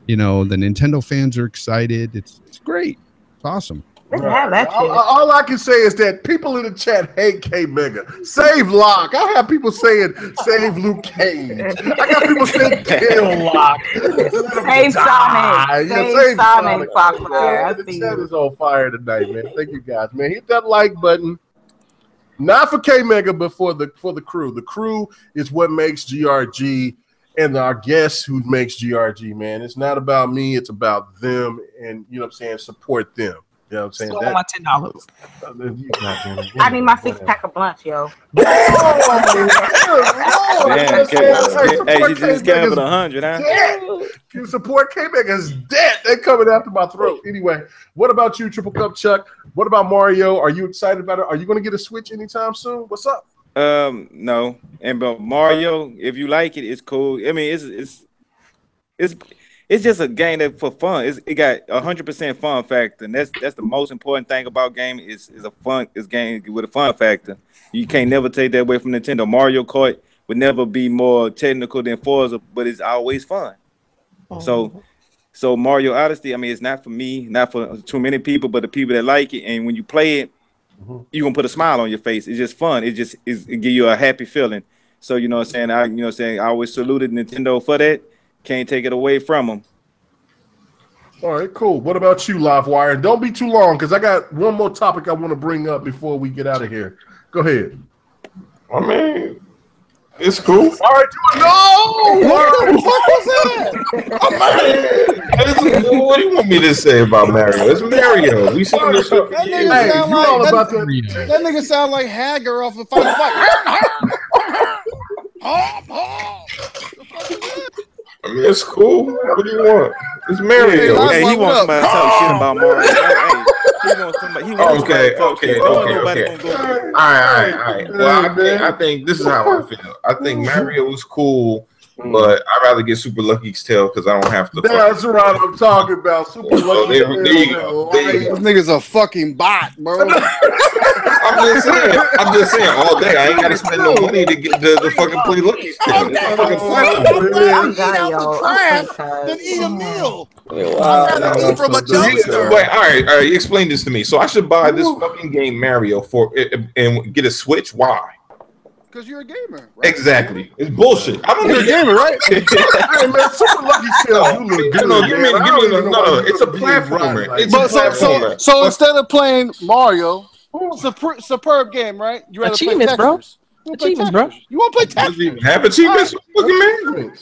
you know, the Nintendo fans are excited. It's great. It's awesome. All I can say is that people in the chat hate Kmage. Save Lock. I have people saying save Luke Cage. I got people saying kill Lock. Save Sonic. Save Sonic. The chat is on fire tonight, man. Thank you guys, man. Hit that like button. Not for Kmage, but for the crew. The crew is what makes GRG, and our guests who makes GRG, man. It's not about me. It's about them, and you know what I'm saying. Support them. You know what I'm saying? So my $10. I need my 6-pack of blunts, yo. Hey, you just gave it 100, huh? You support Kmage is dead. They're coming after my throat. Anyway, what about you, Triple Cup Chuck? What about Mario? Are you excited about it? Are you going to get a Switch anytime soon? What's up? No. And but Mario, if you like it, it's cool. I mean, it's just a game that for fun. It got 100% fun factor, and that's the most important thing about gaming. Is a fun. It's game with a fun factor. You can't never take that away from Nintendo. Mario Kart would never be more technical than Forza, but it's always fun. So Mario Odyssey, I mean, it's not for me, not for too many people, but the people that like it. And when you play it, you're gonna put a smile on your face. It's just fun. It give you a happy feeling. So you know what I'm saying. I always saluted Nintendo for that. Can't take it away from them. All right, cool. What about you, Livewire? Don't be too long, because I got one more topic I want to bring up before we get out of here. Go ahead. I mean, it's cool. All right, no! What the fuck was that? What do you want me to say about Mario? It's Mario. We seen this shit for years. That nigga sound like Hager off of Final Fight. I mean, it's cool. What do you want? It's Mario. Hey, he wants somebody to talk shit about Mario. He wants somebody to talk shit. All right. Well, I think this is how I feel. I think Mario is cool, but I'd rather get Super Lucky's Tail because I don't have to. That's what I'm talking about. Super Lucky's Tail. There you go. This nigga's a fucking bot, bro. I'm just saying, all day I ain't gotta spend no money to get the fucking play Lucky's Tail. Then eat a meal. Eat from a dumpster. Wait, all right. Explain this to me. So I should buy this fucking game Mario and get a Switch? Why? Because you're a gamer, right? Exactly. It's bullshit. I don't you're a gamer, right? Hey man, Super Lucky's Tail, you look good. No, it's a platformer. So instead of playing Mario, superb game, right? You rather achievements, play Tetris. bro. Achievements, bro. You want to play Tetris? Doesn't even have achievements? Fucking man.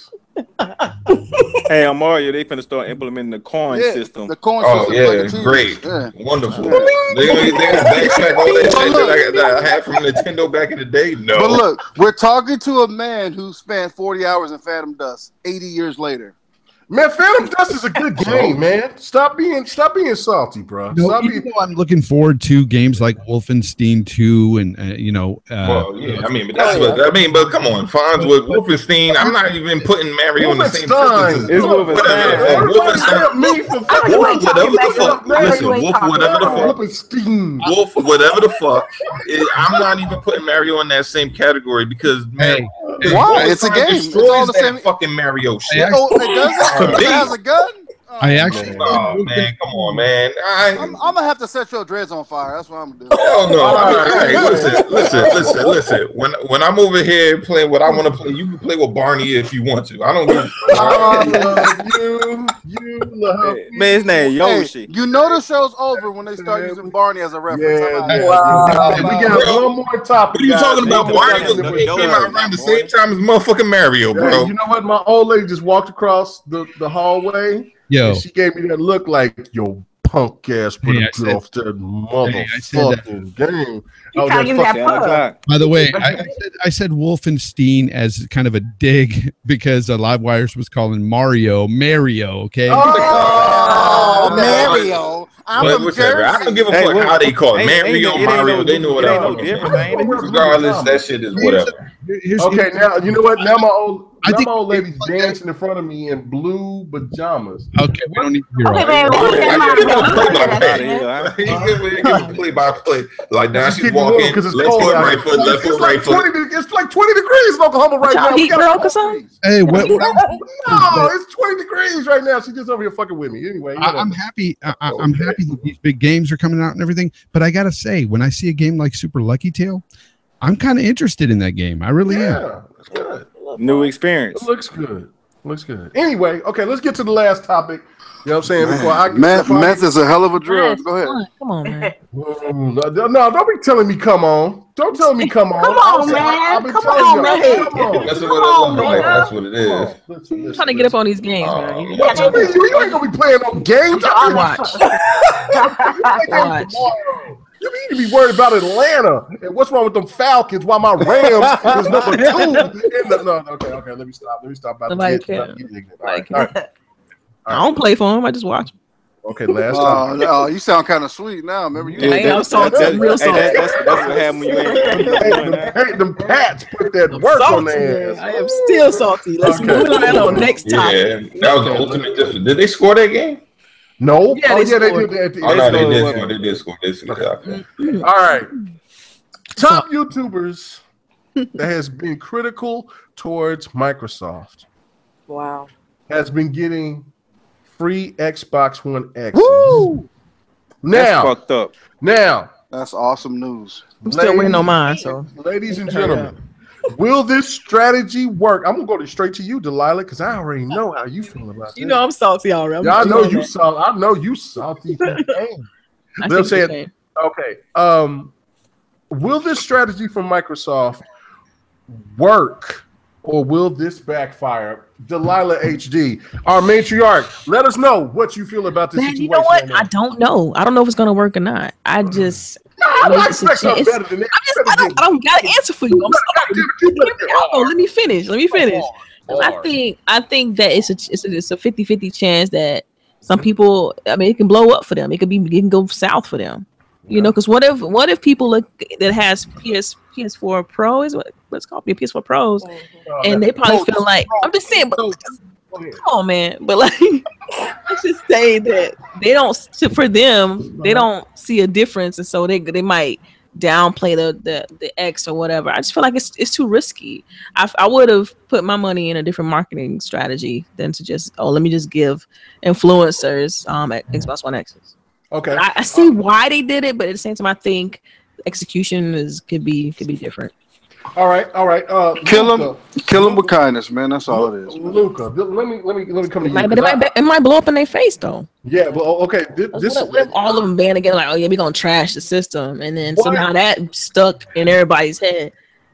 Hey, on Mario, they finna start implementing the coin system. The coin system. Yeah, like great. Yeah. Wonderful. They backtrack all that shit that I had from Nintendo back in the day. No. But look, we're talking to a man who spent 40 hours in Phantom Dust 80 years later. Man, Phantom Dust is a good game, man. Stop being salty, bro. No, even though I'm looking forward to games like Wolfenstein 2 and well, yeah, I mean, but that's what I mean. But come on, Fonz with Wolfenstein. I'm not even putting Mario in the same sentence. It's Wolfenstein. Wolf, whatever the fuck. I'm not even putting Mario in that same category because hey, Why? It's a game. It's all the same. Fucking Mario shit. Oh, it doesn't. It has a gun. I actually. Oh man, come on, man. I'm gonna have to set your dreads on fire. That's what I'm gonna do. Hell no. Hey, listen. When I'm over here playing what I want to play, you can play with Barney if you want to. I don't give a fuck. I love you love me. Man, his name Yoshi. You know the show's over when they start using Barney as a reference. We got one more topic. What are you talking about? Barney came out around the same time as motherfucking Mario, bro. You know what? My old lady just walked across the hallway. Yo, and she gave me that look like, yo, punk ass, put a good off that motherfucking game. By the way, I said Wolfenstein as kind of a dig because LiveWires was calling Mario. Okay. Oh, Mario. I'm from Jersey. I don't give a fuck how they call it. Mario. They know what I'm talking about. Regardless, that shit is whatever. Okay, now you know what? Now my old lady's dancing in front of me in blue pajamas. Okay, we don't need to hear all play by play. Like now she's walking. Left foot, right foot, left foot, right foot. It's like 20 degrees in Oklahoma right now. Hey, no, it's 20 degrees right now. She's just over here fucking with me. Anyway, I'm happy. I'm happy that these big games are coming out and everything. But I gotta say, when I see a game like Super Lucky Tail, I'm kind of interested in that game. I really am. That's good. New experience. It looks good. Looks good. Anyway, okay, let's get to the last topic. You know what I'm saying? Meth is a hell of a drug. Go ahead. Come on, man. No, don't be telling me come on. Don't tell me come on. Come on, man. Come on, man. That's what it is. I'm trying to get up on these games, man. You ain't gonna be playing no games. Watch. You need to be worried about Atlanta and what's wrong with them Falcons while my Rams is number 2 in the okay. Let me stop. Nobody cares. I don't play for them. I just watch them. Okay, last time. Oh, you sound kind of sweet now. Remember you? I'm salty. I'm real salty. That's what happened when you ain't. Them Pats put that work on their ass. I am still salty. Let's move on next topic. Yeah, that was the ultimate difference. Did they score that game? No. Yeah, they did. They did score. All right. Top YouTubers that has been critical towards Microsoft. Wow. Has been getting free Xbox One X. Woo! Now, that's fucked up. Now, that's awesome news. I'm still waiting on mine. So, ladies and gentlemen, will this strategy work? I'm gonna go straight to you, Delilah, because I already know how you feel about this. You know I'm salty already. I know you salty. I know you salty. They'll say it. Okay. Will this strategy from Microsoft work? Or will this backfire? Delilah HD, our matriarch, let us know what you feel about this situation. You know what? I don't know. I don't know if it's going to work or not. I just... I expect something better than that. I don't got an answer for you. Let me finish. I think that it's a 50-50 chance that some people, I mean, it can blow up for them. It can go south for them. You know, because what if people look that has PS4 Pro is what's called PS4 Pros, and they probably feel like, I'm just saying, but come on, man. But like, let's just say that they don't, for them, they don't see a difference, and so they might downplay the X or whatever. I just feel like it's too risky. I would have put my money in a different marketing strategy than to just let me just give influencers Xbox One X's. Okay, I see why they did it, but at the same time, I think execution could be different. All right. Kill them with kindness, man. That's all it is. Luca, let me come to you. But it might blow up in their face, though. Yeah, well, okay. What if all of them band together, like, oh yeah, we're gonna trash the system, and then somehow that stuck in everybody's head,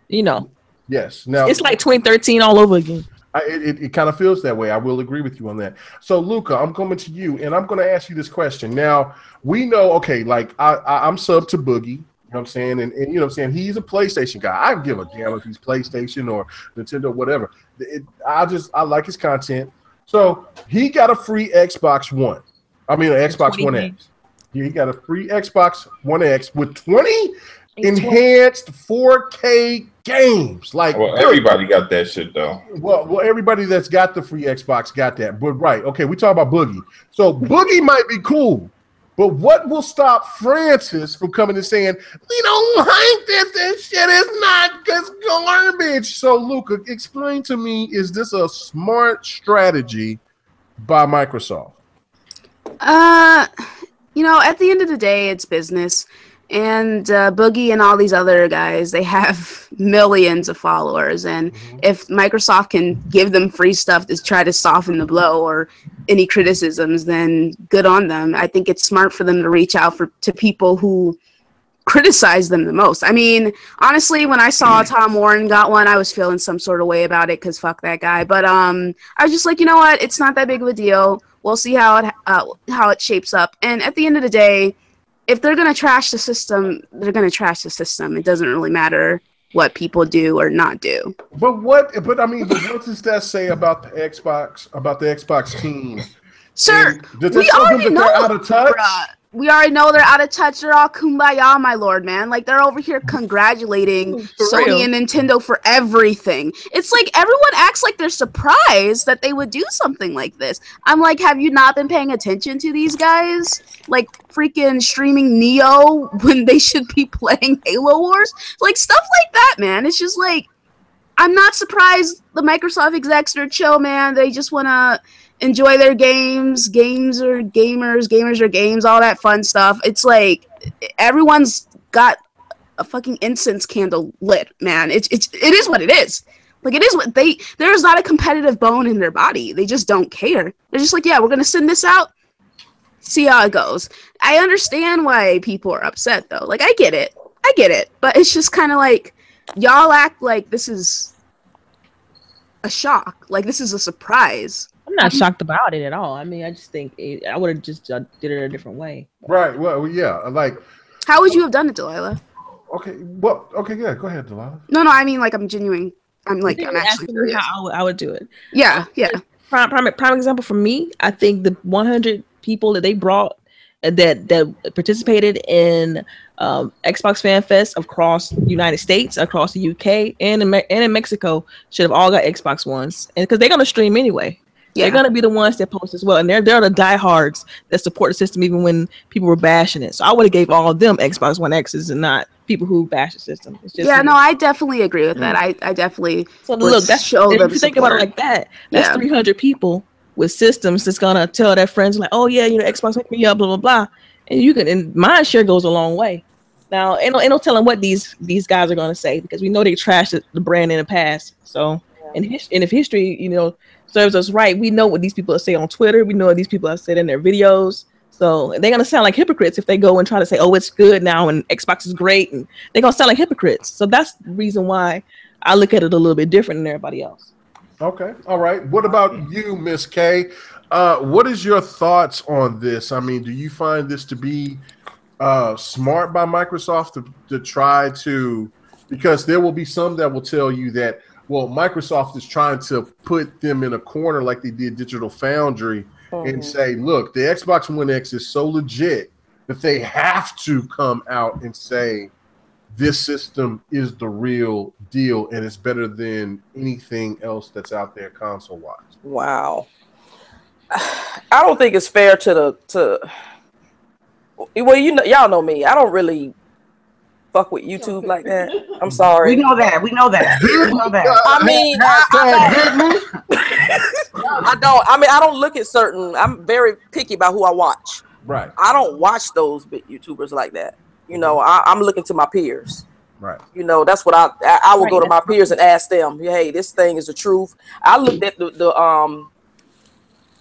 you know? Yes. Now it's like 2013 all over again. It kind of feels that way. I will agree with you on that. So, Luca, I'm coming to you, and I'm going to ask you this question. Now, we know, okay, like I'm sub to Boogie, you know what I'm saying? And you know what I'm saying? He's a PlayStation guy. I don't give a damn if he's PlayStation or Nintendo, whatever. I like his content. So, he got a free Xbox One. I mean, an Xbox One X. Yeah, he got a free Xbox One X with 20 enhanced 4K games. Like, well, everybody got that shit though. Well, everybody that's got the free Xbox got that. But right, okay, we talk about Boogie. So Boogie might be cool, but what will stop Francis from coming and saying, we don't like this? This shit is not just bridge. So, Luca, explain to me: is this a smart strategy by Microsoft? You know, at the end of the day, it's business. And Boogie and all these other guys, they have millions of followers. And if Microsoft can give them free stuff to try to soften the blow or any criticisms, then good on them. I think it's smart for them to reach out to people who criticize them the most. I mean, honestly, when I saw Tom Warren got one, I was feeling some sort of way about it because fuck that guy. But I was just like, you know what? It's not that big of a deal. We'll see how it shapes up. And at the end of the day, if they're going to trash the system, they're going to trash the system. It doesn't really matter what people do or not do. But what does that say about the Xbox team? Sir, we already know they're out of touch. We already know they're out of touch. They're all kumbaya, my lord, man. Like, they're over here congratulating Sony and Nintendo for everything. It's like everyone acts like they're surprised that they would do something like this. I'm like, have you not been paying attention to these guys? Like, freaking streaming Neo when they should be playing Halo Wars? Like, stuff like that, man. It's just like, I'm not surprised the Microsoft execs are chill, man. They just want to enjoy their games. Games are gamers. Gamers are games. All that fun stuff. It's like everyone's got a fucking incense candle lit, man. It is what it is. Like, it is what there's not a competitive bone in their body. They just don't care. They're just like, yeah, we're gonna send this out. See how it goes. I understand why people are upset though. Like, I get it. But it's just kind of like y'all act like this is a shock. Like, this is a surprise. I'm not shocked about it at all. I mean, I just think I would have just did it a different way. Right. Well, yeah. Like, how would you have done it, Delilah? Okay. Well, okay. Yeah. Go ahead, Delilah. No. I mean, like, I'm genuine. I'm actually curious how I would do it. Yeah. Prime example for me. I think the 100 people that they brought that participated in Xbox Fan Fest across the United States, across the UK, and in Mexico should have all got Xbox Ones, and because they're gonna stream anyway. Yeah. They're gonna be the ones that post as well, and they're the diehards that support the system even when people were bashing it. So I would have gave all of them Xbox One X's and not people who bash the system. It's just no, I definitely agree with that. I definitely look. That's if you think about it like that. That's 300 people with systems that's gonna tell their friends like, oh yeah, Xbox hooked me up, blah blah blah, and mind share goes a long way. Now, ain't no telling what these guys are gonna say because we know they trashed the brand in the past. So, and if history, serves us right, we know what these people say on Twitter. We know what these people have said in their videos. So they're gonna sound like hypocrites if they go and try to say, "Oh, it's good now," and Xbox is great, and they're gonna sound like hypocrites. So that's the reason why I look at it a little bit different than everybody else. Okay, all right. What about you, Miss K? What is your thoughts on this? I mean, do you find this to be smart by Microsoft to try to? Because there will be some that will tell you that, well, Microsoft is trying to put them in a corner like they did Digital Foundry and say, look, the Xbox One X is so legit that they have to come out and say this system is the real deal and it's better than anything else that's out there console-wise. Wow. I don't think it's fair well, y'all know me. I don't really fuck with YouTube like that. I'm sorry. We know that. I mean, I don't look at certain. I'm very picky about who I watch. Right. I don't watch those big YouTubers like that. I'm looking to my peers. Right. That's what I will go to my peers and ask them, hey, this thing is the truth. I looked at the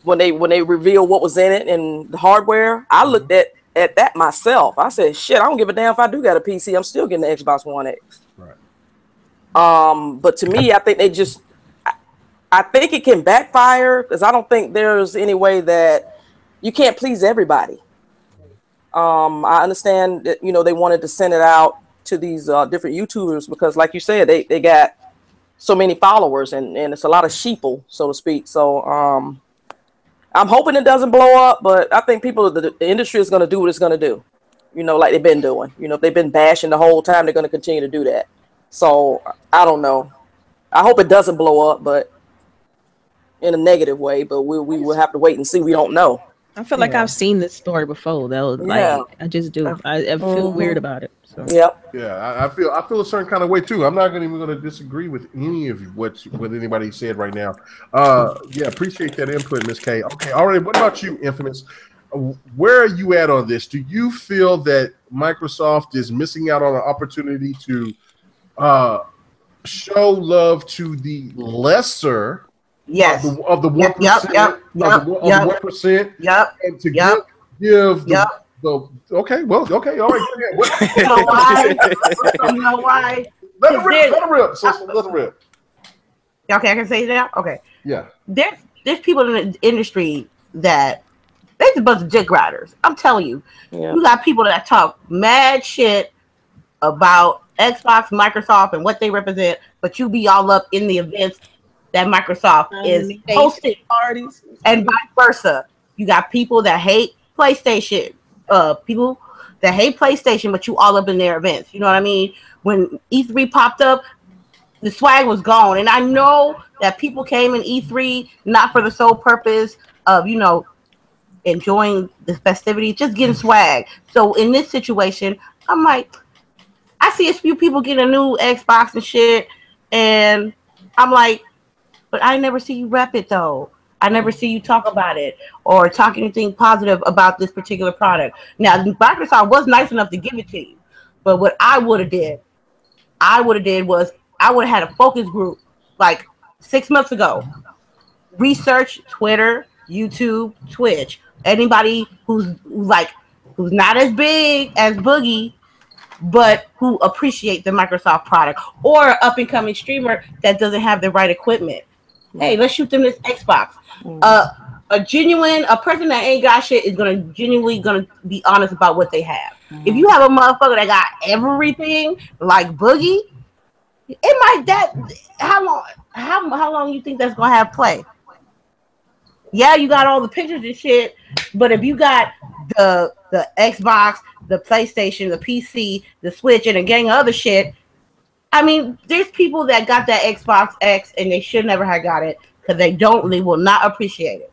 when they revealed what was in it and the hardware, I looked at that myself. I said, shit, I don't give a damn if I do got a PC. I'm still getting the Xbox One X. Right. But to me, I think I think it can backfire because I don't think there's any way that you can't please everybody. I understand that, they wanted to send it out to these different YouTubers because, like you said, they got so many followers and it's a lot of sheeple, so to speak. So, I'm hoping it doesn't blow up, but I think the industry is going to do what it's going to do, like they've been doing. If they've been bashing the whole time, they're going to continue to do that. So I don't know. I hope it doesn't blow up, but in a negative way. But we will have to wait and see. We don't know. I feel like I've seen this story before, though. Like I just do. I feel weird about it. So. Yep. Yeah, I feel a certain kind of way too. I'm not even going to disagree with any of what anybody said right now. Yeah, appreciate that input, Miss K. Okay, all right. What about you, Infamous? Where are you at on this? Do you feel that Microsoft is missing out on an opportunity to show love to the lesser? Yes. Of the 1%. Of the 1%. Yep. And to give the okay, well, okay, all right. You know why? You know why? Let it rip. Let it rip. So let it rip. Okay, I can say that. Okay. Yeah. There's people in the industry that they're a bunch of dick riders. I'm telling you. Yeah. You got people that talk mad shit about Xbox, Microsoft, and what they represent, but you be all up in the events that Microsoft is hosting parties, and vice versa. You got people that hate PlayStation, people that hate PlayStation, but you all up in their events. You know what I mean? When E3 popped up, the swag was gone, and I know that people came in E3 not for the sole purpose of enjoying the festivities, just getting swag. So in this situation, I'm like, I see a few people getting a new Xbox and shit, and I'm like, but I never see you rep it though. I never see you talk about it or talk anything positive about this particular product. Now, Microsoft was nice enough to give it to you, but what I would have did was I would have had a focus group like 6 months ago. Research Twitter, YouTube, Twitch. Anybody who's not as big as Boogie, but who appreciate the Microsoft product, or up and coming streamer that doesn't have the right equipment. Hey, let's shoot them this Xbox. A person that ain't got shit is genuinely gonna be honest about what they have. If you have a motherfucker that got everything like Boogie, how long you think that's gonna have play? Yeah, you got all the pictures and shit, but if you got the Xbox, the PlayStation, the PC, the Switch, and a gang of other shit, I mean, there's people that got that Xbox X and they should never have got it because they will not appreciate it.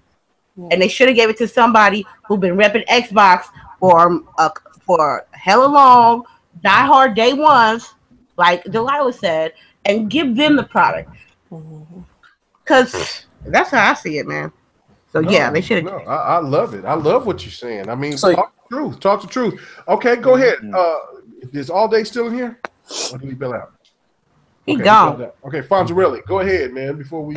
And they should have gave it to somebody who's been repping Xbox for hella long, diehard day ones, like Delilah said, and give them the product. Because that's how I see it, man. So yeah, they should have. No, I love it. I love what you're saying. I mean, talk the truth. Talk the truth. Okay, go ahead. Is All Day still in here? Or did he bail out? He gone. Okay, Fonzarelli, go ahead, man. Before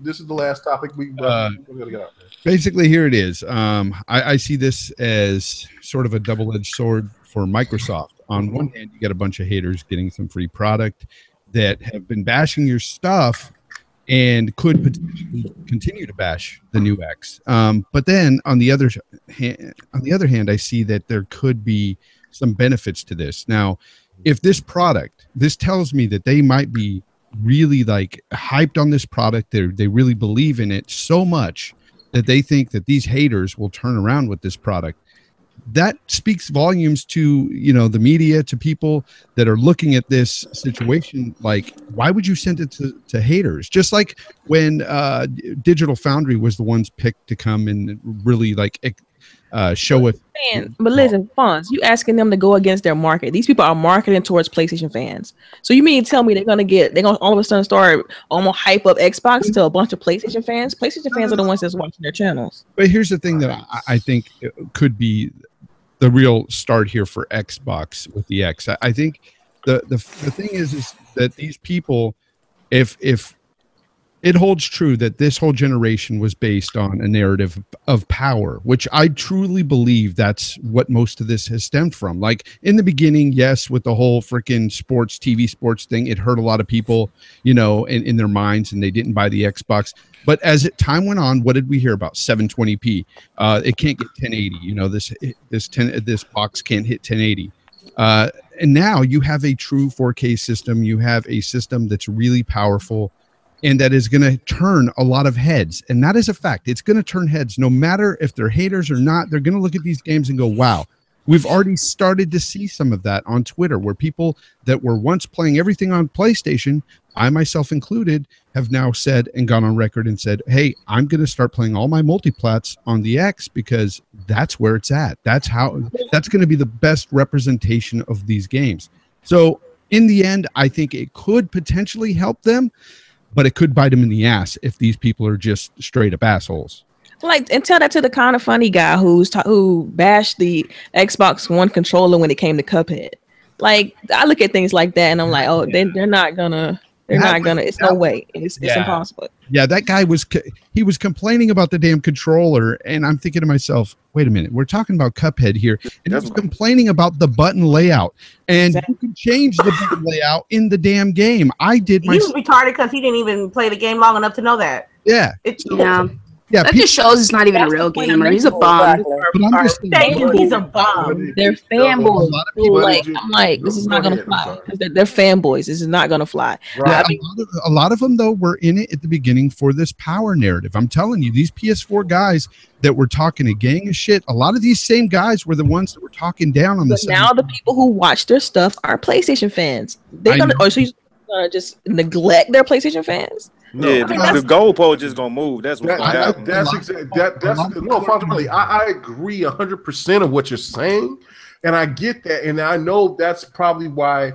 this is the last topic. We gotta get out there. Basically, here it is. I see this as sort of a double-edged sword for Microsoft. On one hand, you get a bunch of haters getting some free product that have been bashing your stuff and could potentially continue to bash the new X. But then on the other hand, I see that there could be some benefits to this. Now, if this tells me that they might be really like hyped on this product, they really believe in it so much that they think that these haters will turn around with this product. That speaks volumes to, the media, to people that are looking at this situation. Like, why would you send it to haters? Just like when Digital Foundry was the ones picked to come and really show it. But listen, Fonz, you asking them to go against their market. These people are marketing towards PlayStation fans. So you mean tell me they're gonna all of a sudden start almost hype up Xbox to a bunch of PlayStation fans? PlayStation fans are the ones that's watching their channels. But here's the thing that I think could be the real start here for Xbox with the X. I think the thing is that these people, if it holds true that this whole generation was based on a narrative of power, which I truly believe that's what most of this has stemmed from. Like in the beginning, yes, with the whole freaking TV sports thing, it hurt a lot of people, in their minds, and they didn't buy the Xbox. But as time went on, what did we hear about 720p? It can't get 1080. This box can't hit 1080. And now you have a true 4K system. You have a system that's really powerful, and that is going to turn a lot of heads. And that is a fact. It's going to turn heads no matter if they're haters or not. They're going to look at these games and go, wow, We've already started to see some of that on Twitter, where people that were once playing everything on PlayStation, I myself included, have now said and gone on record and said, hey, I'm going to start playing all my multiplats on the X because that's where it's at. That's going to be the best representation of these games. So in the end, I think it could potentially help them, but it could bite them in the ass if these people are just straight up assholes. Like, and tell that to the kind of funny guy who bashed the Xbox One controller when it came to Cuphead. Like, I look at things like that and I'm like, oh, they're not gonna. It's no way. It's impossible. Yeah, that guy was complaining about the damn controller, and I'm thinking to myself, wait a minute, we're talking about Cuphead here, and he was complaining about the button layout, and you can change the button layout in the damn game. I did. He was retarded because he didn't even play the game long enough to know that. Yeah, Yeah, that just shows he's not even a real gamer. He's a bum. He's a bum. They're fanboys. I'm like, this is not gonna fly. They're fanboys. This is not gonna fly. Right. A lot of them though were in it at the beginning for this power narrative. I'm telling you, these PS4 guys that were talking a gang of shit. A lot of these same guys were the ones that were talking down on this. But now the people who watch their stuff are PlayStation fans. They're gonna just neglect their PlayStation fans. No, yeah, the goalpost just gonna move. That's what happening. That's exactly no, fundamentally, I agree 100% of what you're saying, and I get that, and I know that's probably why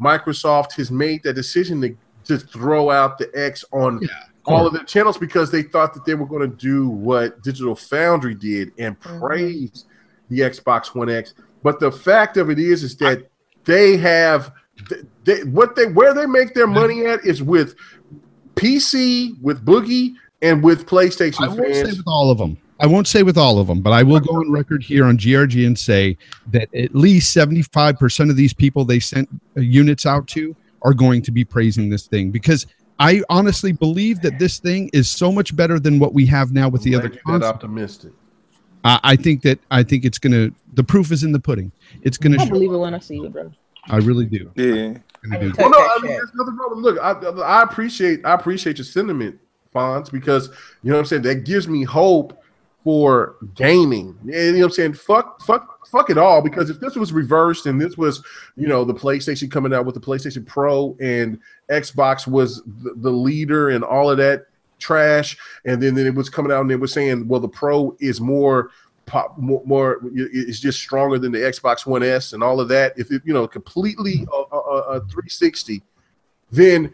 Microsoft has made that decision to throw out the X on all of their channels, because they thought that they were going to do what Digital Foundry did and praise the Xbox One X. But the fact of it is that they have where they make their money at is with PC, with Boogie, and with PlayStation fans. I won't say with all of them. I won't say with all of them, but I will go on record here on GRG and say that at least 75% of these people they sent units out to are going to be praising this thing, because I honestly believe that this thing is so much better than what we have now with the other consoles. Optimistic. I think it's gonna. The proof is in the pudding. It's gonna. I believe it when I see it, bro. I really do. Yeah. Well, no, I mean, there's nothing wrong. Look, I appreciate your sentiment, Fonz, because you know what I'm saying. That gives me hope for gaming. And, you know what I'm saying. Fuck it all. Because if this was reversed and this was, you know, the PlayStation coming out with the PlayStation Pro and Xbox was the leader and all of that trash, and then it was coming out and they were saying, well, the Pro is more it's just stronger than the Xbox One S and all of that. If it, you know, completely a 360, then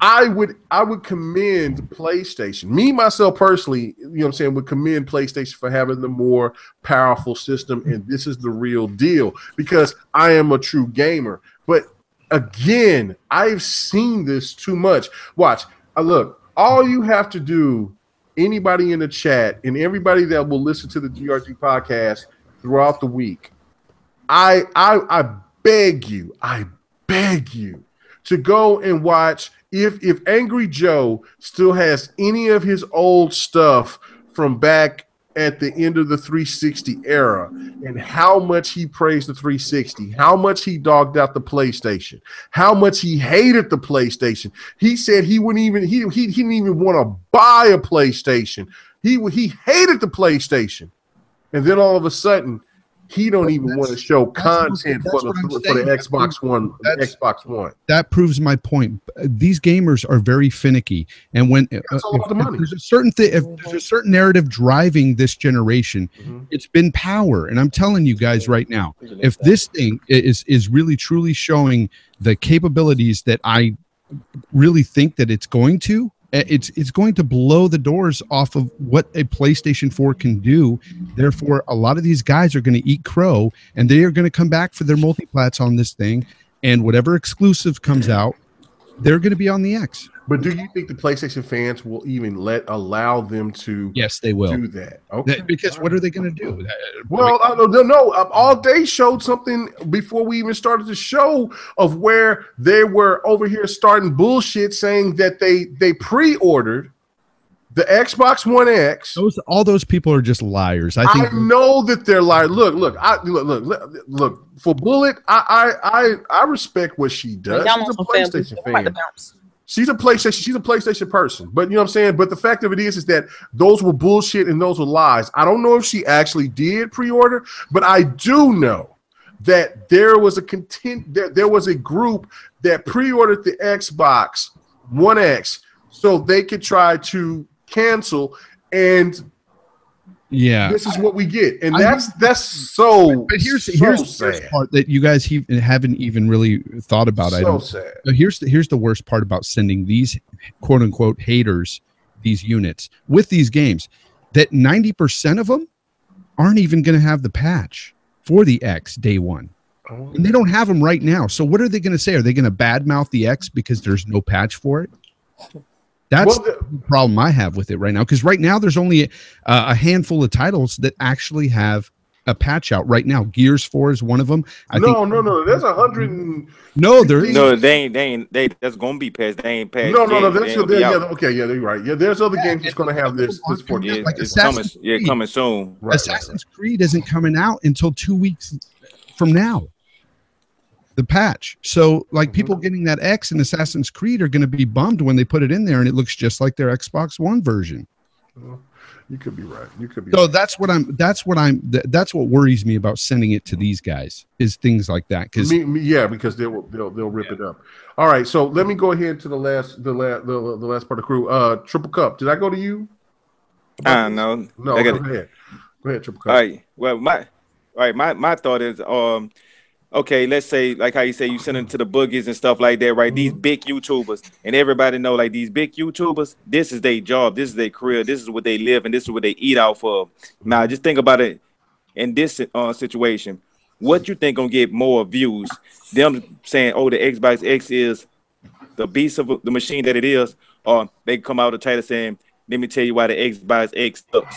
I would commend PlayStation. Me myself personally, you know what I'm saying, would commend PlayStation for having the more powerful system, and this is the real deal because I am a true gamer. But again, I've seen this too much. Watch, look, all you have to do, anybody in the chat and everybody that will listen to the GRG podcast throughout the week, I beg you to go and watch if Angry Joe still has any of his old stuff from back at the end of the 360 era and how much he praised the 360, how much he dogged out the PlayStation, how much he hated the PlayStation. He said he wouldn't even he didn't even want to buy a PlayStation. He hated the PlayStation. And then all of a sudden he don't even want to show content for the Xbox One. Xbox One. That proves my point. These gamers are very finicky, and when if there's a certain thing, if there's a certain narrative driving this generation, it's been power. And I'm telling you guys right now, if this thing is really truly showing the capabilities that I really think that it's going to. It's going to blow the doors off of what a PlayStation 4 can do. Therefore, a lot of these guys are going to eat crow, and they are going to come back for their multiplats on this thing. And whatever exclusive comes out, they're going to be on the X. But do you think the PlayStation fans will even allow them to? Yes, they will do that. Okay, because what are they going to do? Well, I don't know. All Day showed something before we even started the show of where they were over here starting bullshit, saying that they pre-ordered the Xbox One X. All those people are just liars. I know that they're liars. Look. For Bullet, I respect what she does. She's a PlayStation fan. She's a PlayStation person. But you know what I'm saying? But the fact of it is that those were bullshit and those were lies. I don't know if she actually did pre-order, but I do know that there was a group that pre-ordered the Xbox One X so they could try to cancel, and this is what we get, and that's so. But here's the part that you guys haven't even really thought about. Sad. Here's the worst part about sending these quote unquote haters these units with these games, that 90% of them aren't even going to have the patch for the X day one. And they don't have them right now. So what are they going to say? Are they going to badmouth the X because there's no patch for it? That's the problem I have with it right now. Because right now there's only a handful of titles that actually have a patch out right now. Gears 4 is one of them. No. There's 100. No, there's they ain't. That's gonna be patched. They ain't patched. No. They're right. Yeah, there's other games that's gonna have this for it. It's coming soon. Right, Assassin's Creed isn't coming out until 2 weeks from now. The patch. So like people getting that X and Assassin's Creed are going to be bummed when they put it in there and it looks just like their Xbox One version. You could be right. So that's what worries me about sending it to these guys is things like that. Because they'll rip it up. All right, so let me go ahead to the last part of the crew. Triple Cup. Did I go to you? No. Go ahead. Go ahead, Triple Cup. All right. Well, my thought is okay, let's say, like how you say, you send them to the boogies and stuff like that, right? These big YouTubers, and everybody know, like, these big YouTubers, this is their job, this is their career, this is what they live, and this is what they eat out for. Now, just think about it in this situation. What you think gonna get more views? Them saying, oh, the Xbox X is the beast of the machine that it is, or they come out with a title saying, let me tell you why the Xbox X sucks.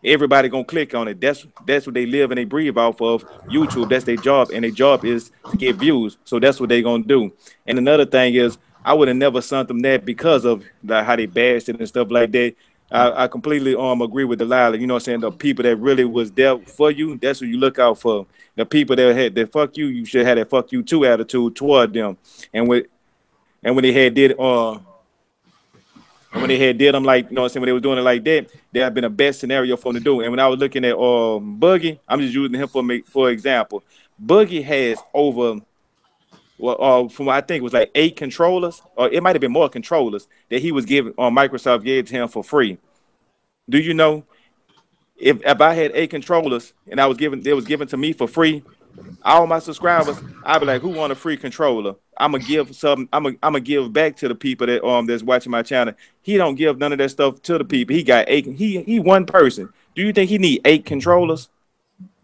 Everybody gonna click on it. That's what they live and they breathe off of. YouTube. That's their job, and their job is to get views. So that's what they gonna do. And another thing is, I would have never sent them that because of how they bashed it and stuff like that. I completely agree with Delilah. You know what I'm saying? The people that really was there for you, that's what you look out for. The people that fuck you, you should have that fuck you too attitude toward them. And when they had did them, like, you know what I'm saying, when they was doing it like that, that had been a best scenario for them to do. And when I was looking at Boogie, I'm just using him for example. Boogie has over, from what I think it was like 8 controllers, or it might have been more controllers that he was giving Microsoft gave to him for free. Do you know if I had 8 controllers and it was given to me for free, all my subscribers, I'd be like, who want a free controller? I'm gonna give something. I'm gonna give back to the people that that's watching my channel. He don't give none of that stuff to the people. He got 8. He one person. Do you think he need 8 controllers?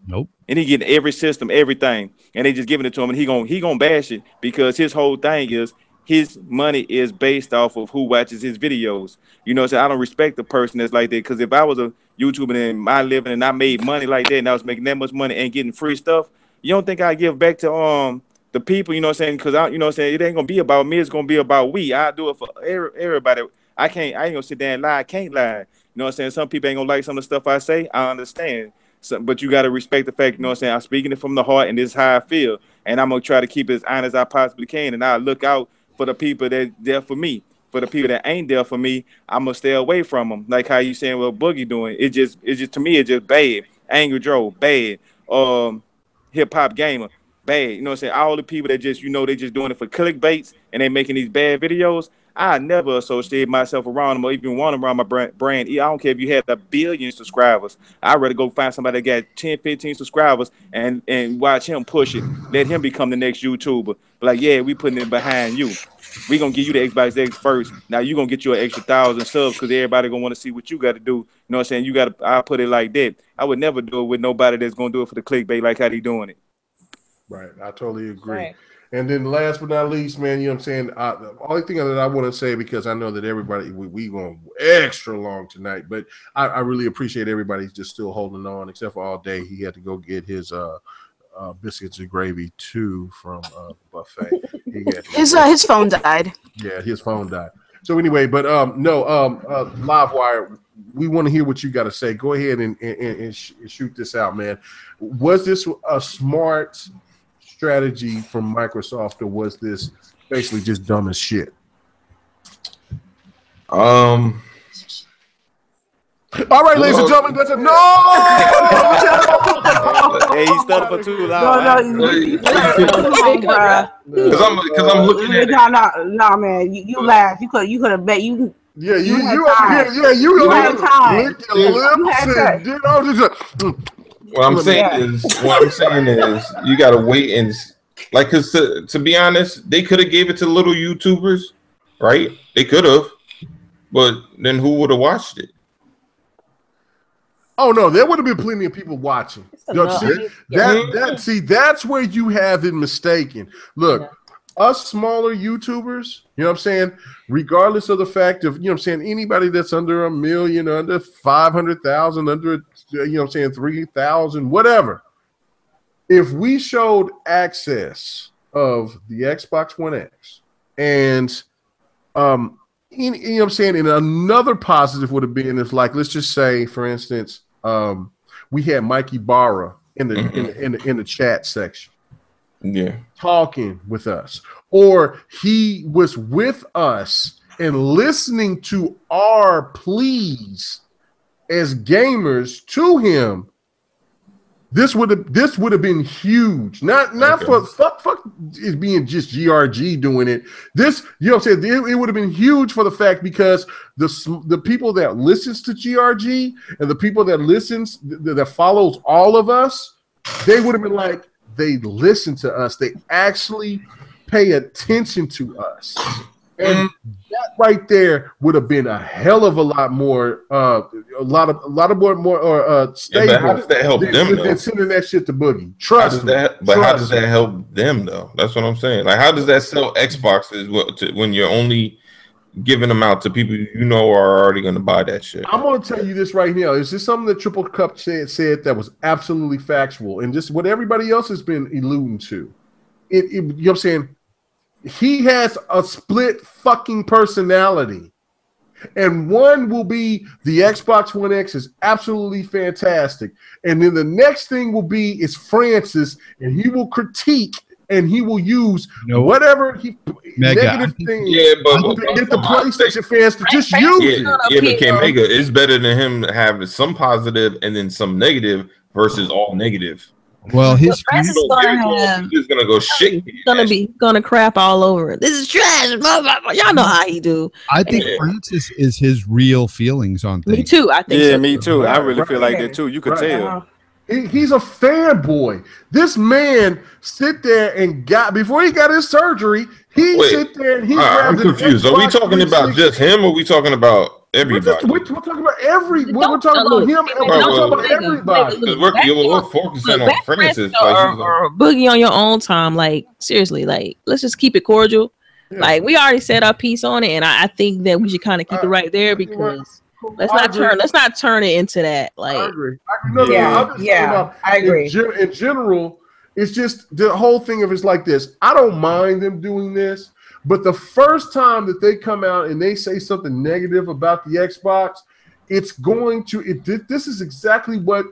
Nope. And he getting every system, everything, and they just giving it to him. And he gonna bash it because his whole thing is his money is based off of who watches his videos. You know, so I don't respect the person that's like that, because if I was a YouTuber and my living and I made money like that and I was making that much money and getting free stuff, you don't think I give back to the people, you know what I'm saying? Because you know what I'm saying, it ain't gonna be about me, it's gonna be about we. I do it for everybody. I ain't gonna sit there and lie. I can't lie. You know what I'm saying? Some people ain't gonna like some of the stuff I say. I understand. But you gotta respect the fact, you know what I'm saying, I'm speaking it from the heart and this is how I feel. And I'm gonna try to keep it as honest as I possibly can. And I look out for the people that there for me. For the people that ain't there for me, I'm gonna stay away from them. Like how you saying what Boogie doing. It just to me, it's just bad. Angry Joe, bad. Hip Hop Gamer, bad. You know what I'm saying? All the people that just, you know, they just doing it for clickbaits and they making these bad videos. I never associate myself around them or even want them around my brand. I don't care if you had 1 billion subscribers. I'd rather go find somebody that got 10, 15 subscribers and watch him push it. Let him become the next YouTuber. Like, yeah, we putting it behind you. We gonna give you the Xbox X first. Now you gonna get you an extra 1,000 subs because everybody gonna want to see what you got to do. You know what I'm saying? I put it like that. I would never do it with nobody that's gonna do it for the clickbait like how they doing it. Right, I totally agree. Right. And then last but not least, man, you know what I'm saying? The only thing that I want to say, because I know that everybody, we going extra long tonight, but I really appreciate everybody just still holding on, except for All Day. He had to go get his biscuits and gravy too from the buffet. His phone died. Yeah, his phone died. So anyway, but LiveWire, we want to hear what you got to say. Go ahead and shoot this out, man. Was this a smart strategy from Microsoft, or was this basically just dumb as shit? All right, ladies and gentlemen, that's a no. Hey, he stuck for too long. Because I'm looking at it. No, man, you laughed. You could have bet you. Yeah, you had time. Lick your lips and did all this. What I'm saying is, you gotta wait and like, cause to be honest, they could have gave it to little YouTubers, right? They could have, but then who would have watched it? Oh no, there would have been plenty of people watching. See, that's where you have it mistaken. Look, us smaller YouTubers, you know what I'm saying? Regardless of the fact of, you know what I'm saying, anybody that's under 1 million, under 500,000, under, you know what I'm saying, 3,000, whatever. If we showed access of the Xbox One X and, you know what I'm saying, and another positive would have been if, like, let's just say, for instance, we had Mikey Barra in the chat section. Yeah, talking with us, or he was with us and listening to our pleas as gamers to him. This would have been huge. Not for fuck it being just GRG doing it. This, you know what I'm saying, it would have been huge for the fact because the people that listens to GRG and the people that listens that follows all of us, they would have been like, they listen to us. They actually pay attention to us. And that right there would have been a hell of a lot more, a lot more stable. Yeah, but how does that help them though? Sending that shit to Boogie. Trust me. How does that help them though? That's what I'm saying. Like, how does that sell Xboxes when you're only giving them out to people you know are already going to buy that shit? I'm going to tell you this right now. Is this something that Triple Cup said that was absolutely factual, and just what everybody else has been alluding to? You know what I'm saying? He has a split fucking personality. And one will be the Xbox One X is absolutely fantastic. And then the next thing will be is Francis, and he will critique and he will use whatever negative thing to get the PlayStation fans to just use it. Yeah, but Kmage is better than him having some positive and then some negative versus all negative. Well, his Francis is gonna go shit. He's gonna crap all over it. This is trash. Blah, blah, blah. Y'all know how he do. I think Francis is his real feelings on things. Me too. I think. Yeah, so. Me too. I really feel like that too. You could tell. He's a fanboy. This man sit there and before he got his surgery, sit there and I'm confused. Are we talking about just him, or are we talking about everybody? We're talking about we're talking about him. We're talking about everybody. We're focusing on Francis or Boogie on your own time. Like, seriously, like, let's just keep it cordial. Yeah. Like, we already said our piece on it, and I think that we should kind of keep it right there because. Let's not turn it into that. Like, I agree. I agree. In general, it's just the whole thing of it's like this. I don't mind them doing this, but the first time that they come out and they say something negative about the Xbox, it's going to. This is exactly what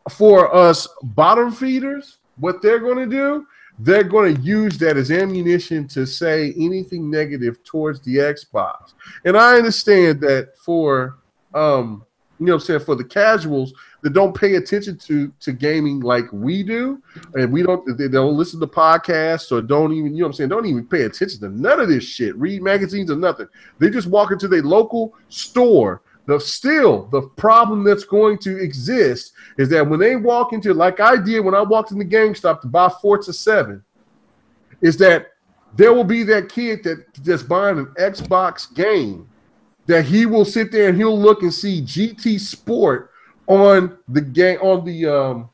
for us bottom feeders. What they're going to do. They're going to use that as ammunition to say anything negative towards the Xbox. And I understand that for. You know what I'm saying, for the casuals that don't pay attention to gaming like we do, and they don't listen to podcasts or don't even, you know what I'm saying, don't even pay attention to none of this shit, read magazines or nothing. They just walk into their local store. The problem that's going to exist is that when they walk into, like I did when I walked into GameStop to buy Forza 7, is that there will be that kid that's buying an Xbox game that he will sit there and he'll look and see GT Sport on the game on the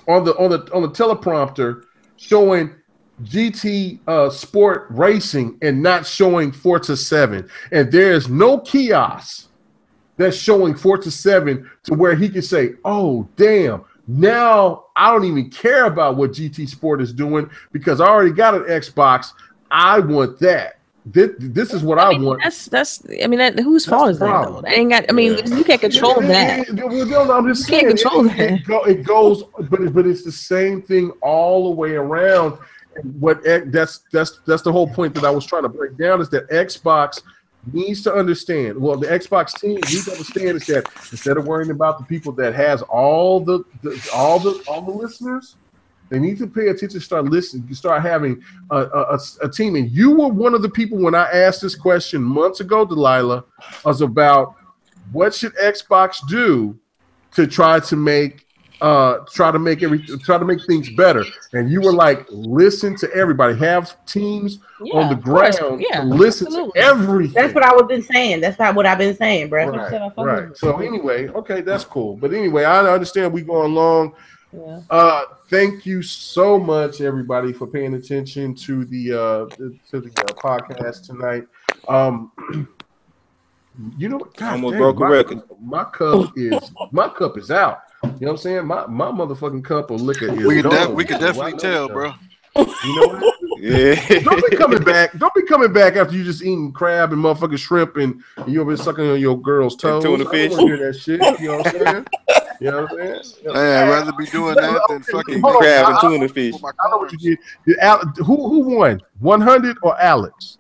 teleprompter showing GT Sport Racing and not showing Forza 7, and there is no kiosk that's showing Forza 7 to where he can say, "Oh damn, now I don't even care about what GT Sport is doing because I already got an Xbox. I want that." This is what I want. That's. I mean, whose fault is that though? That ain't got. I mean, you can't control that. I'm just saying, you can't control that. It goes, but it's the same thing all the way around. That's the whole point that I was trying to break down is that Xbox needs to understand. Well, the Xbox team needs to understand is that instead of worrying about the people that has all the listeners, they need to pay attention, start listening, start having a team. And you were one of the people when I asked this question months ago, Delilah, was about what should Xbox do to try to make things better. And you were like, listen to everybody, have teams on the ground to listen to everything. That's what I've been saying. That's not what I've been saying, bro. Right. So anyway, okay, that's cool. But anyway, I understand we going long. Yeah. Thank you so much, everybody, for paying attention to the podcast tonight. You know what? God dang, my cup is out. You know what I'm saying? My motherfucking cup of liquor is gone. We could definitely tell, bro. You know what? Yeah. Don't be coming back. Don't be coming back after you just eating crab and motherfucking shrimp and you over sitting on your girl's toes. Tuna fish. I don't want to hear that shit. You know what I'm saying? You know what I'm saying? Hey, I'd rather be doing that than fucking crab and tuna fish. I know what you did. Who won? 100 or Alex?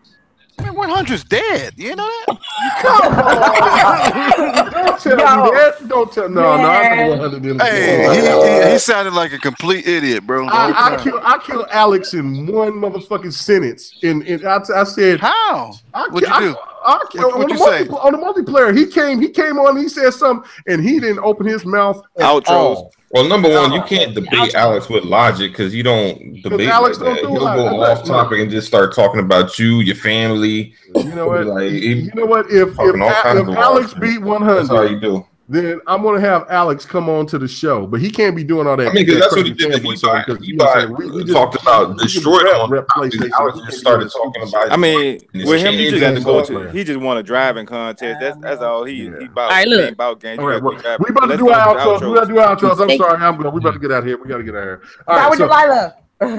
Man, 100's dead. You know that? Don't tell me that. Don't tell. No, I know 100. Hey, he sounded like a complete idiot, bro. I killed Alex in one motherfucking sentence. I said, how? What'd you do? What'd you say? On the multiplayer, he came on, he said something, and he didn't open his mouth at all. Well, number one, you can't debate Alex with logic because you don't debate Alex like that. He'll go off topic and just start talking about you, your family. You know what? If Alex beat 100, that's how you do. Then I'm gonna have Alex come on to the show, but he can't be doing all that. I mean, because that's what he did. We talked about destroyed on. Alex just started talking about. I mean, with him, you just got to go to. He just won a driving contest. That's all he about. All right, about games. Right, we about to do our outros. We got to do our outros. I'm sorry, we about to get out of here. We got to get out of here. All right, Delilah. No,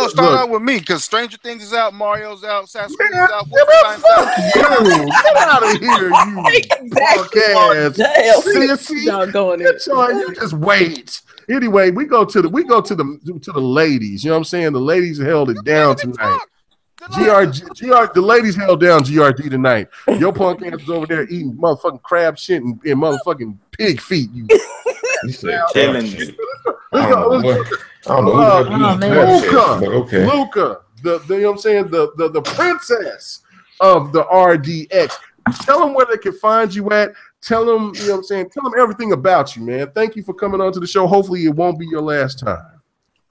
start out with me because Stranger Things is out, Mario's out, Sasquatch is out, fuck you! Get out of here, you podcast. See, you just wait. Anyway, we go to the ladies. You know what I'm saying? The ladies held it down tonight. GRG, the ladies held down GRG tonight. Your punk ass was over there eating motherfucking crab shit and motherfucking pig feet. You said challenge. Luca, you know what I'm saying, the princess of the RDX. Tell them where they can find you at. Tell them, you know what I'm saying, tell them everything about you, man. Thank you for coming on to the show. Hopefully it won't be your last time.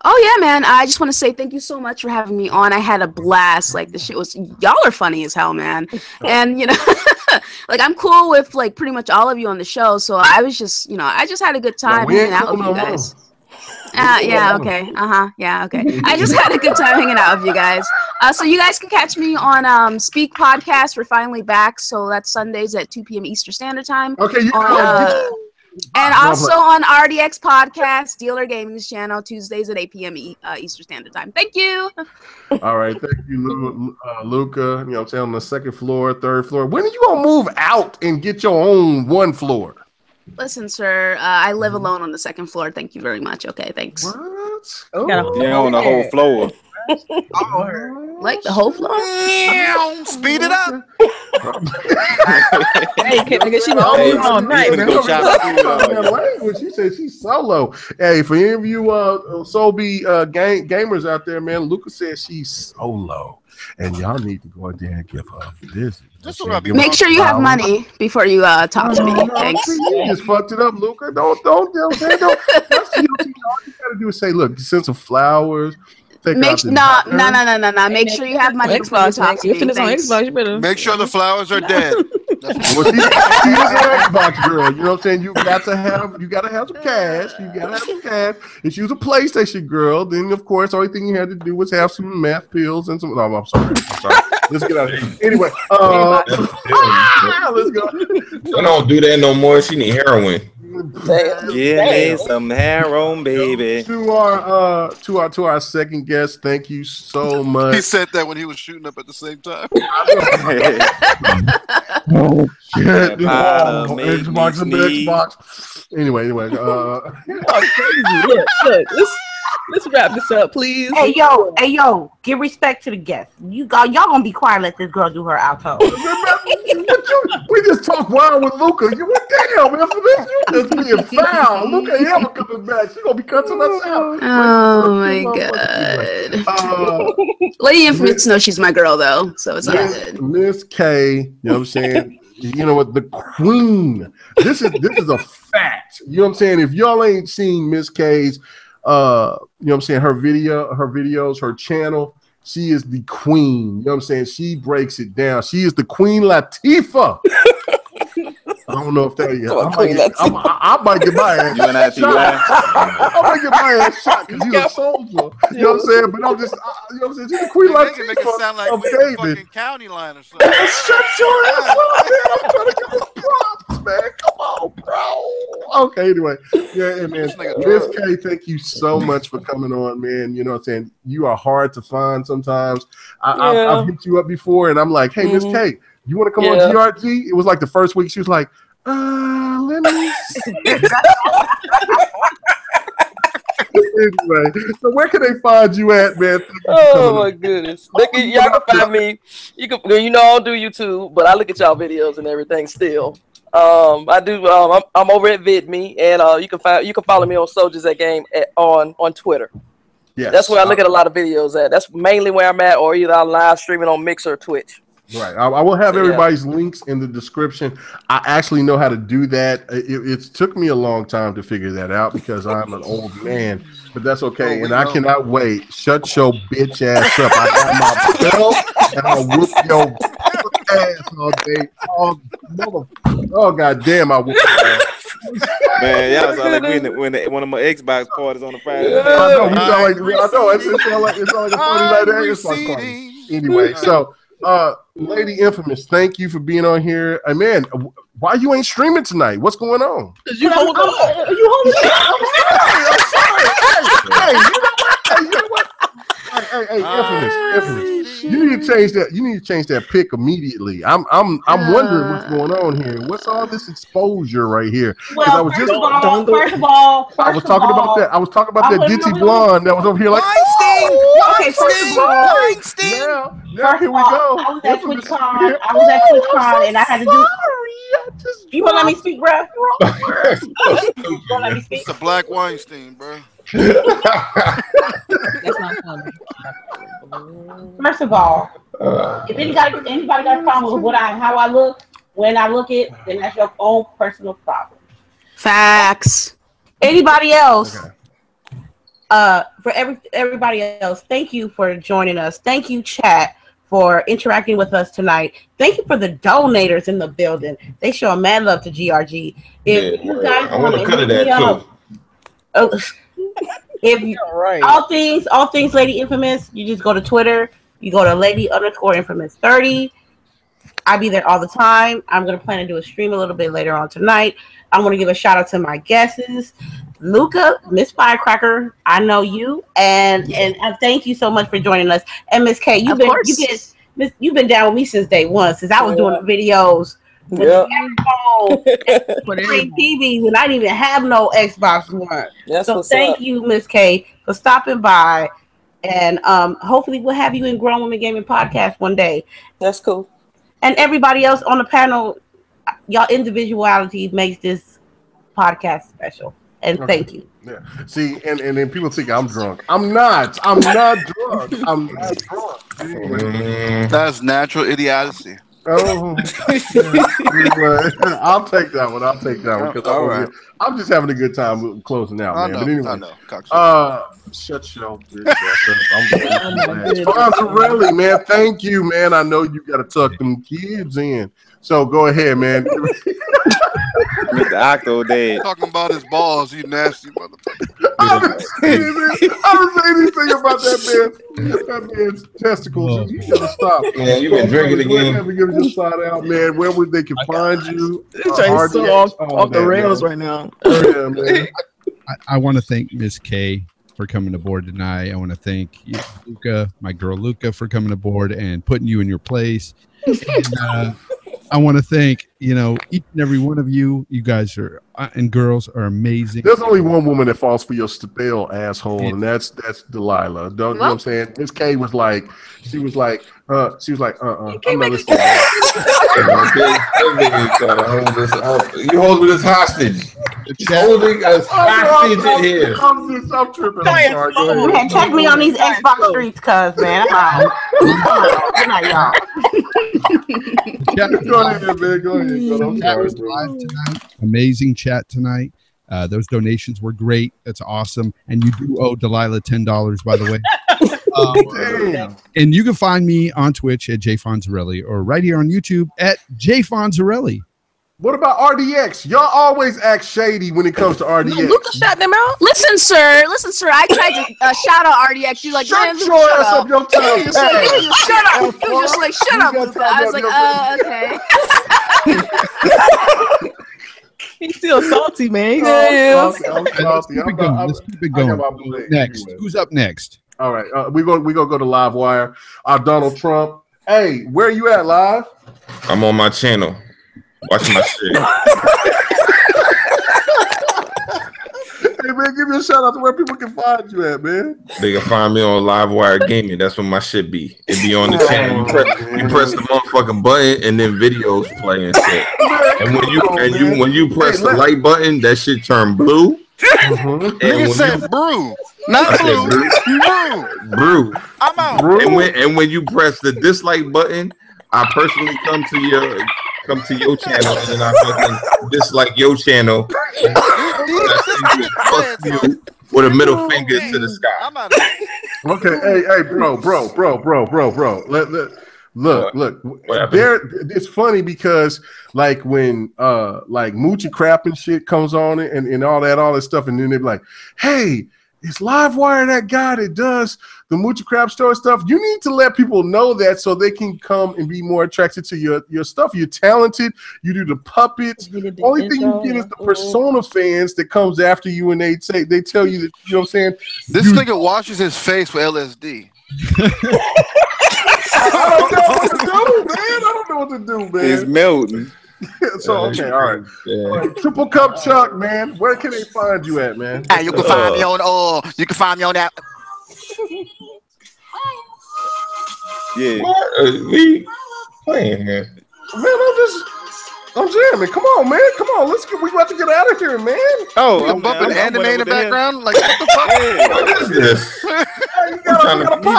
Oh yeah, man. I just want to say thank you so much for having me on. I had a blast. Like, this shit was, y'all are funny as hell, man. And you know, like, I'm cool with like pretty much all of you on the show. So I was just, you know, I just had a good time hanging out with you guys. Yeah, okay. Yeah, okay. I just had a good time hanging out with you guys. So you guys can catch me on Speak Podcast. We're finally back. So that's Sundays at 2 p.m. Eastern Standard Time. Okay, and also on RDX Podcast, Dealer Gaming's channel, Tuesdays at 8 p.m. Eastern Standard Time. Thank you. All right, thank you, Luca. You know what I'm saying, on the second floor, third floor. When are you going to move out and get your own one floor? Listen, sir, I live alone on the second floor. Thank you very much. Okay, thanks. What? Yeah, on the whole floor. Like the whole floor? Speed it up. Hey, because she was all night, bro. She said she's solo. Hey, for any of you Sobe gamers out there, man, Luca says she's solo. And y'all need to go in there and give her a visit. Make sure you have money before you talk to me. Thanks. You just fucked it up, Luca. Don't. All you gotta do is say, look, send some flowers. No. Make sure you have money before you talk to me. Make sure the flowers are dead. Well, she's an Xbox girl. You know what I'm saying? You gotta have some cash. If she was a PlayStation girl, then of course, the only thing you had to do was have some meth pills and some. No, I'm sorry. Let's get out of here. Anyway, let's go. I don't do that no more. She need heroin. Give me some heroin, baby. To our second guest, thank you so much. He said that when he was shooting up at the same time. Oh shit! Xbox. Anyway. Crazy. Look. Let's wrap this up, please. Hey yo, give respect to the guests. Y'all gonna be quiet. Let this girl do her outro. We just talked wild with Luca. You went damn, man. For this, you just being foul. Luca ain't ever coming back. She gonna be cutting us out. Oh my god. Lady Infamous knows she's my girl though, so it's all good. Miss K, you know what I'm saying? You know what? The queen. This is a fact. You know what I'm saying? If y'all ain't seen Miss K's, you know what I'm saying, her videos, her channel, she is the queen. You know what I'm saying? She breaks it down. She is the Queen Latifah. I don't know if that is. I might get my ass shot. I might get my ass shot because he's a soldier. You know what I'm saying? But I'm just, you know what I'm saying? She's the Queen Latifah. Make it sound like David. fucking county line or something. Shut your ass up, man. I'm trying to give us props, man. Come on, bro. Okay, anyway. Yeah, man. Miss K, thank you so much for coming on, man. You know what I'm saying? You are hard to find sometimes. I've hit you up before, and I'm like, hey, Miss K, you want to come on GRG? It was like the first week. She was like, let me see. Anyway, so where can they find you at, man? Oh my goodness. Y'all can find me. You I'll do YouTube, but I look at y'all videos and everything still. I do. I'm over at VidMe, and you can follow me on Soldiers at Game on Twitter. Yeah, that's where I look at a lot of videos at. That's mainly where I'm at, or either I'm live streaming on Mixer or Twitch. Right. I will have everybody's links in the description. I actually know how to do that. It took me a long time to figure that out because I'm an old man, but that's okay. And I cannot wait. Shut your bitch ass up. I got my belt and I'll whoop your ass all day. Oh, goddamn, I whoop your ass. Man, y'all sound like one of my Xbox parties on the Friday. I know. It sound like a funny night at Xbox party. Anyway, so Lady Infamous, thank you for being on here. Man, why you ain't streaming tonight? What's going on? You hold on. I'm sorry. Hey, you know what? Hey, Infamous. You need to change that. You need to change that pic immediately. I'm wondering what's going on here. What's all this exposure right here? Well, first of all, I was talking about that. I was talking about that ditzy blonde that was over here like Weinstein. Now here we go. I was at TwitchCon and I had to do. You won't let me speak, bro? It's a black Weinstein, bro. That's not funny. First of all, if anybody got a problem with how I look when I look it, then that's your own personal problem. Facts. Anybody else? Okay. For everybody else, thank you for joining us. Thank you, chat, for interacting with us tonight. Thank you for the donators in the building. They show mad love to GRG. If you guys I want to cut it at too. If you, all things Lady Infamous, you just go to Twitter. You go to Lady_Infamous30. I be there all the time. I'm gonna plan to do a stream a little bit later on tonight. I want to give a shout out to my guests, Luca, Miss Firecracker. I know you, and thank you so much for joining us. And Miss K, you've been down with me since day one, since I was doing the videos. With the TV when I didn't even have no Xbox One. So thank you, Miss K, for stopping by, and hopefully we'll have you in Grown Women Gaming Podcast one day. That's cool. And everybody else on the panel, y'all individuality makes this podcast special. And thank you. Yeah. See, and then people think I'm drunk. I'm not drunk. I'm not drunk. That's natural idiocy. Oh, I'll take that one. Because I'm just having a good time closing out, man. But anyway, shut your bitch ass up. Fonzarelli, man, thank you, man. I know you got to tuck them kids in. So go ahead, man. Mr. Octo dead. Talking about his balls, you nasty motherfucker. I haven't said anything about that man's testicles. You gotta stop. Yeah, you've been drinking again. Never give us a shout out, man. Where would they can find you? It's so off the rails right now. Yeah, man. I want to thank Miss K for coming aboard tonight. I want to thank you, Luca, my girl Luca, for coming aboard and putting you in your place. And, I want to thank, each and every one of you. You guys are and girls are amazing. There's only one woman that falls for your spell, asshole, and that's Delilah. Don't you know what I'm saying? Miss K was like, she was like, I'm not listening to that. You hold me as hostage. Holding us hostage in here. I'm tripping. I'm sorry. Go ahead. Check me on these Xbox streets, cuz, man. I'm out. Good night, y'all. Go ahead, man. Go ahead. I'm sorry, bro. Live tonight. Amazing chat tonight. Those donations were great. That's awesome. And you do owe Delilah $10, by the way. And you can find me on Twitch at jfonzarelli or right here on YouTube at jfonzarelli. What about RDX? Y'all always act shady when it comes to RDX. No, Luca shot them out. Listen, sir. I tried to shout out RDX. You like, man, shut your ass up, your time. Shut up. You were just like, shut up, Luca. I was like, okay. He's still salty, man. I'm salty. Let's keep it going. Next. Anyway. Who's up next? All right. We're gonna go to LiveWire. Donald Trump. Hey, where are you at, Live? I'm on my channel. Watching my shit. Hey, man, give me a shout out to where people can find you at, man. They can find me on LiveWireGamer. That's where my shit be. It be on the channel. You press the motherfucking button, and then videos play and shit. And when you press the like button, that shit turn blue. Nigga said brew, not blue. Brew. I'm out. And when you press the dislike button, I personally come to your channel, and then I fucking dislike your channel with a middle finger to the sky. Okay, hey, bro. Look. It's funny because like when like Moochie Crap and shit comes on it and all that stuff, and then they're like, hey, is LiveWire that guy that does the Moochie Crab Store stuff? You need to let people know that so they can come and be more attracted to your stuff. You're talented. You do the puppets. Only thing you get is the Persona fans that comes after you and they tell you that, you know what I'm saying? This nigga washes his face with LSD. I don't know what to do, man. It's melting. So okay, all right. Triple Cup Chuck, man. Where can they find you at, man? Hey, you can find me on that. Yeah. We playing here. Man, I'm jamming. Come on, man. Come on. We about to get out of here, man. Oh, I'm bumping anime in the background. Like, what the fuck? What is this?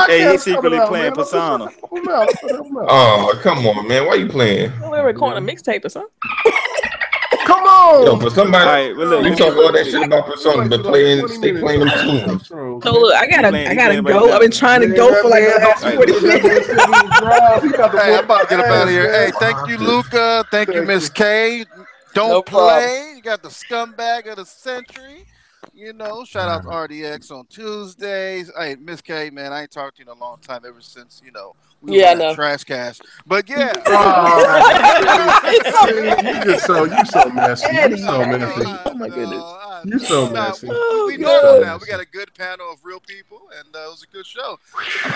He's secretly playing Persona. Oh, come on, man. Why you playing? We're recording a mixtape or something. Come on. Yo, for somebody, you talk all that shit about Persona, but stay playing them tunes. So look, I gotta go. I've been trying to go for like the last 40 minutes. Hey, I'm about to get up out of here. Hey, thank you, Luca. Thank you, Miss K. Don't play. You got the scumbag of the century. Shout out to RDX on Tuesdays. Hey, Miss K, man, I ain't talked to you in a long time ever since, we were on Trash Cast. But yeah. You so messy. You so messy. Oh my goodness. You so messy. We know now. We got a good panel of real people, and it was a good show.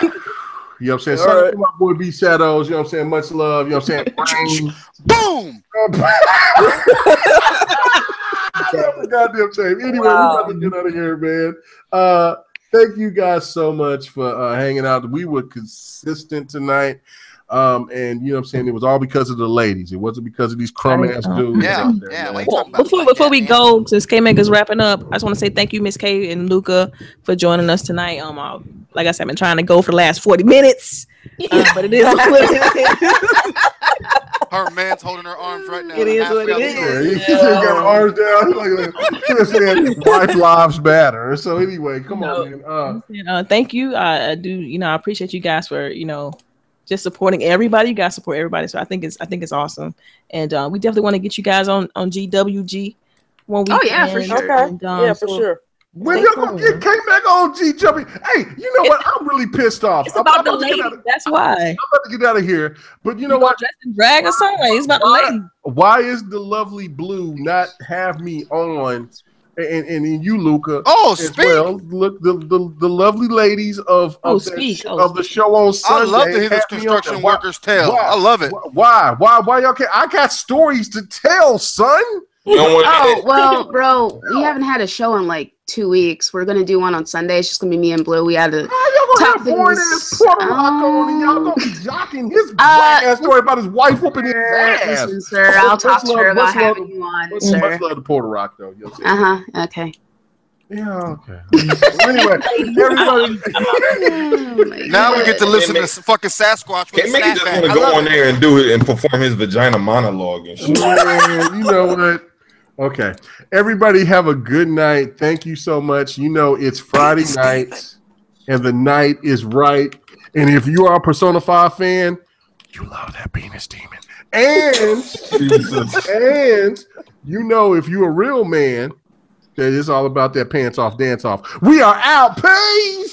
You know what I'm saying? Shout out to my boy B Shadows. You know what I'm saying? Much love. You know what I'm saying? Boom! Goddamn shame. Anyway, we're about to get out of here, man. Thank you guys so much for hanging out. We were consistent tonight. And you know what I'm saying? It was all because of the ladies. It wasn't because of these crumb ass dudes. Yeah. Before we go, since Kmage is wrapping up, I just want to say thank you, Miss K and Luca, for joining us tonight. Like I said, I've been trying to go for the last 40 minutes. But it is what it is. Her man's holding her arms right now. It is what it is. He's got her arms down. Like saying, life lives matter. So anyway, come on, man. Thank you. I do. I appreciate you guys for just supporting everybody. You guys support everybody. So I think it's awesome. And we definitely want to get you guys on GWG one week. Oh yeah, for sure. Okay. Yeah, for sure. When y'all gonna get Kmage on G Jumping? Hey, you know what? I'm really pissed off. It's about the lady. That's why. I'm about to get out of here. But you know what? Dress in drag or something. It's about the lady. Why is the lovely Blue not have me on and you, Luca. Oh, as speak. well. Look, the lovely ladies of the show on Sunday. I love to hear this construction worker's tale. Why? I love it. Why y'all can't? I got stories to tell, son. Oh, well, bro, we haven't had a show in like 2 weeks. We're gonna do one on Sunday. It's just gonna be me and Blue. We had to talk things. Puerto Rico and y'all gonna be jocking his black ass story about his wife whooping his ass. Listen, sir, I'll talk to her about having you on, sir. Much love to Puerto Rico. Okay. Yeah, okay. Anyway, everybody. Now we get to listen to fucking Sasquatch. Kmage just want to go on there and do it and perform his vagina monologue and shit. Man, you know what? Okay. Everybody have a good night. Thank you so much. You know, it's Friday night and the night is right. And if you are a Persona 5 fan, you love that penis demon. And, and you know, if you're a real man, that is all about that pants off, dance off. We are out. Peace.